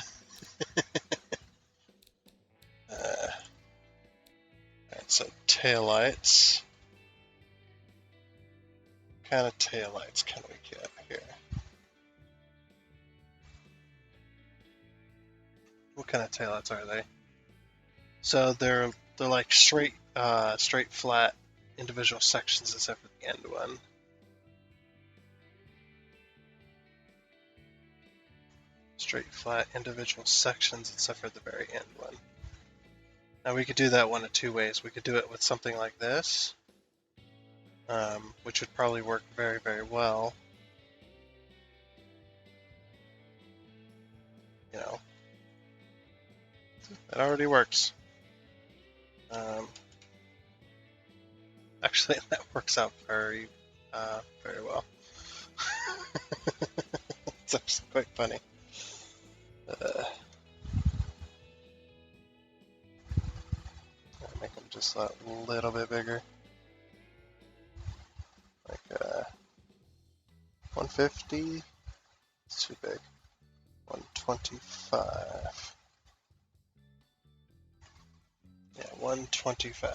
Alright, so taillights. What kind of taillights can we get here? What kind of taillights are they? So they're like straight flat individual sections except for the end one. Straight flat individual sections except for the very end one. Now we could do that one of two ways. We could do it with something like this, which would probably work very, very well. You know, that already works. Actually, that works out very, very well. It's actually quite funny. Make them just a little bit bigger, like 150. It's too big. 125. Yeah, 125.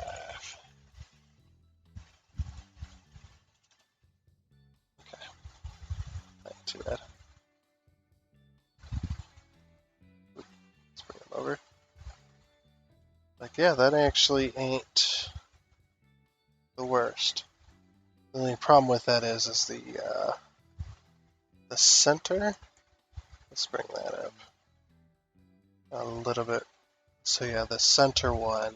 Okay, not too bad. Let's bring them over. Like, yeah, that actually ain't the worst. The only problem with that is the center. Let's bring that up a little bit. So yeah, the center one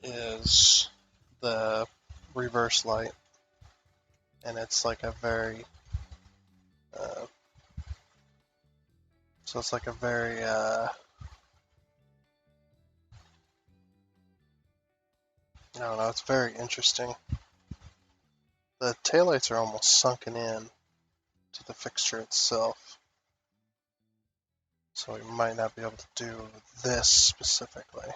is the reverse light, and it's like a very so it's like a very I don't know, it's very interesting. The taillights are almost sunken in to the fixture itself, so we might not be able to do this specifically.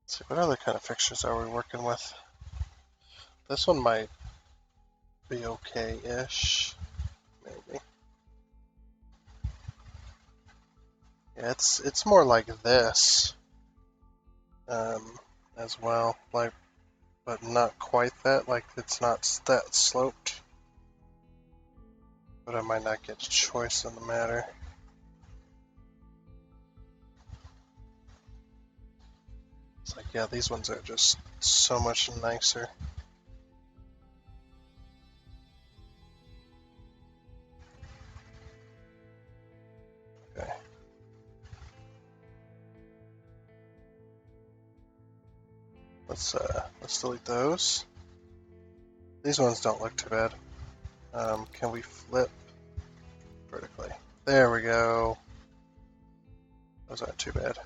Let's see, what other kind of fixtures are we working with? This one might be okay-ish, maybe. Yeah, it's more like this as well, like, but not quite that. Like, it's not that sloped. But I might not get a choice in the matter. It's like, yeah, these ones are just so much nicer. Okay. Let's delete those. These ones don't look too bad. Can we flip vertically? There we go. Those aren't too bad.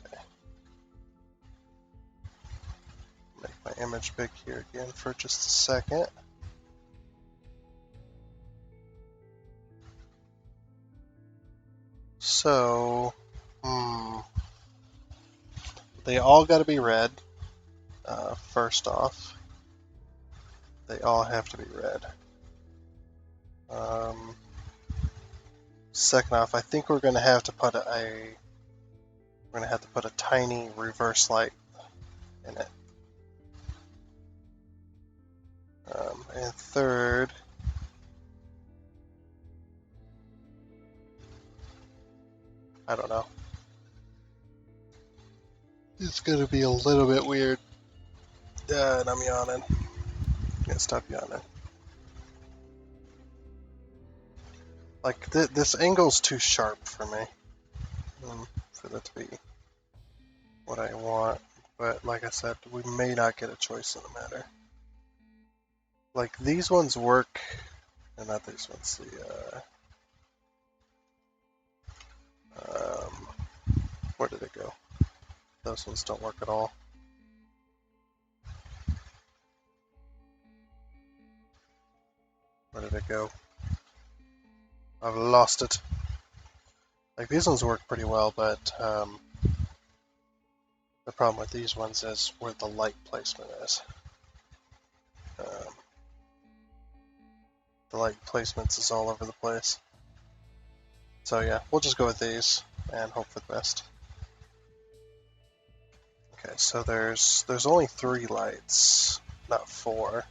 Okay. Make my image big here again for just a second. So, they all got to be red. First off, they all have to be red. Second off, I think we're going to have to put a tiny reverse light in it. And third, I don't know. It's going to be a little bit weird. And I'm yawning. Can't stop yawning. Like, this angle's too sharp for me. For that to be what I want. But like I said, we may not get a choice in the matter. Like, these ones work, and not these ones, where did it go? Those ones don't work at all. Where did it go? I've lost it. Like, these ones work pretty well, but the problem with these ones is where the light placement is. The light placements is all over the place. So yeah, we'll just go with these and hope for the best. Okay, so there's only 3 lights, not 4.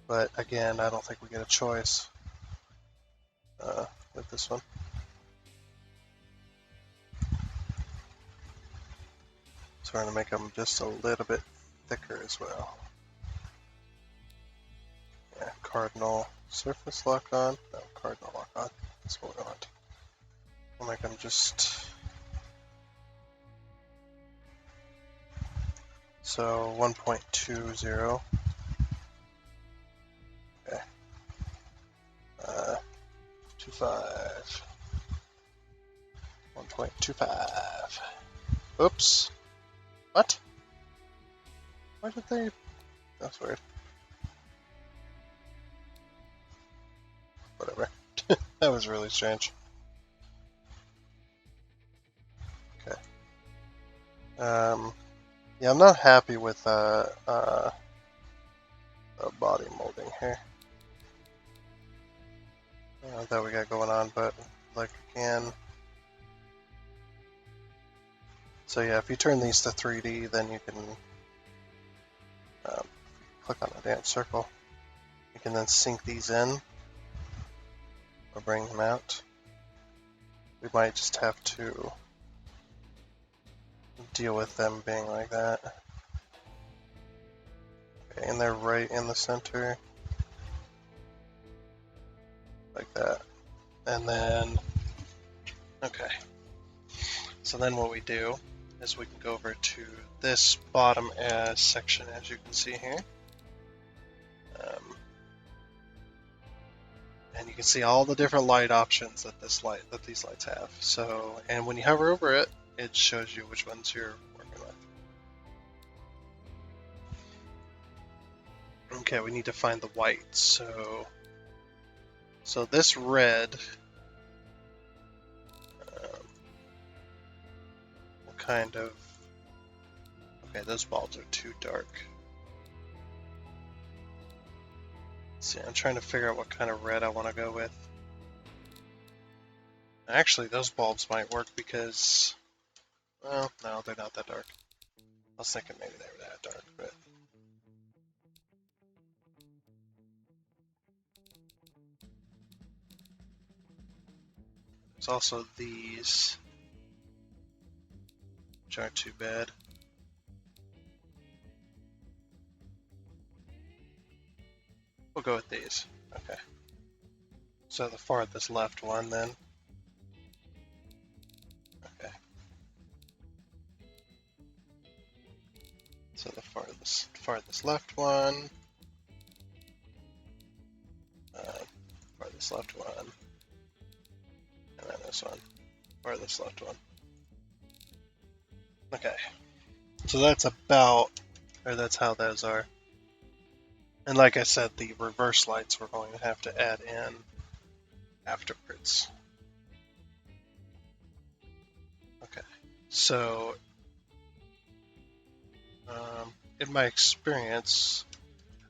But again, I don't think we get a choice with this one. So we're going to make them just a little bit thicker as well. Yeah, cardinal surface lock on. No, cardinal lock on. That's what we want. We'll make them just... So 1.20. Okay. 25. 1.25. Oops. What? Why did they... That's weird. Whatever. That was really strange. Okay. Yeah, I'm not happy with body molding here. That we got going on, but like again. So yeah, if you turn these to 3D, then you can click on the dance circle. You can then sync these in or bring them out. We might just have to deal with them being like that. Okay, and they're right in the center. Like that. And then, okay. So then what we do is we can go over to this bottom section, as you can see here. And you can see all the different light options that these lights have. So, and when you hover over it, it shows you which ones you're working with. Okay, we need to find the white. So this red, what kind of? Okay, those bulbs are too dark. See, I'm trying to figure out what kind of red I want to go with. Actually, those bulbs might work because, well, no, they're not that dark. I was thinking maybe they were that dark, but... There's also these, which aren't too bad. We'll go with these. Okay. So the farthest left one then. Okay. So the farthest left one. Farthest left one. And then this one. Farthest left one. Okay. So that's that's how those are. And like I said, the reverse lights we're going to have to add in afterwards. Okay, so in my experience,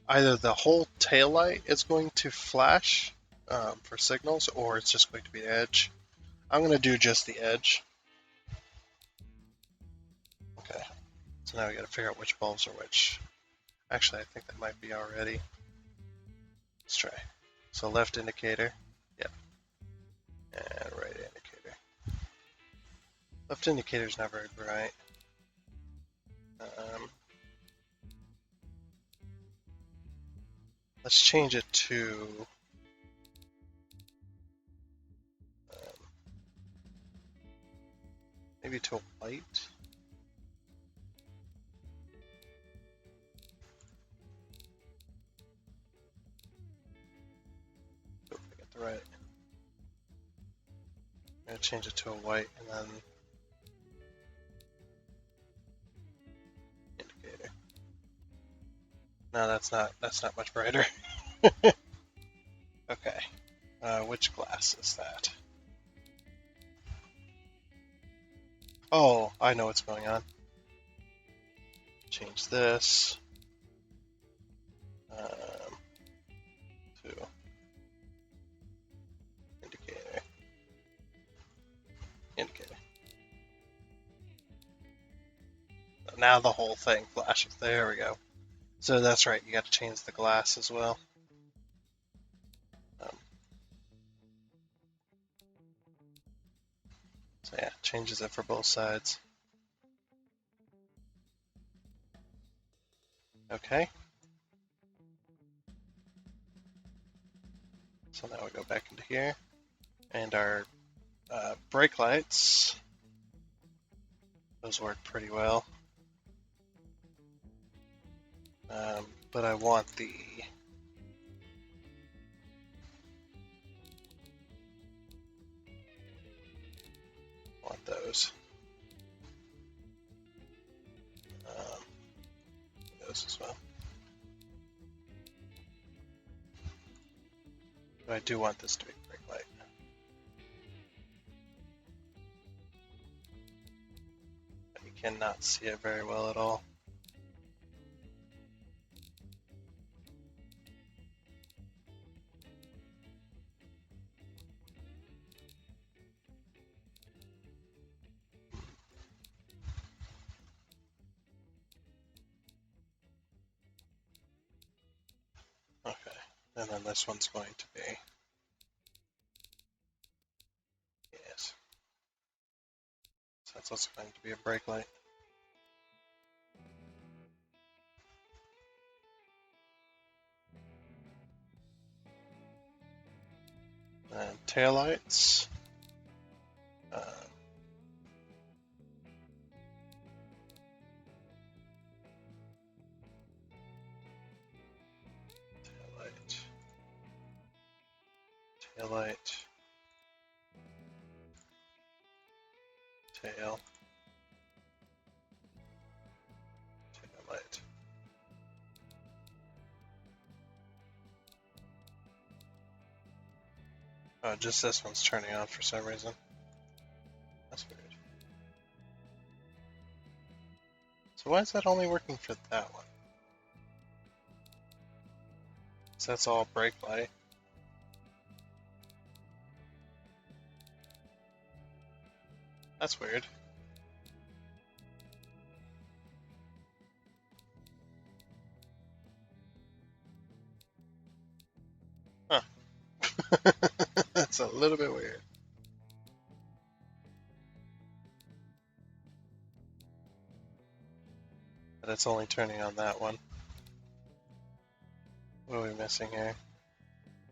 either the whole tail light is going to flash for signals, or it's just going to be the edge. I'm going to do just the edge. Okay, so now we got to figure out which bulbs are which. Actually, I think that might be already. Let's try. So left indicator, yep, and right indicator. Left indicator's not very bright. Let's change it to maybe to a white. Hope I get the right. I'm gonna change it to a white and then indicator. No, that's not much brighter. Okay, which glass is that? Oh, I know what's going on. Change this to indicator. Indicator. Now the whole thing flashes. There we go. So that's right, you got to change the glass as well. So yeah, changes it for both sides. Okay. So now we go back into here, and our brake lights, those work pretty well. But I want those. Those as well. But I do want this to be brake light. But you cannot see it very well at all. Okay, and then this one's going to be, yes. So that's also going to be a brake light. And tail lights. Tail light. Tail. Tail light. Oh, just this one's turning on for some reason. That's weird. So why is that only working for that one? So that's all brake light. That's weird. Huh. That's a little bit weird. But it's only turning on that one. What are we missing here?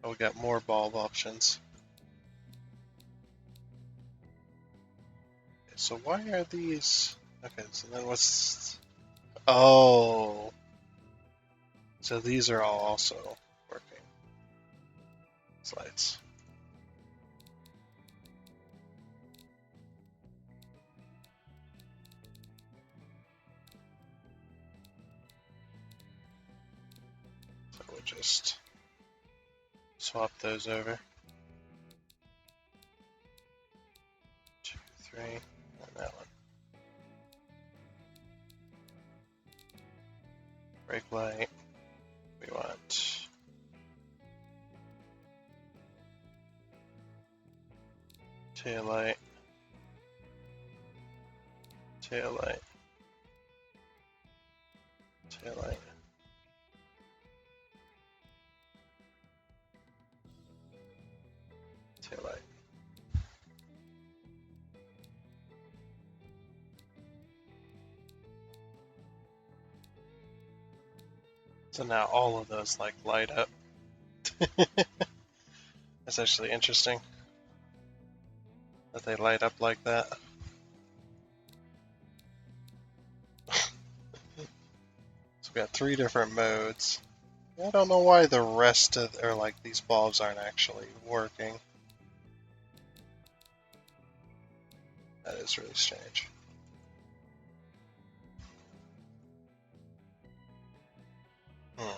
Oh, we got more bulb options. Okay, so why are these... Okay, so then what's... Oh! So these are all also working. These lights. So we'll just swap those over. 2, 3, and that one. Brake light. We want tail light, tail light, tail light. Tail light. So now all of those like light up. That's actually interesting that they light up like that. So we got 3 different modes. I don't know why the rest of, or like these bulbs aren't actually working. That is really strange. Hmm.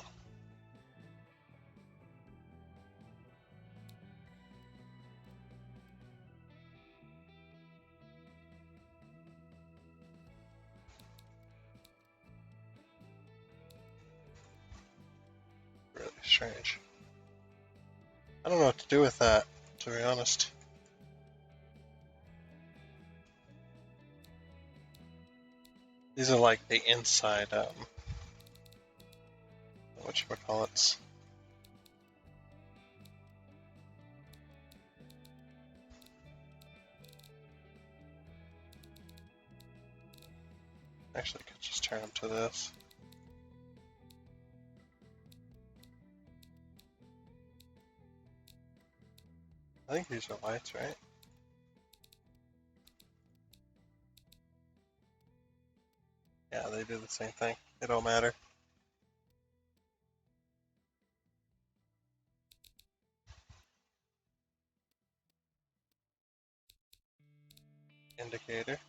Really strange. I don't know what to do with that, to be honest. These are like the inside, whatchamacallits. Actually, I could just turn them to this. I think these are lights, right? Yeah, they do the same thing. It don't matter. Indicator.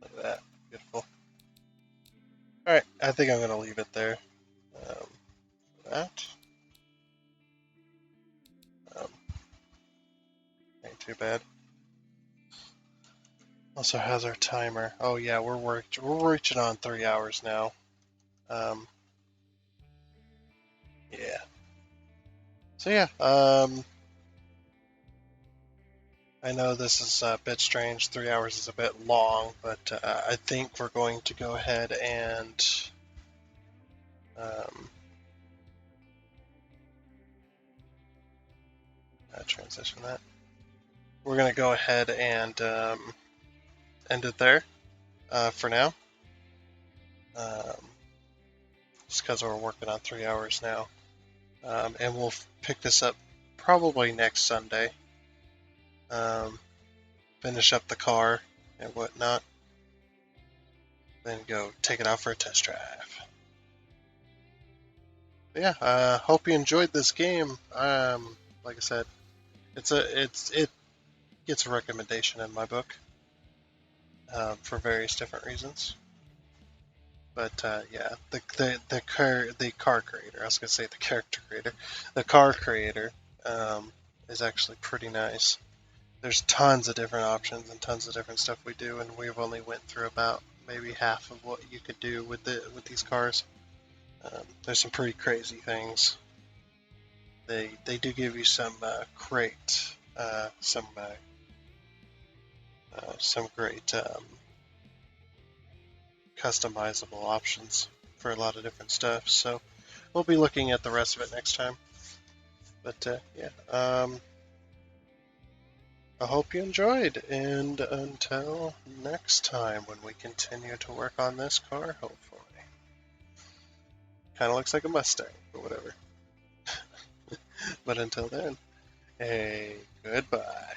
Look at that. Beautiful. Alright, I think I'm going to leave it there. For that. Um, ain't too bad. Also has our timer. Oh yeah, we're reaching on 3 hours now. Yeah. So yeah, I know this is a bit strange. 3 hours is a bit long, but I think we're going to go ahead and transition that. We're going to go ahead and end it there for now. Just because we're working on 3 hours now. And we'll pick this up probably next Sunday. Finish up the car and whatnot. Then go take it out for a test drive. But yeah, hope you enjoyed this game. Like I said, it gets a recommendation in my book for various different reasons. But yeah, the car creator. I was gonna say the character creator. The car creator is actually pretty nice. There's tons of different options and tons of different stuff we do, and we've only went through about maybe half of what you could do with these cars. There's some pretty crazy things. They do give you some great some great customizable options for a lot of different stuff. So we'll be looking at the rest of it next time. But yeah, I hope you enjoyed, and until next time when we continue to work on this car, hopefully. Kind of looks like a Mustang, but whatever. But until then, hey, goodbye.